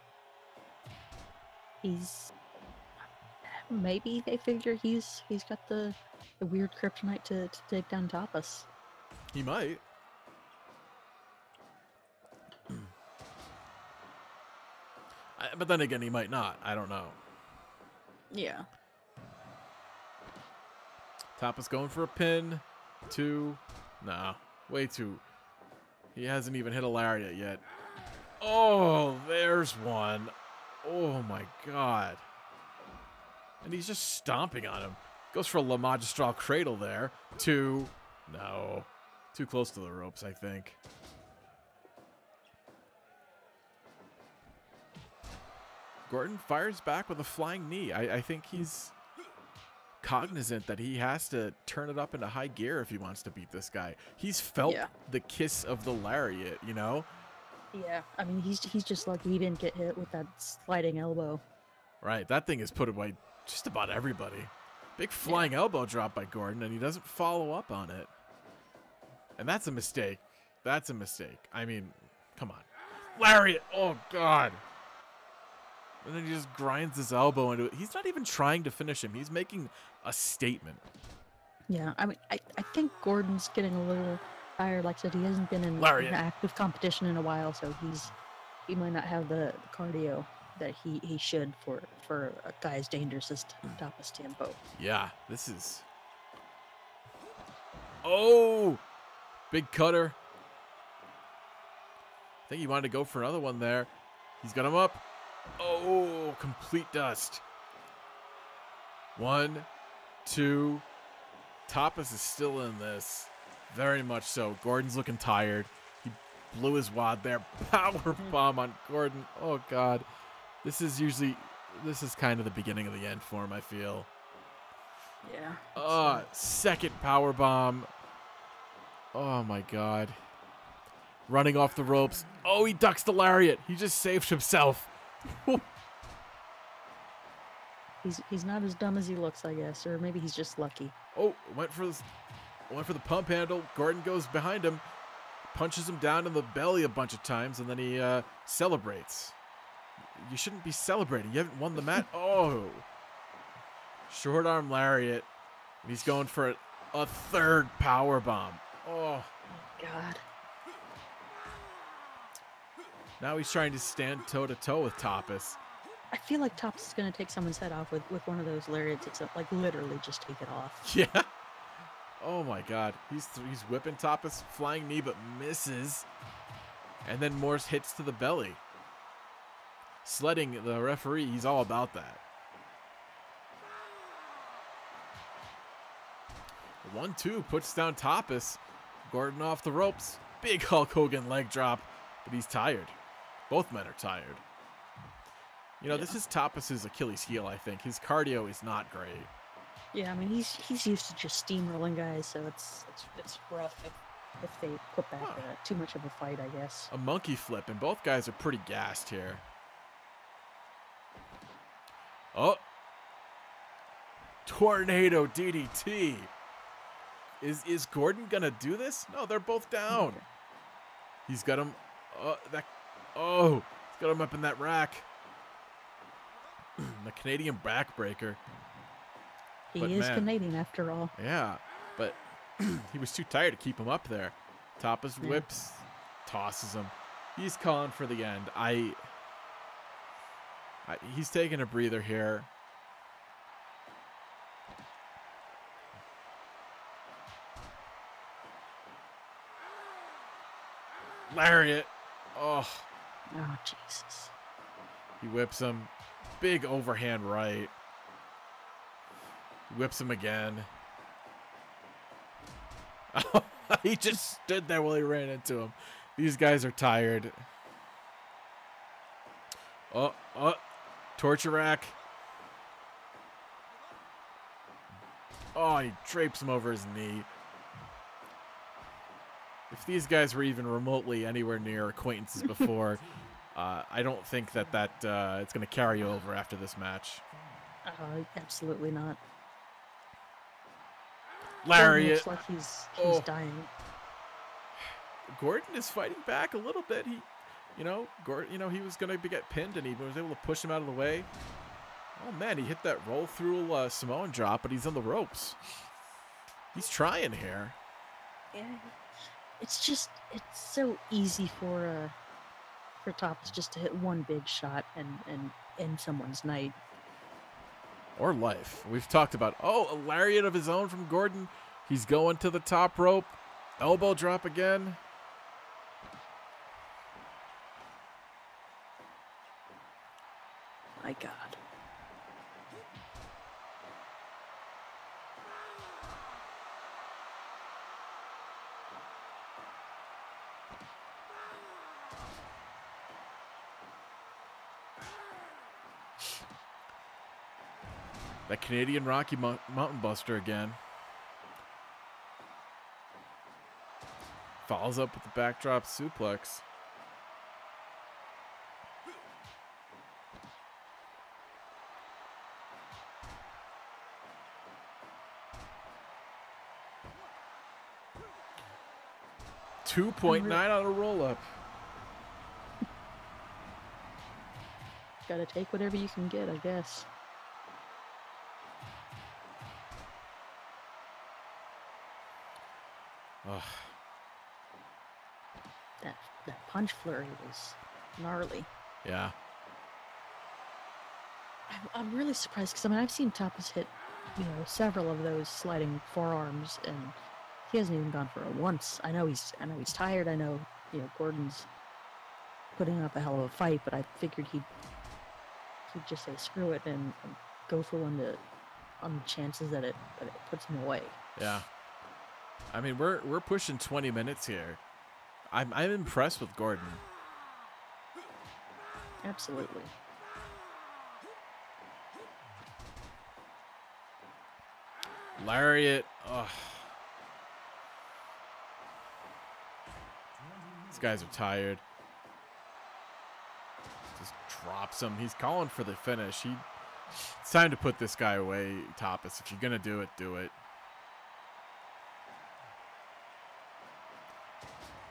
he's... Maybe they figure he's got the weird kryptonite to take down Tapas. He might. But then again, he might not. I don't know. Yeah. Tapas going for a pin. 2. Nah, way too. He hasn't even hit a lariat yet. Oh, there's one. Oh my God. And he's just stomping on him. Goes for a La Magistral cradle there. 2. No. Too close to the ropes, I think. Gordon fires back with a flying knee. I think he's cognizant that he has to turn it up into high gear if he wants to beat this guy. He's felt the kiss of the lariat, you know? Yeah, I mean, he's just lucky he didn't get hit with that sliding elbow. Right, that thing has put away just about everybody. Big flying elbow drop by Gordon, and he doesn't follow up on it. And that's a mistake. That's a mistake. I mean, come on. Lariat! Oh, God. And then he just grinds his elbow into it. He's not even trying to finish him. He's making a statement. Yeah, I mean, I think Gordon's getting a little tired. Like I said, he hasn't been in active competition in a while, so he might not have the cardio that he should for a guy as dangerous as Tapas Tiempo. Yeah, this is... Oh! Big cutter. I think he wanted to go for another one there. He's got him up. Oh, complete dust. 1, 2. Tapas is still in this. Very much so. Gordon's looking tired. He blew his wad there. Power bomb on Gordon. Oh, God. This is kind of the beginning of the end for him, I feel. Yeah. Second power bomb. Oh, my God. Running off the ropes. Oh, he ducks the lariat. He just saved himself. He's not as dumb as he looks, I guess, or maybe he's just lucky. Oh, went for the pump handle. Gordon goes behind him, punches him down in the belly a bunch of times, and then he celebrates. You shouldn't be celebrating. You haven't won the match. Oh, short arm lariat, and he's going for a third power bomb. Oh, God. Now he's trying to stand toe-to-toe with Tapas. I feel like Tapas is going to take someone's head off with one of those lariats, except like literally just take it off. Yeah. Oh my God. He's whipping Tapas, flying knee, but misses. And then Morse hits to the belly. Sledding the referee, he's all about that. 1-2 puts down Tapas. Gordon off the ropes. Big Hulk Hogan leg drop, but he's tired. Both men are tired. You know, this is Tapas's Achilles heel, I think. His cardio is not great. Yeah, I mean, he's used to just steamrolling guys, so it's rough if they put back too much of a fight, I guess. A monkey flip, and both guys are pretty gassed here. Oh. Tornado DDT. Is Gordon gonna do this? No, they're both down. Okay. He's got him. He's got him up in that rack. The Canadian backbreaker. He is Canadian after all. Yeah, but he was too tired to keep him up there. Tapas whips, tosses him. He's calling for the end. He's taking a breather here. Lariat. Oh, Jesus. He whips him. Big overhand right. Whips him again. He just stood there while he ran into him. These guys are tired. Oh, torture rack. Oh, he drapes him over his knee. If these guys were even remotely anywhere near acquaintances before, I don't think that it's going to carry over after this match. Absolutely not. Lariat. Looks like he's dying. Gordon is fighting back a little bit. Gordon, he was going to get pinned, and he was able to push him out of the way. Oh man, he hit that roll through Samoan drop, but he's on the ropes. He's trying here. Yeah, it's so easy for Tapas just to hit one big shot and end someone's night. Or life. We've talked about, a lariat of his own from Gordon. He's going to the top rope. Elbow drop again. My God. That Canadian Rocky Mountain Buster again. Follows up with the backdrop suplex. .9 on a roll-up. Gotta take whatever you can get, I guess. Ugh. That punch flurry was gnarly. Yeah. I'm really surprised because I've seen Tapas hit, several of those sliding forearms, and he hasn't even gone for it once. I know he's tired. I know, Gordon's putting up a hell of a fight, but I figured he'd just say screw it and go for one on the chances that it puts him away. Yeah. I mean, we're pushing 20 minutes here. I'm impressed with Gordon. Absolutely. Lariat. Ugh. These guys are tired. Just drops him. He's calling for the finish. It's time to put this guy away, Tapas. If you're gonna do it, do it.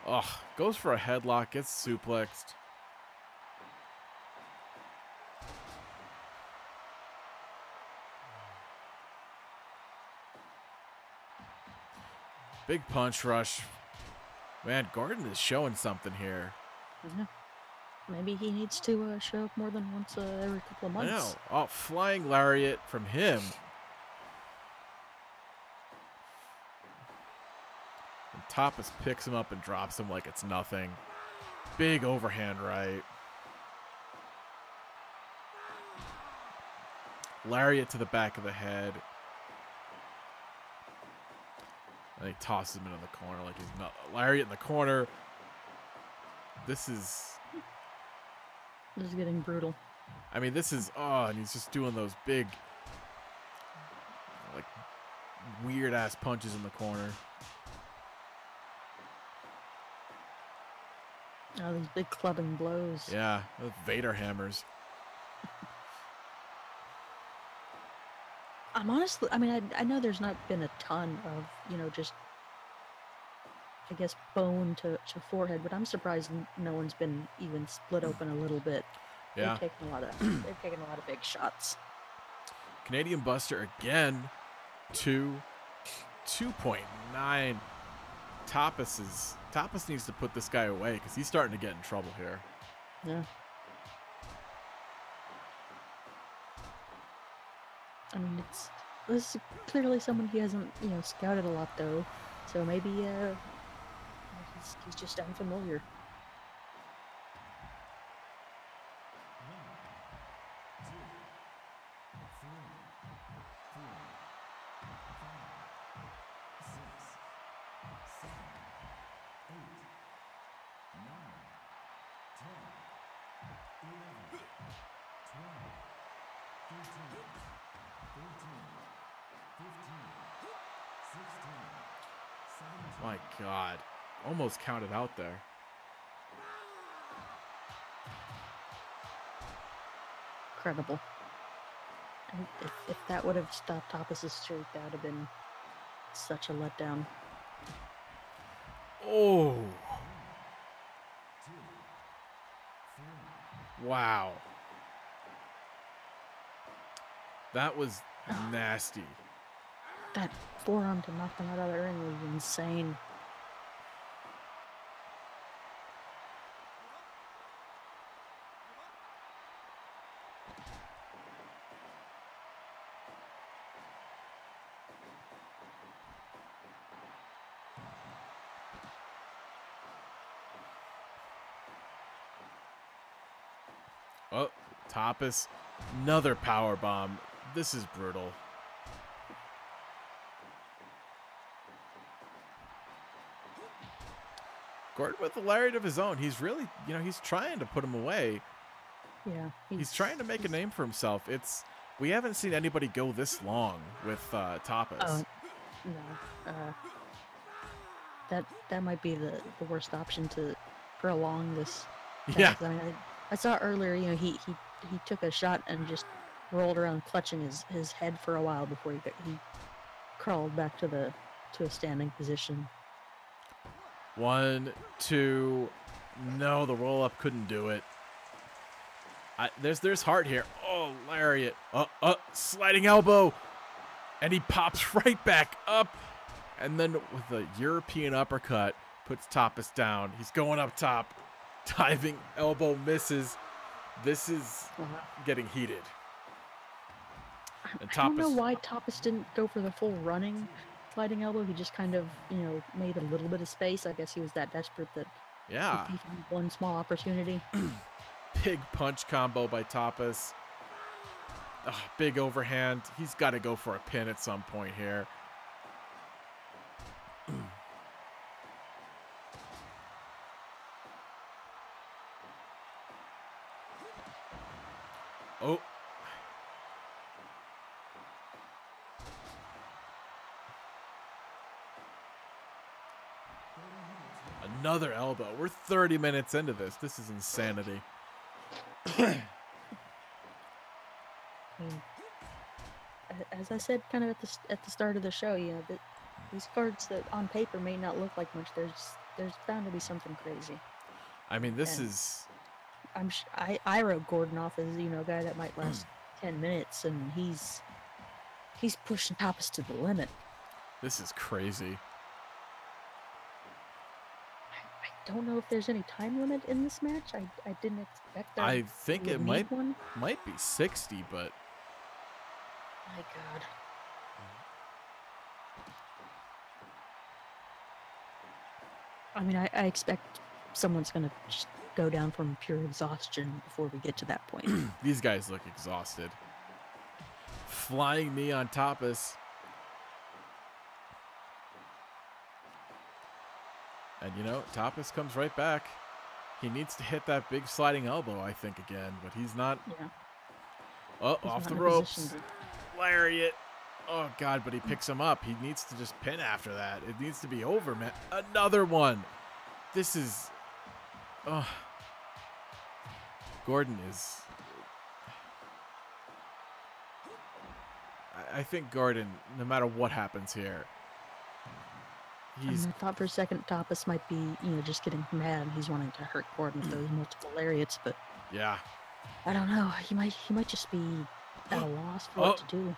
Ugh, goes for a headlock, gets suplexed. Big punch rush. Man, Gordon is showing something here. Yeah. Maybe he needs to show up more than once every couple of months. I know. Oh, flying lariat from him. And Tapas picks him up and drops him like it's nothing. Big overhand right. Lariat to the back of the head. And he tosses him into the corner like he's not. Lariat in the corner. This is getting brutal. I mean, this is, and he's just doing those big, like, weird-ass punches in the corner. Oh, these big clubbing blows. Yeah, those Vader hammers. I'm honestly, I know there's not been a ton of, just, I guess, bone to forehead, but I'm surprised no one's been even split open a little bit. Yeah. They've taken a lot of big shots. Canadian Buster again. 2.9. Tapas needs to put this guy away because he's starting to get in trouble here. Yeah. I mean, this is clearly someone he hasn't, scouted a lot though. So maybe he's just unfamiliar. My God. Almost counted out there. Incredible. And if that would have stopped Tapas' streak, that would have been such a letdown. Oh. Wow. That was nasty. That forearm to knock him out of the ring was insane. Oh, Tapas. Another power bomb. This is brutal. Gordon with a lariat of his own. He's really, he's trying to put him away. Yeah. He's trying to make a name for himself. We haven't seen anybody go this long with Tapas. No. That might be the worst option to prolong this. Yeah. I mean, I saw earlier, he took a shot and just rolled around clutching his head for a while before he crawled back to a standing position. 1, 2. No, the roll up couldn't do it. There's heart here. Oh, lariat. Sliding elbow. And he pops right back up. And then with a European uppercut, puts Tapas down. He's going up top. Diving elbow misses. This is getting heated. I don't know why Tapas didn't go for the full running sliding elbow. He just kind of, made a little bit of space. I guess he was that desperate that he found one small opportunity. Big punch combo by Tapas. Big overhand. He's got to go for a pin at some point here. Oh. Another elbow. We're 30 minutes into this. This is insanity. As I said kind of at the start of the show, these cards that on paper may not look like much, there's bound to be something crazy. I mean, this is... I wrote Gordon off as, a guy that might last 10 minutes, and he's pushing Tapas to the limit. This is crazy. I don't know if there's any time limit in this match. I didn't expect that. I think it might be 60, but... My God. I mean, I expect someone's going to just go down from pure exhaustion before we get to that point. These guys look exhausted. Flying knee on Tapas. And, Tapas comes right back. He needs to hit that big sliding elbow, I think, again, but he's not. Yeah. Oh, off the ropes. Lariat. Oh, God, but he picks him up. He needs to just pin after that. It needs to be over, man. Another one. This is... Oh. Gordon is... I think Gordon, no matter what happens here, I thought for a second Tapas might be, just getting mad and he's wanting to hurt Gordon with those multiple lariats, but... Yeah. I don't know. He might just be at a loss for what to do.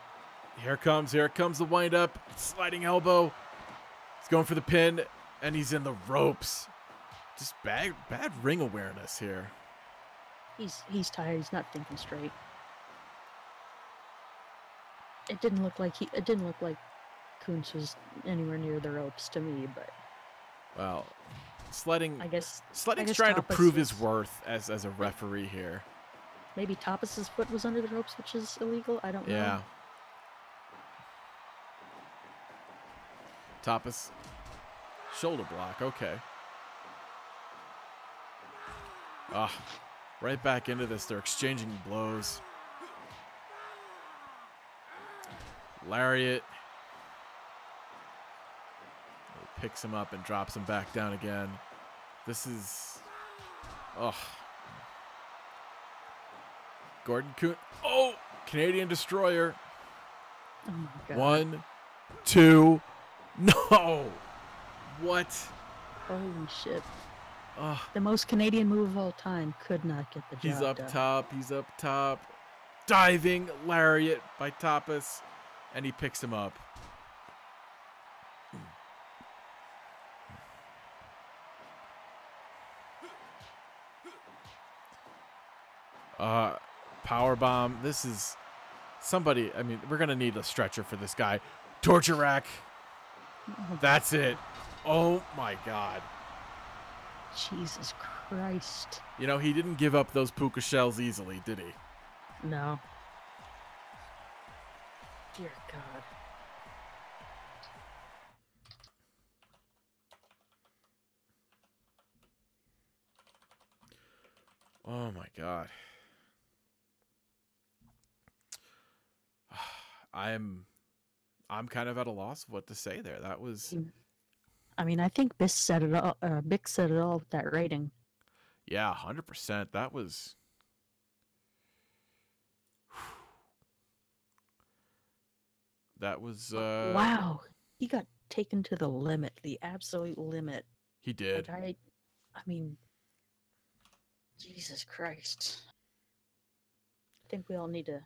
Here comes the wind-up. Sliding elbow. He's going for the pin, and he's in the ropes. Just bad ring awareness here. He's tired. He's not thinking straight. It didn't look like Kuntz was anywhere near the ropes to me, but... Well, Sledding's trying to Tapas prove his worth as a referee here. Maybe Tapas's foot was under the ropes, which is illegal. I don't know. Yeah. Tapas. Shoulder block. Okay. Right back into this. They're exchanging blows. Lariat. He picks him up and drops him back down again. This is... Oh. Gordon Kuhn. Oh! Canadian Destroyer. Oh my God. 1, 2. No! What? Holy shit. Oh. The most Canadian move of all time could not get the job He's up done. top. He's up top. Diving lariat by Tapas. And he picks him up. Power bomb. This is somebody. I mean, we're going to need a stretcher for this guy. Torture rack. That's it. Oh my God. Jesus Christ. You know, he didn't give up those puka shells easily, did he? No. Dear God. Oh my God. I'm kind of at a loss of what to say there. That was... I mean, I think Bick said it all. Bick said it all with that rating. Yeah, 100%. That was... That was... Wow. He got taken to the limit, the absolute limit. He did. Like, I mean, Jesus Christ. I think we all need to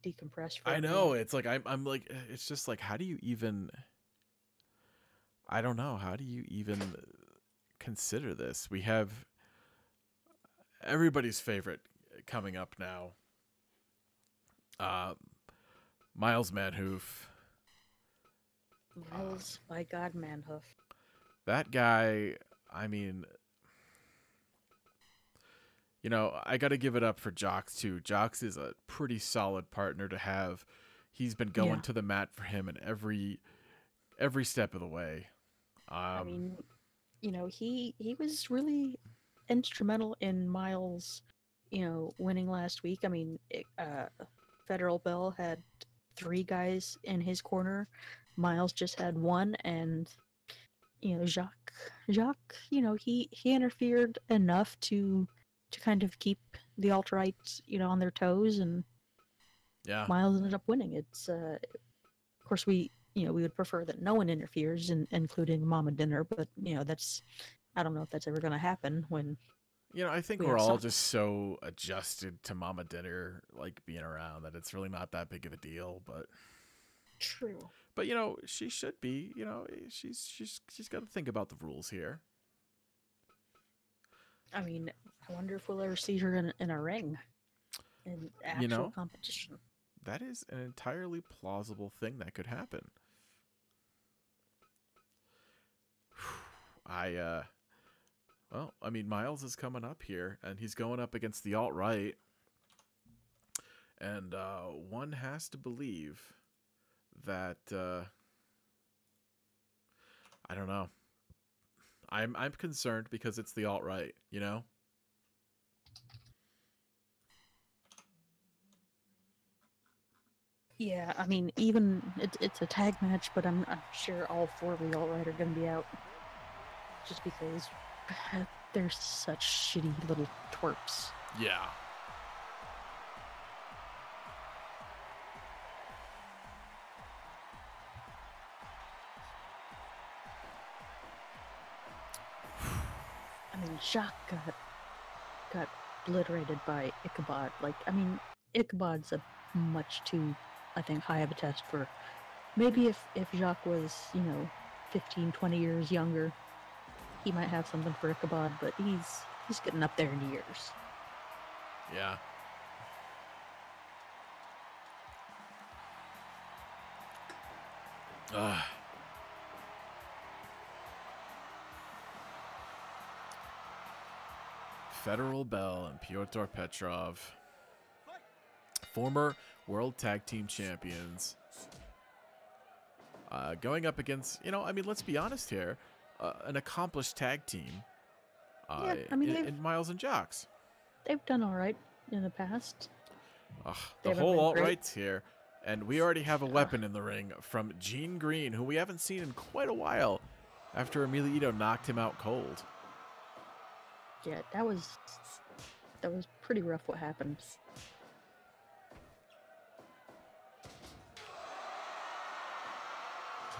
decompress for a I know. minute. It's like, I'm like, it's just like, how do you even... I don't know. How do you even consider this? We have everybody's favorite coming up now. Miles Manhoof. Miles, by God, Manhoof. That guy, I mean, you know, I got to give it up for Jox too. Jox is a pretty solid partner to have. He's been going to the mat for him in every step of the way. I mean, you know, he was really instrumental in Miles, you know, winning last week. I mean, Federal Bell had 3 guys in his corner. Miles just had 1, and you know, Jacques, you know, he interfered enough to kind of keep the alt-rights, you know, on their toes, and Miles ended up winning. It's of course we would prefer that no one interferes, including Mama Dinner, but you know, that's, I don't know if that's ever going to happen when... You know, I think we're all just so adjusted to Mama Dinner, like, being around, that it's really not that big of a deal, but... True. But, you know, she should be, you know, she's got to think about the rules here. I mean, I wonder if we'll ever see her in a ring, in actual competition. That is an entirely plausible thing that could happen. Well, I mean, Miles is coming up here, and he's going up against the alt-right. And one has to believe that, I don't know. I'm concerned because it's the alt-right, you know? Yeah, I mean, even it's a tag match, but I'm sure all 4 of the alt-right are going to be out. Just because they're such shitty little twerps. Yeah. I mean, Jacques got obliterated by Ichabod. Like, I mean, Ichabod's a much too, I think, high of a test for... Maybe if Jacques was, you know, 15, 20 years younger, he might have something for Ichabod, but he's getting up there in years. Yeah. Federal Bell and Pyotr Petrov, former World Tag Team Champions, going up against, you know, I mean, let's be honest here, an accomplished tag team. Yeah, I mean, in Miles and Jox. They've done all right in the past. The whole alt-right's here. And we already have a weapon in the ring from Gene Green, who we haven't seen in quite a while after Emilio knocked him out cold. Yeah, that was pretty rough what happened.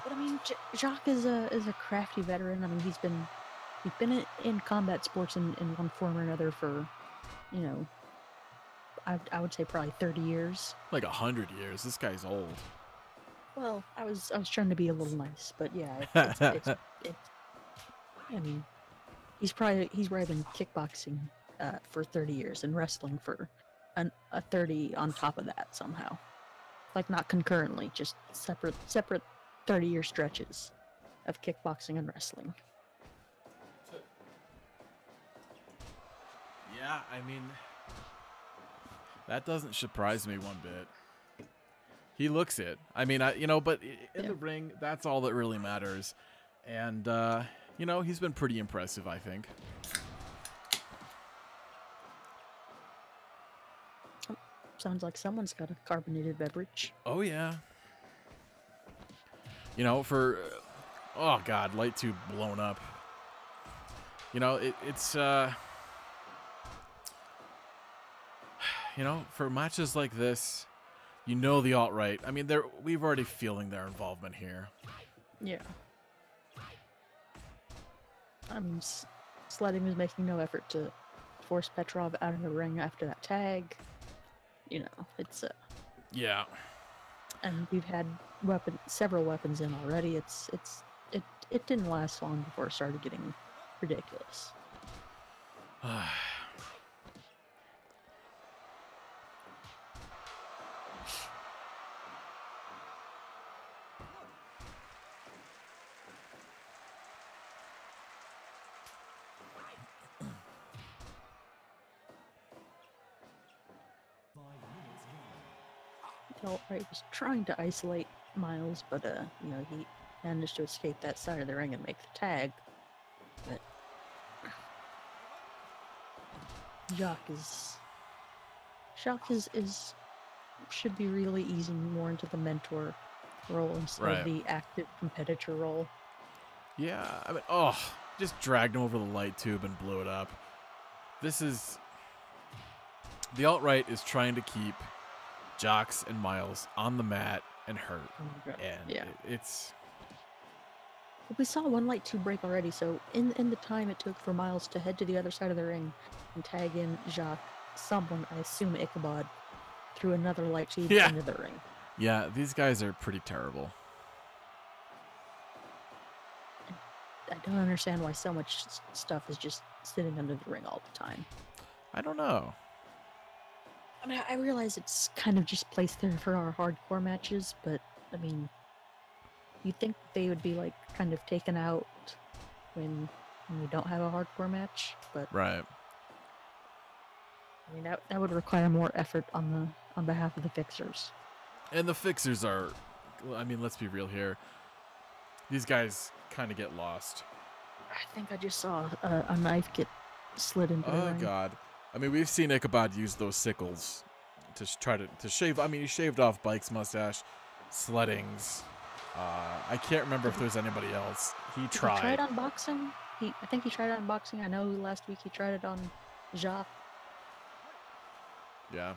But I mean, Jacques is a crafty veteran. I mean, he's been in combat sports in one form or another for, you know, I would say probably 30 years. Like 100 years. This guy's old. Well, I was trying to be a little nice, but yeah, I mean, he's probably been kickboxing for 30 years and wrestling for a 30 on top of that somehow. Like not concurrently, just separate 30-year stretches of kickboxing and wrestling. Yeah, I mean, that doesn't surprise me one bit. He looks it. I mean, but in the ring, that's all that really matters. And, he's been pretty impressive, I think. Oh, sounds like someone's got a carbonated beverage. Oh, yeah. Oh, God, light tube blown up. It's for matches like this, the alt-right. I mean, we've already feeling their involvement here. Yeah. I mean, Sledding was making no effort to force Petrov out of the ring after that tag. It's yeah. And we've had several weapons in already. It didn't last long before it started getting ridiculous. Alt-right was trying to isolate Miles, but he managed to escape that side of the ring and make the tag. But Jacques should be really easing more into the mentor role instead of the active competitor role. Yeah, I mean, just dragged him over the light tube and blew it up. The alt-right is trying to keep Jocks and Miles on the mat and hurt. And it's... We saw one light tube break already, so in the time it took for Miles to head to the other side of the ring and tag in Jacques, someone, I assume Ichabod, threw another light tube into the ring. Yeah, these guys are pretty terrible. I don't understand why so much stuff is just sitting under the ring all the time. I don't know. I mean, I realize it's kind of just placed there for our hardcore matches, but, I mean, you'd think they would be, like, kind of taken out when we don't have a hardcore match, but... Right. I mean, that would require more effort on behalf of the Fixers. And the Fixers are... I mean, let's be real here. These guys kind of get lost. I think I just saw a knife get slid into the ring. Oh, God. I mean, we've seen Ichabod use those sickles to try to shave. I mean, he shaved off Bike's mustache, Sledding's. I can't remember if there was anybody else. He tried. He tried on boxing. I think he tried it on boxing. I know last week he tried it on Jacques. Yeah.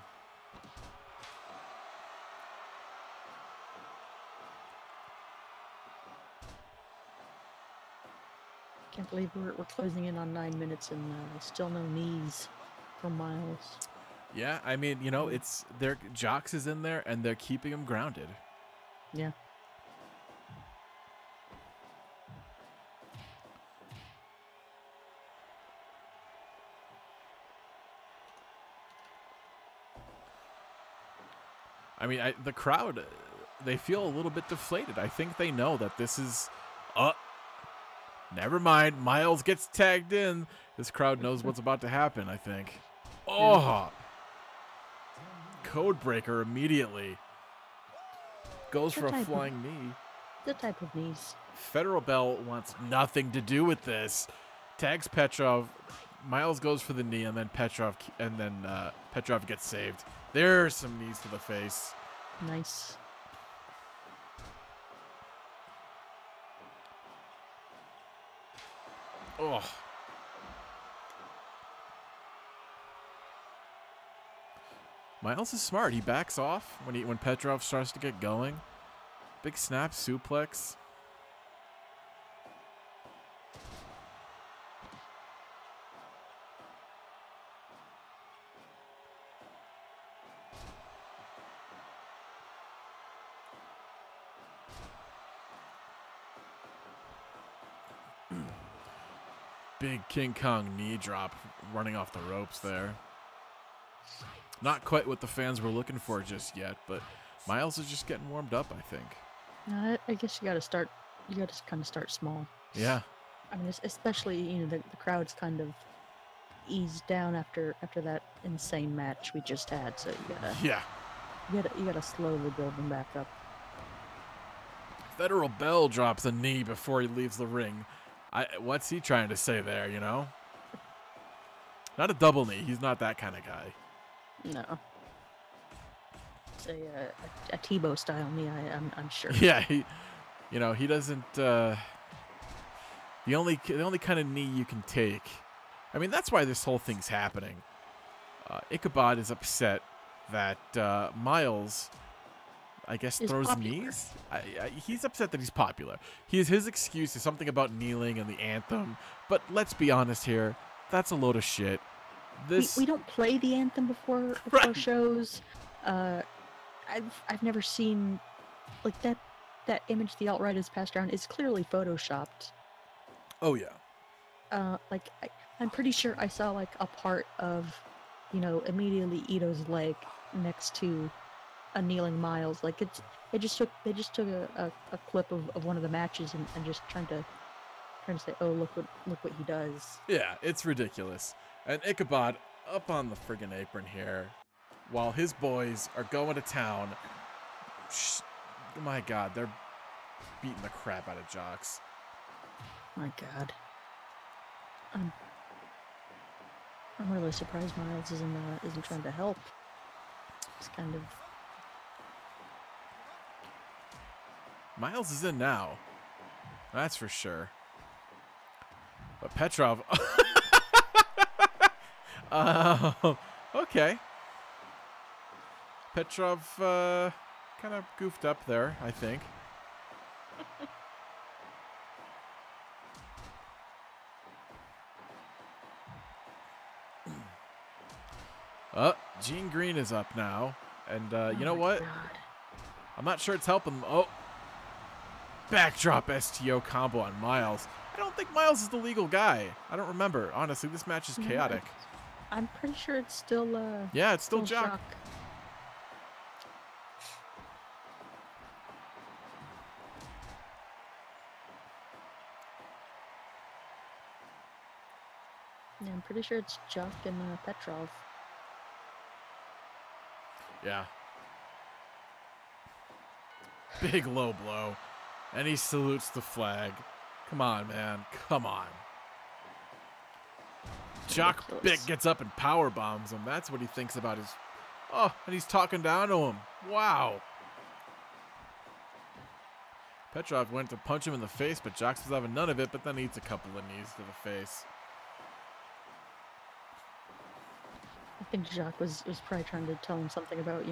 Can't believe we're closing in on 9 minutes and still no knees for Miles. Yeah, I mean, it's Jocks is in there and they're keeping him grounded. Yeah. I mean, the crowd, they feel a little bit deflated. I think they know that this is... Never mind. Miles gets tagged in. This crowd knows what's about to happen, I think. Oh! Codebreaker immediately. Goes for a flying knee. The type of knees. Federal Bell wants nothing to do with this. Tags Petrov. Miles goes for the knee, and then Petrov gets saved. There's some knees to the face. Nice. Oh. Miles is smart. He backs off when Petrov starts to get going. Big snap suplex. Big King Kong knee drop running off the ropes there. Not quite what the fans were looking for just yet, but Miles is just getting warmed up, I think. I guess you gotta start. You gotta kind of start small. Yeah. I mean, especially the crowd's kind of eased down after that insane match we just had. So you gotta slowly build them back up. Federal Bell drops a knee before he leaves the ring. What's he trying to say there, you know? Not a double knee. He's not that kind of guy. No. It's a Tebow style knee, I'm sure. Yeah, he doesn't. The only kind of knee you can take. I mean, that's why this whole thing's happening. Ichabod is upset that Miles, I guess, throws popular. knees. He's upset that he's popular. His excuse is something about kneeling and the anthem. But let's be honest here, that's a load of shit. We don't play the anthem before Right. shows. I've never seen like that image the alt-right has passed around is clearly photoshopped. Oh yeah. I'm pretty sure I saw like a part of, immediately Ito's leg next to a kneeling Miles. Like they just took a clip of one of the matches and just trying to say, oh, look what he does. Yeah, it's ridiculous. And Ichabod up on the friggin' apron here, while his boys are going to town. My God, they're beating the crap out of Jocks. My God. I'm really surprised Miles isn't trying to help. It's kind of. Miles is in now. That's for sure. But Petrov. Okay. Petrov kind of goofed up there, I think. Gene Green is up now. And you know what? God. I'm not sure it's helping. Oh. Backdrop STO combo on Miles. I don't think Miles is the legal guy. I don't remember. Honestly, this match is chaotic. I'm pretty sure it's still Yeah, it's still Jock. Yeah, I'm pretty sure it's Jock and Petrov. Yeah. Big low blow. And he salutes the flag. Come on, man. Come on. Jock Bick gets up and power bombs him. That's what he thinks about his... Oh, and he's talking down to him. Wow. Petrov went to punch him in the face, but Jocks was having none of it, but then eats a couple of knees to the face. I think Jock was probably trying to tell him something about,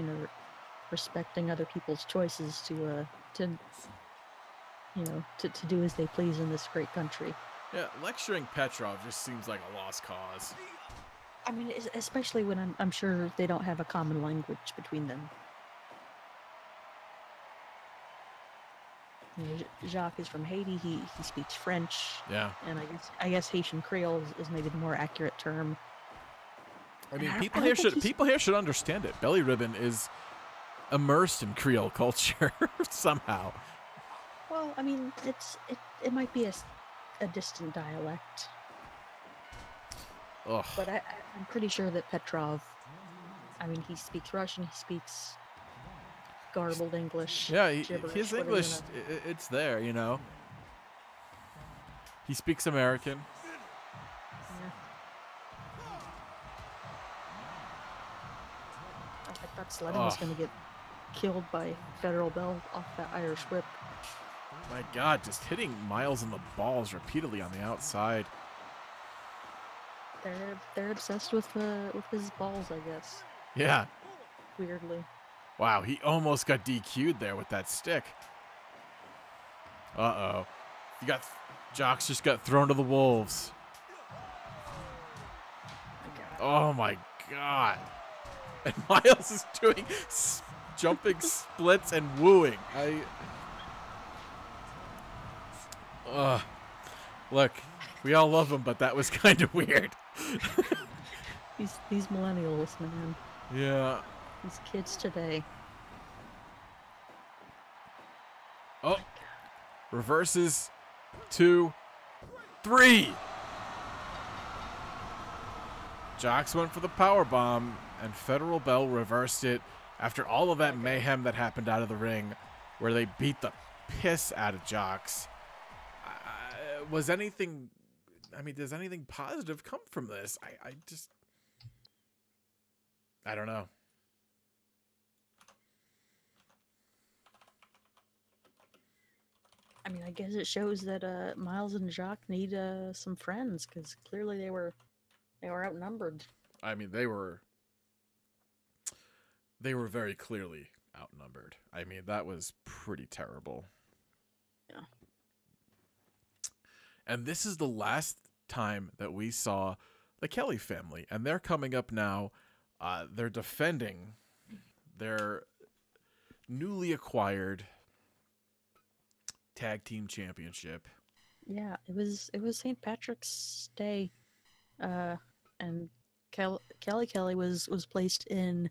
respecting other people's choices to do as they please in this great country. Yeah, lecturing Petrov just seems like a lost cause. I mean, especially when I'm sure they don't have a common language between them. Jacques is from Haiti. He speaks French. Yeah. And I guess Haitian Creole is maybe the more accurate term. I mean, people here should understand it. Belly Ribbon is immersed in Creole culture somehow. Well, I mean, it might be a distant dialect. Ugh. But I'm pretty sure that Petrov, I mean, he speaks Russian, he speaks garbled English. Yeah, gibberish, his whatever English, it's there, He speaks American. Yeah. I thought Sledding was going to get killed by Federal Bell off that Irish whip. My God, just hitting Miles in the balls repeatedly on the outside. They're obsessed with his balls, I guess. Yeah. Weirdly. Wow, he almost got DQ'd there with that stick. Uh-oh. Jocks just got thrown to the wolves. Oh my God. And Miles is doing jumping splits and wooing. Look, we all love him, but that was kind of weird. These millennials, man. Yeah. These kids today. Oh. Reverses. 2, 3. Jocks went for the power bomb, and Federal Bell reversed it after all of that mayhem that happened out of the ring, where they beat the piss out of Jocks. Does anything positive come from this? I don't know. I mean, I guess it shows that Miles and Jacques need some friends, because clearly they were outnumbered. I mean, they were very clearly outnumbered. I mean, that was pretty terrible. Yeah. And this is the last time that we saw the Kelly family, and they're coming up now. They're defending their newly acquired tag team championship. Yeah, it was St. Patrick's Day, and Kelly was placed in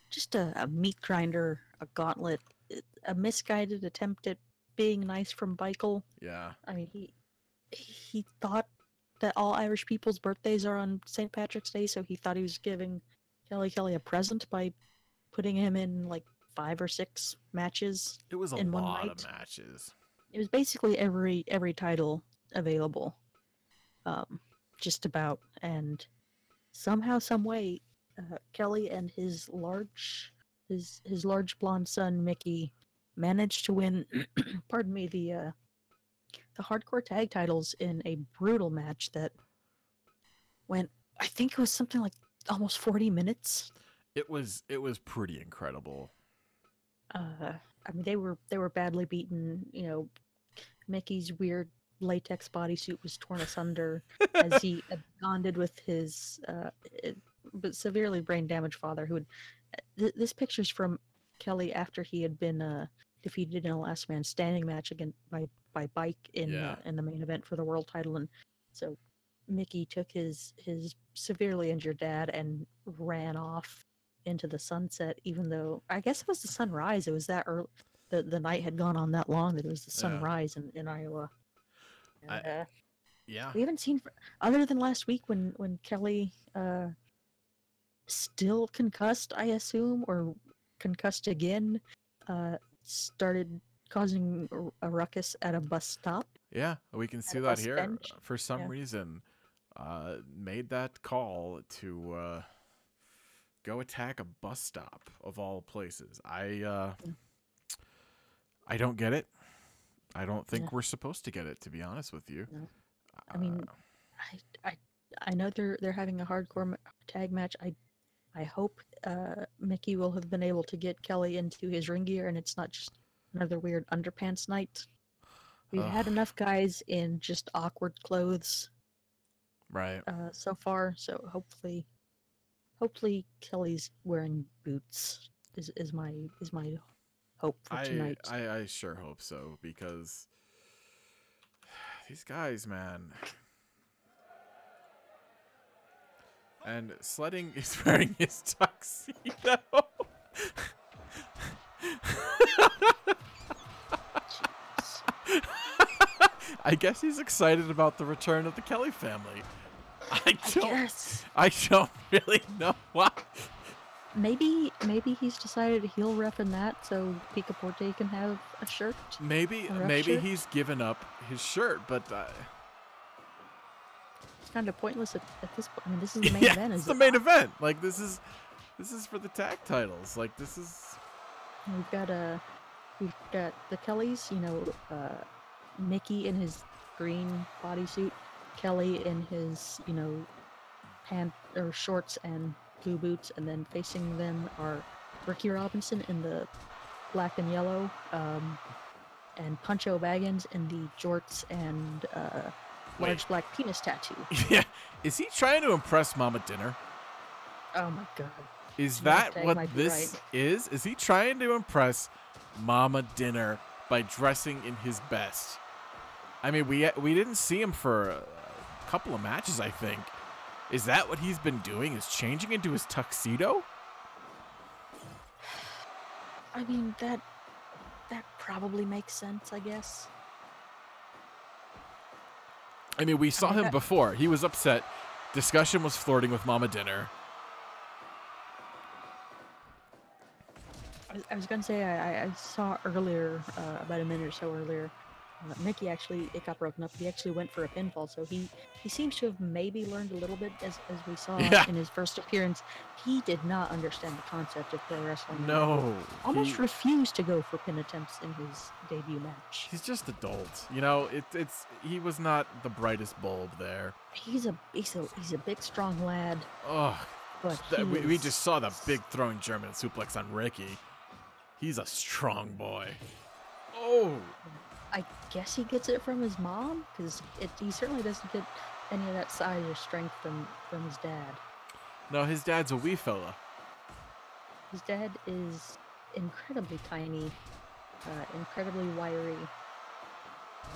just a meat grinder, a gauntlet, a misguided attempt at being nice from Michael. Yeah. I mean, he thought that all Irish people's birthdays are on St. Patrick's Day, so he thought he was giving Kelly a present by putting him in like 5 or 6 matches. It was a in one lot night. of matches. It was basically every title available, just about. And somehow, some way, Kelly and his large blonde son Mickey managed to win. Pardon me, the hardcore tag titles in a brutal match that went. I think it was something like almost 40 minutes. It was pretty incredible. I mean, they were badly beaten. You know, Mickey's weird latex bodysuit was torn asunder as he absconded with his but severely brain damaged father. Who would this picture's from Kelly after he had been defeated in a last man standing match against by Bike in the main event for the world title, and so Mickey took his severely injured dad and ran off into the sunset, even though I guess it was the sunrise. It was that early. The night had gone on that long that it was the sunrise in Iowa. And, yeah. We haven't seen, other than last week when Kelly, still concussed, I assume, or concussed again, started causing a ruckus at a bus stop. Yeah, we can see that here. Bench. For some reason, made that call to go attack a bus stop of all places. I don't get it. I don't think we're supposed to get it, to be honest with you. No. I mean, I know they're having a hardcore tag match. I hope Mickey will have been able to get Kelly into his ring gear, and it's not just another weird underpants night. We've had enough guys in just awkward clothes, right? So far. So hopefully Kelly's wearing boots. Is my hope for tonight. I sure hope so, because these guys, man. And Sledding is wearing his tuxedo. I guess he's excited about the return of the Kelly family. I don't really know why. Maybe he's decided he'll ref in that so Picaporte can have a shirt. Maybe he's given up his shirt, but it's kind of pointless at this point. I mean, this is the main event. It's the main event. Like this is for the tag titles. Like this is. We've got the Kellys, Mickey in his green bodysuit, Kelly in his, pant or shorts and blue boots, and then facing them are Ricky Robinson in the black and yellow, and Puncho Baggins in the jorts and large black penis tattoo. Yeah. Is he trying to impress Mama Dinner? Oh my god. Is that Tag what might be this right. is? Is he trying to impress Mama Dinner by dressing in his best? I mean, we didn't see him for a couple of matches, I think. Is that what he's been doing? Is changing into his tuxedo? I mean, that probably makes sense, I guess. I mean, we saw mean, him that- before. He was upset. Discussion was flirting with Mama Dinner. I was gonna say I saw earlier, about a minute or so earlier, Mickey actually, it got broken up. He actually went for a pinfall, so he seems to have maybe learned a little bit, as we saw Yeah. in his first appearance. He did not understand the concept of pro wrestling. No. Almost refused to go for pin attempts in his debut match. He's just adult. He was not the brightest bulb there. He's a big strong lad, Oh, but we just saw the big throwing German suplex on Ricky. He's a strong boy. Oh. I guess he gets it from his mom, because he certainly doesn't get any of that size or strength from his dad. No, his dad's a wee fella. His dad is incredibly tiny, incredibly wiry,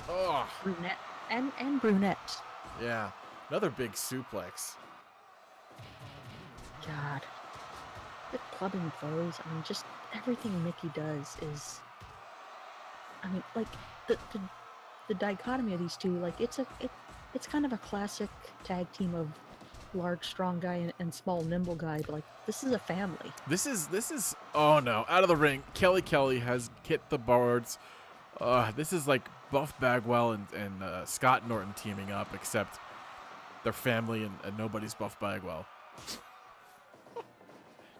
Oh. brunette and brunette. Yeah. Another big suplex. God, the clubbing blows. I mean, just everything Mickey does is. I mean, like the dichotomy of these two, like it's kind of a classic tag team of large strong guy and small nimble guy, but like this is a family. This is oh no, out of the ring. Kelly has hit the boards. This is like Buff Bagwell and Scott Norton teaming up, except they're family and nobody's Buff Bagwell.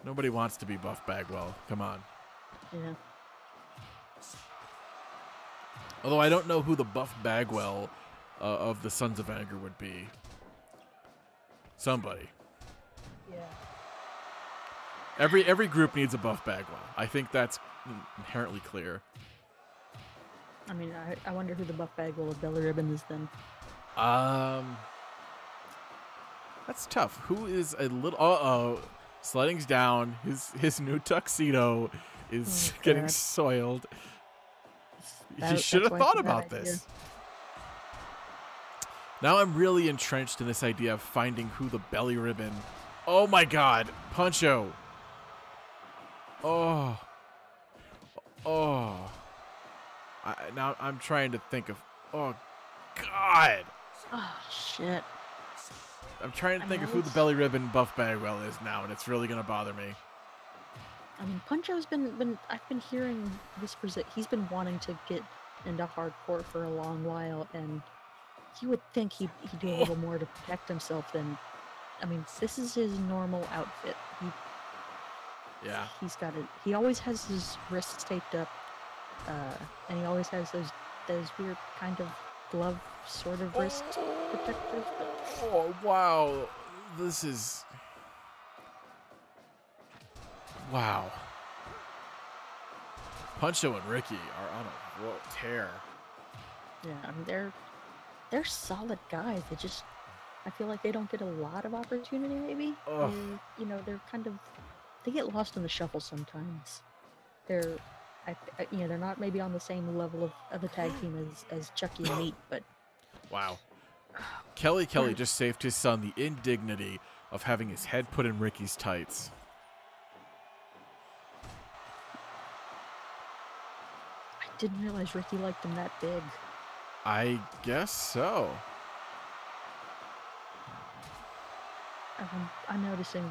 Nobody wants to be Buff Bagwell. Come on. Yeah. Although I don't know who the Buff Bagwell of the Sons of Anger would be. Somebody. Yeah. Every group needs a Buff Bagwell. I think that's inherently clear. I mean, I wonder who the Buff Bagwell of Belly Ribbon is then. That's tough. Who is a little sliding's down. His new tuxedo is getting God. soiled. He That's should have why thought it's a bad about idea. this. Now I'm really entrenched in this idea of finding who the Belly Ribbon. Oh my God, Puncho. Oh. Now I'm trying to think of. Oh God. Oh shit. I'm trying to I think mean, of who the it's- Belly Ribbon Buff Bagwell is now, and it's really gonna bother me. I mean, Puncho's been I've been hearing whispers that he's been wanting to get into hardcore for a long while, and you would think he'd do a little more to protect himself than. I mean, this is his normal outfit. Yeah. He's got it. He always has his wrists taped up, and he always has those weird kind of glove sort of wrist protectors. But Oh wow, this is. Wow. Puncho and Ricky are on a tear. yeah, I mean they're solid guys. They just I feel like they don't get a lot of opportunity. Maybe Ugh. they're kind of they get lost in the shuffle sometimes. They're they're not maybe on the same level of a tag team as Chucky and Meat, but Wow. Kelly just saved his son the indignity of having his head put in Ricky's tights. I didn't realize Ricky liked them that big. I guess so. I'm noticing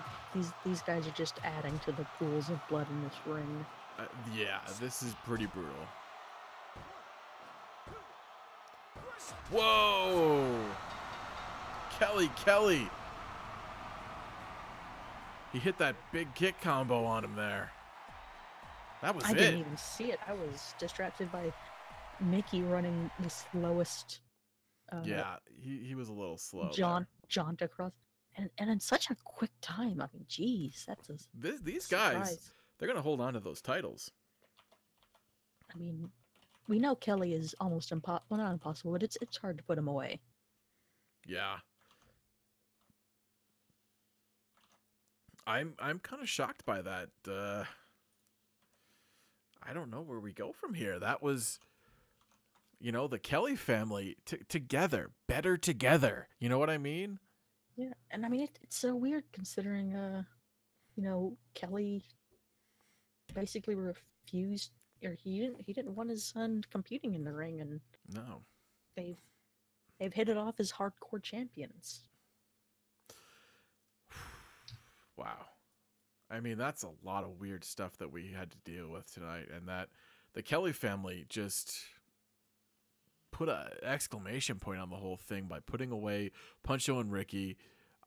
these guys are just adding to the pools of blood in this ring. Yeah, this is pretty brutal. Whoa! Kelly! He hit that big kick combo on him there. That was I it. didn't even see it. I was distracted by Mickey running the slowest Yeah, he was a little slow jaunt across, and in such a quick time. I mean, geez, that's a These guys, surprise. they're gonna hold on to those titles. I mean, we know Kelly is almost well, not impossible, but it's hard to put him away. Yeah. I'm kind of shocked by that. I don't know where we go from here. That was, the Kelly family together, better together. You know what I mean? Yeah, and I mean it's so weird considering Kelly basically refused, or he didn't want his son competing in the ring, and No. they've hit it off as hardcore champions. Wow. I mean, that's a lot of weird stuff that we had to deal with tonight, and that the Kelly family just put an exclamation point on the whole thing by putting away Puncho and Ricky.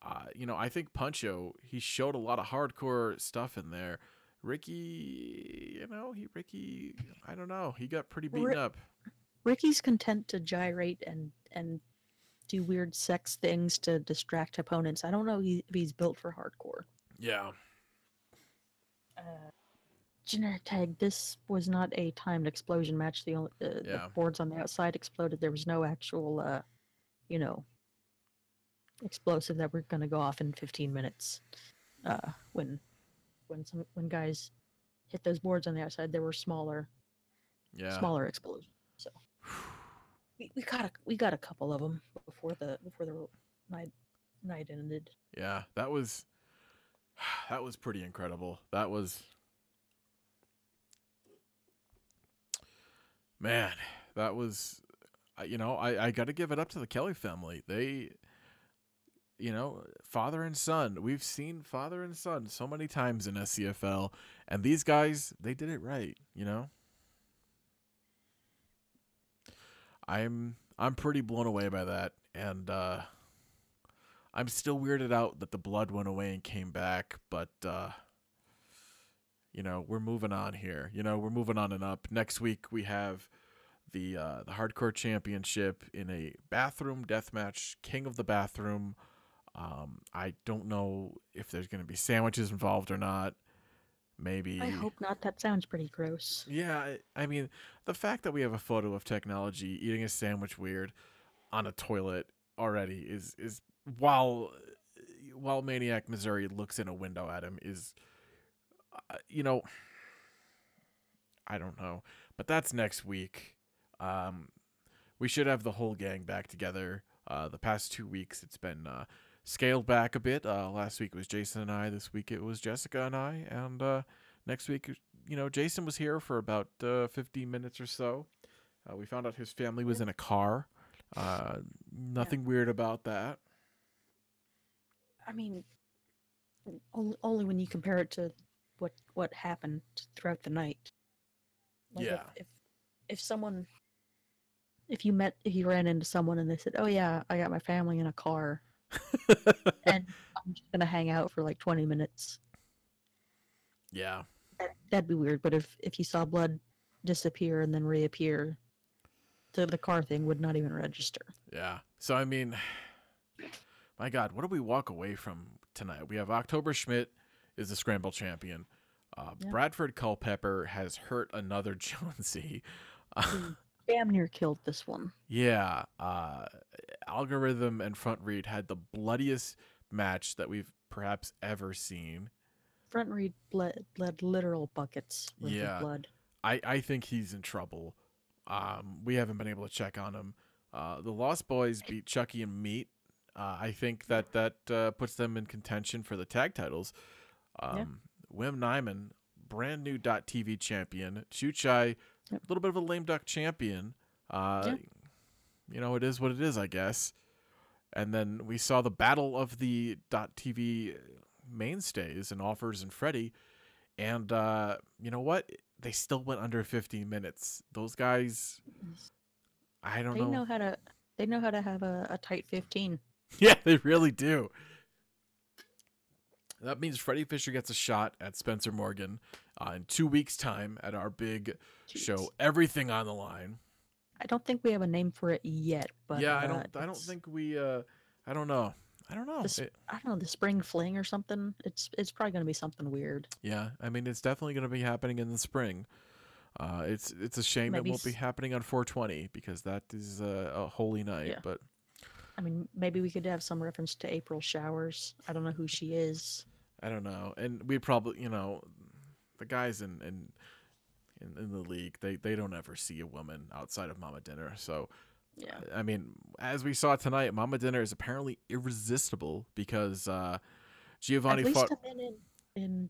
I think Puncho, he showed a lot of hardcore stuff in there. Ricky, I don't know. He got pretty beaten up. Ricky's content to gyrate and do weird sex things to distract opponents. I don't know if he's built for hardcore. Yeah. Generic tag. This was not a timed explosion match. The boards on the outside exploded. There was no actual, explosive that were going to go off in 15 minutes. When guys hit those boards on the outside, there were smaller explosions. So we got a couple of them before the night ended. Yeah, that was pretty incredible. That was, man, that was, I got to give it up to the Kelly family. They, father and son. We've seen father and son so many times in SCFL, and these guys, they did it right. I'm pretty blown away by that, and I'm still weirded out that the blood went away and came back, but we're moving on here. We're moving on and up. Next week we have the Hardcore Championship in a bathroom deathmatch, King of the Bathroom. I don't know if there's going to be sandwiches involved or not. Maybe. I hope not. That sounds pretty gross. Yeah, I mean, the fact that we have a photo of Technology eating a sandwich weird on a toilet already is while Maniac Missouri looks in a window at him is, I don't know, but that's next week. We should have the whole gang back together. The past 2 weeks, it's been scaled back a bit. Last week it was Jason and I. This week it was Jessica and I. And next week, Jason was here for about 15 minutes or so. We found out his family was in a car. Nothing weird about that. I mean, only when you compare it to what happened throughout the night. Like yeah. If you ran into someone and they said, "Oh yeah, I got my family in a car," and I'm just gonna hang out for like 20 minutes. Yeah. That'd be weird. But if you saw blood disappear and then reappear, the car thing would not even register. Yeah. So I mean, my God, what do we walk away from tonight? We have October Schmidt is the Scramble champion. Bradford Culpepper has hurt another Jonesy. Damn near killed this one. Yeah. Algorithm and Front Reed had the bloodiest match that we've perhaps ever seen. Front Reed bled literal buckets worth of blood. I think he's in trouble. We haven't been able to check on him. The Lost Boys beat Chucky and Meat. I think that puts them in contention for the tag titles. Wim Nyman, brand new .TV champion. Chuchai, a little bit of a lame duck champion. It is what it is, I guess. And then we saw the battle of the .TV mainstays and Offers and Freddy. And you know what? They still went under 15 minutes. Those guys, I don't know. They know how to have a tight 15. Yeah, they really do. That means Freddie Fisher gets a shot at Spencer Morgan in 2 weeks' time at our big show, Everything on the Line. I don't think we have a name for it yet, but yeah, I don't think we. I don't know. I don't know. I don't know, the spring fling or something. It's probably going to be something weird. Yeah, I mean, it's definitely going to be happening in the spring. It's a shame Maybe it won't be happening on 420 because that is a holy night. Yeah. But I mean, maybe we could have some reference to April Showers. I don't know who she is. I don't know, and we probably, the guys in the league, they don't ever see a woman outside of Mama Dinner. So, Yeah. I mean, as we saw tonight, Mama Dinner is apparently irresistible because Giovanni At least fought. a men in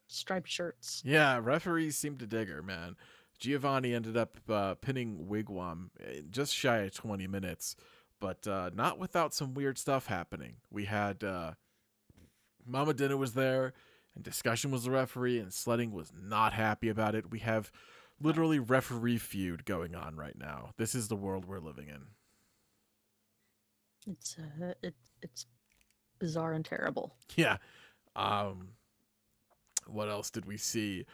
striped shirts. Yeah, referees seem to dig her, man. Giovanni ended up pinning Wigwam in just shy of 20 minutes, but not without some weird stuff happening. We had Mama Dinner was there, and Discussion was the referee, and Sledding was not happy about it. We have literally referee feud going on right now. This is the world we're living in. It's bizarre and terrible. Yeah. What else did we see?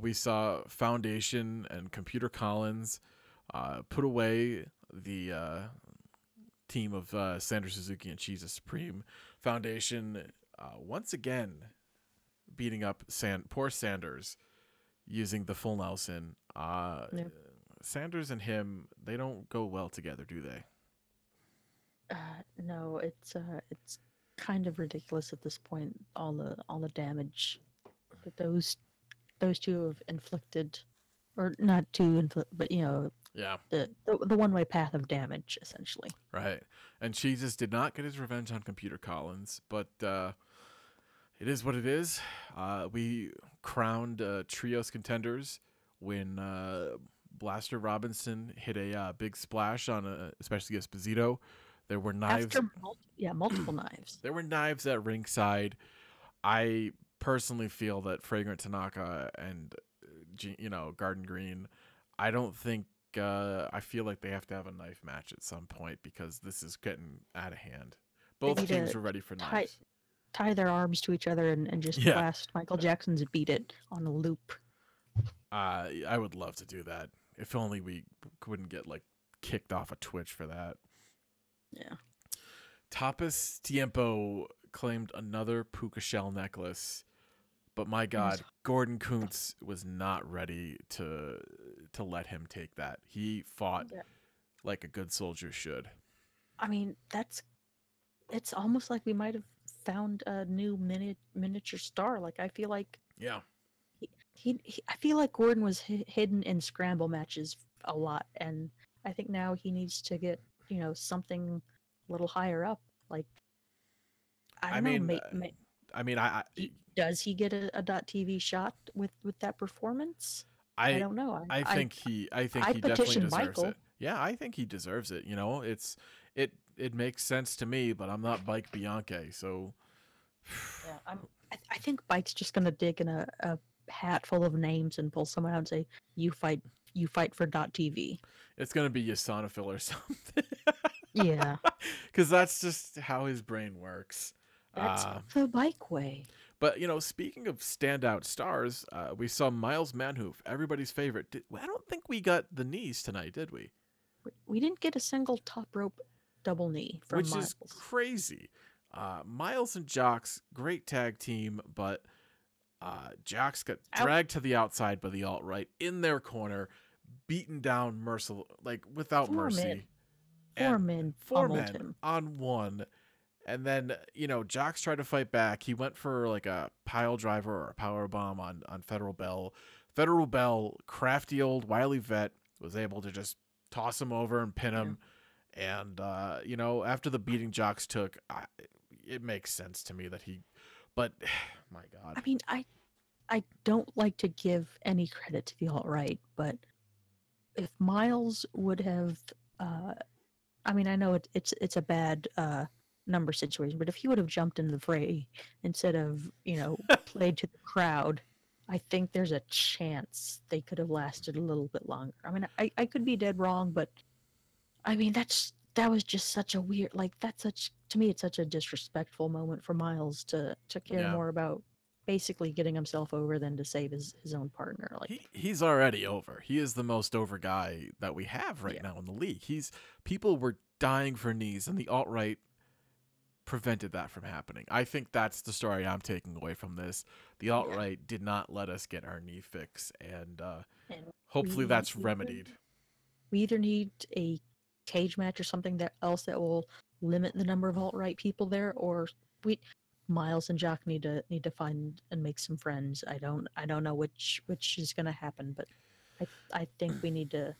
We saw Foundation and Computer Collins put away the team of Sanders Suzuki and Cheetah Supreme. Foundation once again beating up poor Sanders using the full Nelson. Sanders and him, they don't go well together, do they? No, it's kind of ridiculous at this point. All the damage that those two have inflicted, or not to inflict, but Yeah. the one-way path of damage, essentially. Right. And Jesus did not get his revenge on Computer Collins, but it is what it is. We crowned trios contenders when Blaster Robinson hit a big splash on especially Esposito. There were knives. Multiple knives. There were knives at ringside. I personally feel that Fragrant Tanaka and Garden Green, I don't think I feel like they have to have a knife match at some point because this is getting out of hand. Both teams were ready for knives. Tie their arms to each other and just blast Michael Jackson's Beat It on a loop. I would love to do that. If only we wouldn't get kicked off of Twitch for that. Yeah. Tapas Tiempo claimed another puka shell necklace, but my God, Gordon Kuntz was not ready to let him take that. He fought like a good soldier should. I mean, it's almost like we might have found a new miniature star. I feel like I feel like Gordon was hidden in scramble matches a lot, and I think now he needs to get something a little higher up. Does he get a .TV shot with that performance? I don't know. I think he definitely deserves Michael. it. Yeah, I think he deserves it. It makes sense to me, but I'm not Bike Bianchi, so. Yeah, I think Bike's just gonna dig in a hat full of names and pull someone out and say, "You fight for .TV." It's gonna be Yasanafil or something. Yeah, because that's just how his brain works. That's the Bike way. But speaking of standout stars, we saw Miles Manhoof, everybody's favorite. I don't think we got the knees tonight, did we? We didn't get a single top rope double knee from Which Miles. is crazy. Miles and Jox, great tag team, but Jox got dragged to the outside by the alt-right in their corner, beaten down without mercy. Four men him on one. And then, Jox tried to fight back. He went for a pile driver or a power bomb on Federal Bell. Federal Bell, crafty old wily vet, was able to just toss him over and pin him. And, after the beating Jox took, it makes sense to me that but my God. I mean, I don't like to give any credit to the alt-right, but if Miles would have, I know it's a bad number situation, but if he would have jumped in the fray instead of played to the crowd, I think there's a chance they could have lasted a little bit longer. I could be dead wrong, but that's that was just such a weird, like, that's such, to me, it's such a disrespectful moment for Miles to care Yeah. more about basically getting himself over than to save his own partner. Like, He's already over. He is the most over guy that we have right yeah, now in the league. People were dying for knees, and the alt-right prevented that from happening. I think that's the story I'm taking away from this. The alt-right did not let us get our knee fix, and and hopefully that's remedied. we either need a cage match or something that else that will limit the number of alt-right people there, or we Miles and Jock need to find and make some friends. I don't know which is going to happen, but I think we need to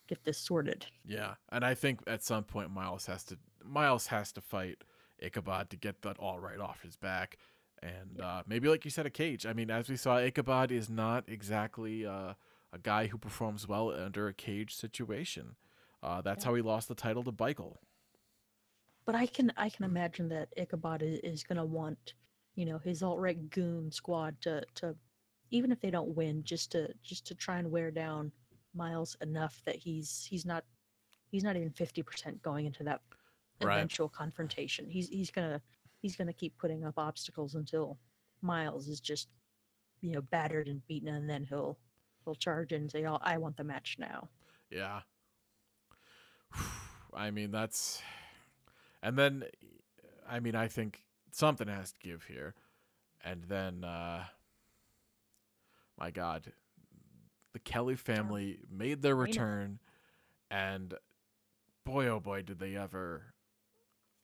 get this sorted. Yeah, and I think at some point Miles has to fight Ichabod to get that all right off his back, and maybe like you said, a cage. I mean, as we saw, Ichabod is not exactly a guy who performs well under a cage situation. That's how he lost the title to Michael. But I can imagine that Ichabod is going to want, his alt-right goon squad to even if they don't win, just to try and wear down Miles enough that he's not even 50% going into that Right. eventual confrontation. He's gonna keep putting up obstacles until Miles is just battered and beaten, and then he'll charge in and say, "Oh, I want the match now." Yeah. I mean, and then, I mean, I think something has to give here, and then, my God, the Kelly family made their return, and boy, oh boy, did they ever!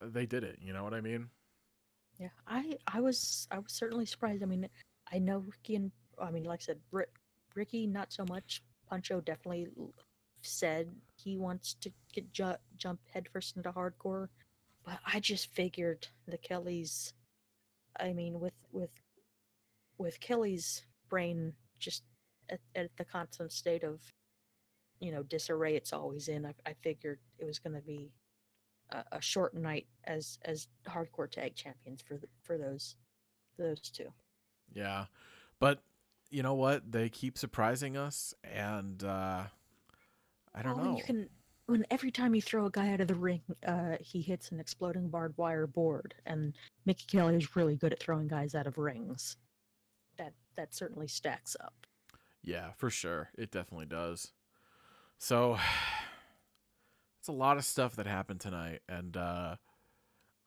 They did it. You know what I mean? Yeah, I was certainly surprised. I mean, I know Ricky and I mean, like I said, Ricky not so much. Pancho definitely said he wants to jump headfirst into hardcore, but I just figured the Kellys. I mean, with Kelly's brain just at the constant state of disarray it's always in, I figured it was going to be a short night as hardcore tag champions for those two. Yeah, but you know what? They keep surprising us, and I don't know. When every time you throw a guy out of the ring, he hits an exploding barbed wire board, and Mickey Kelly is really good at throwing guys out of rings. That certainly stacks up. Yeah, for sure. It definitely does. So it's a lot of stuff that happened tonight, and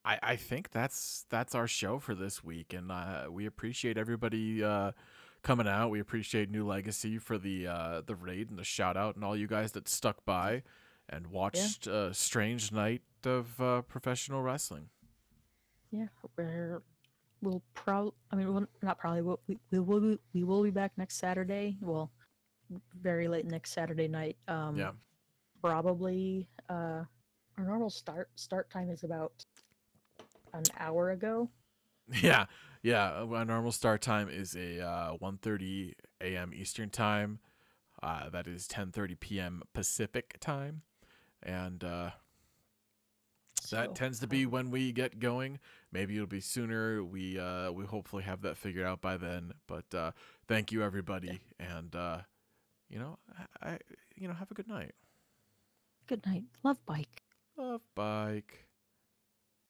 I think that's our show for this week, and we appreciate everybody coming out. We appreciate New Legacy for the raid and the shout out, and all you guys that stuck by and watched a strange night of professional wrestling. Yeah, we'll probably. I mean, well, not probably. We will be back next Saturday. Well, very late next Saturday night. Yeah. Probably. Our normal start time is about an hour ago. Yeah. Our normal start time is a 1:30 a.m. Eastern time. That is 10:30 p.m. Pacific time, and that tends to be when we get going. Maybe it'll be sooner. We hopefully have that figured out by then. But thank you everybody, and have a good night. Good night. Love Bike. Love Bike.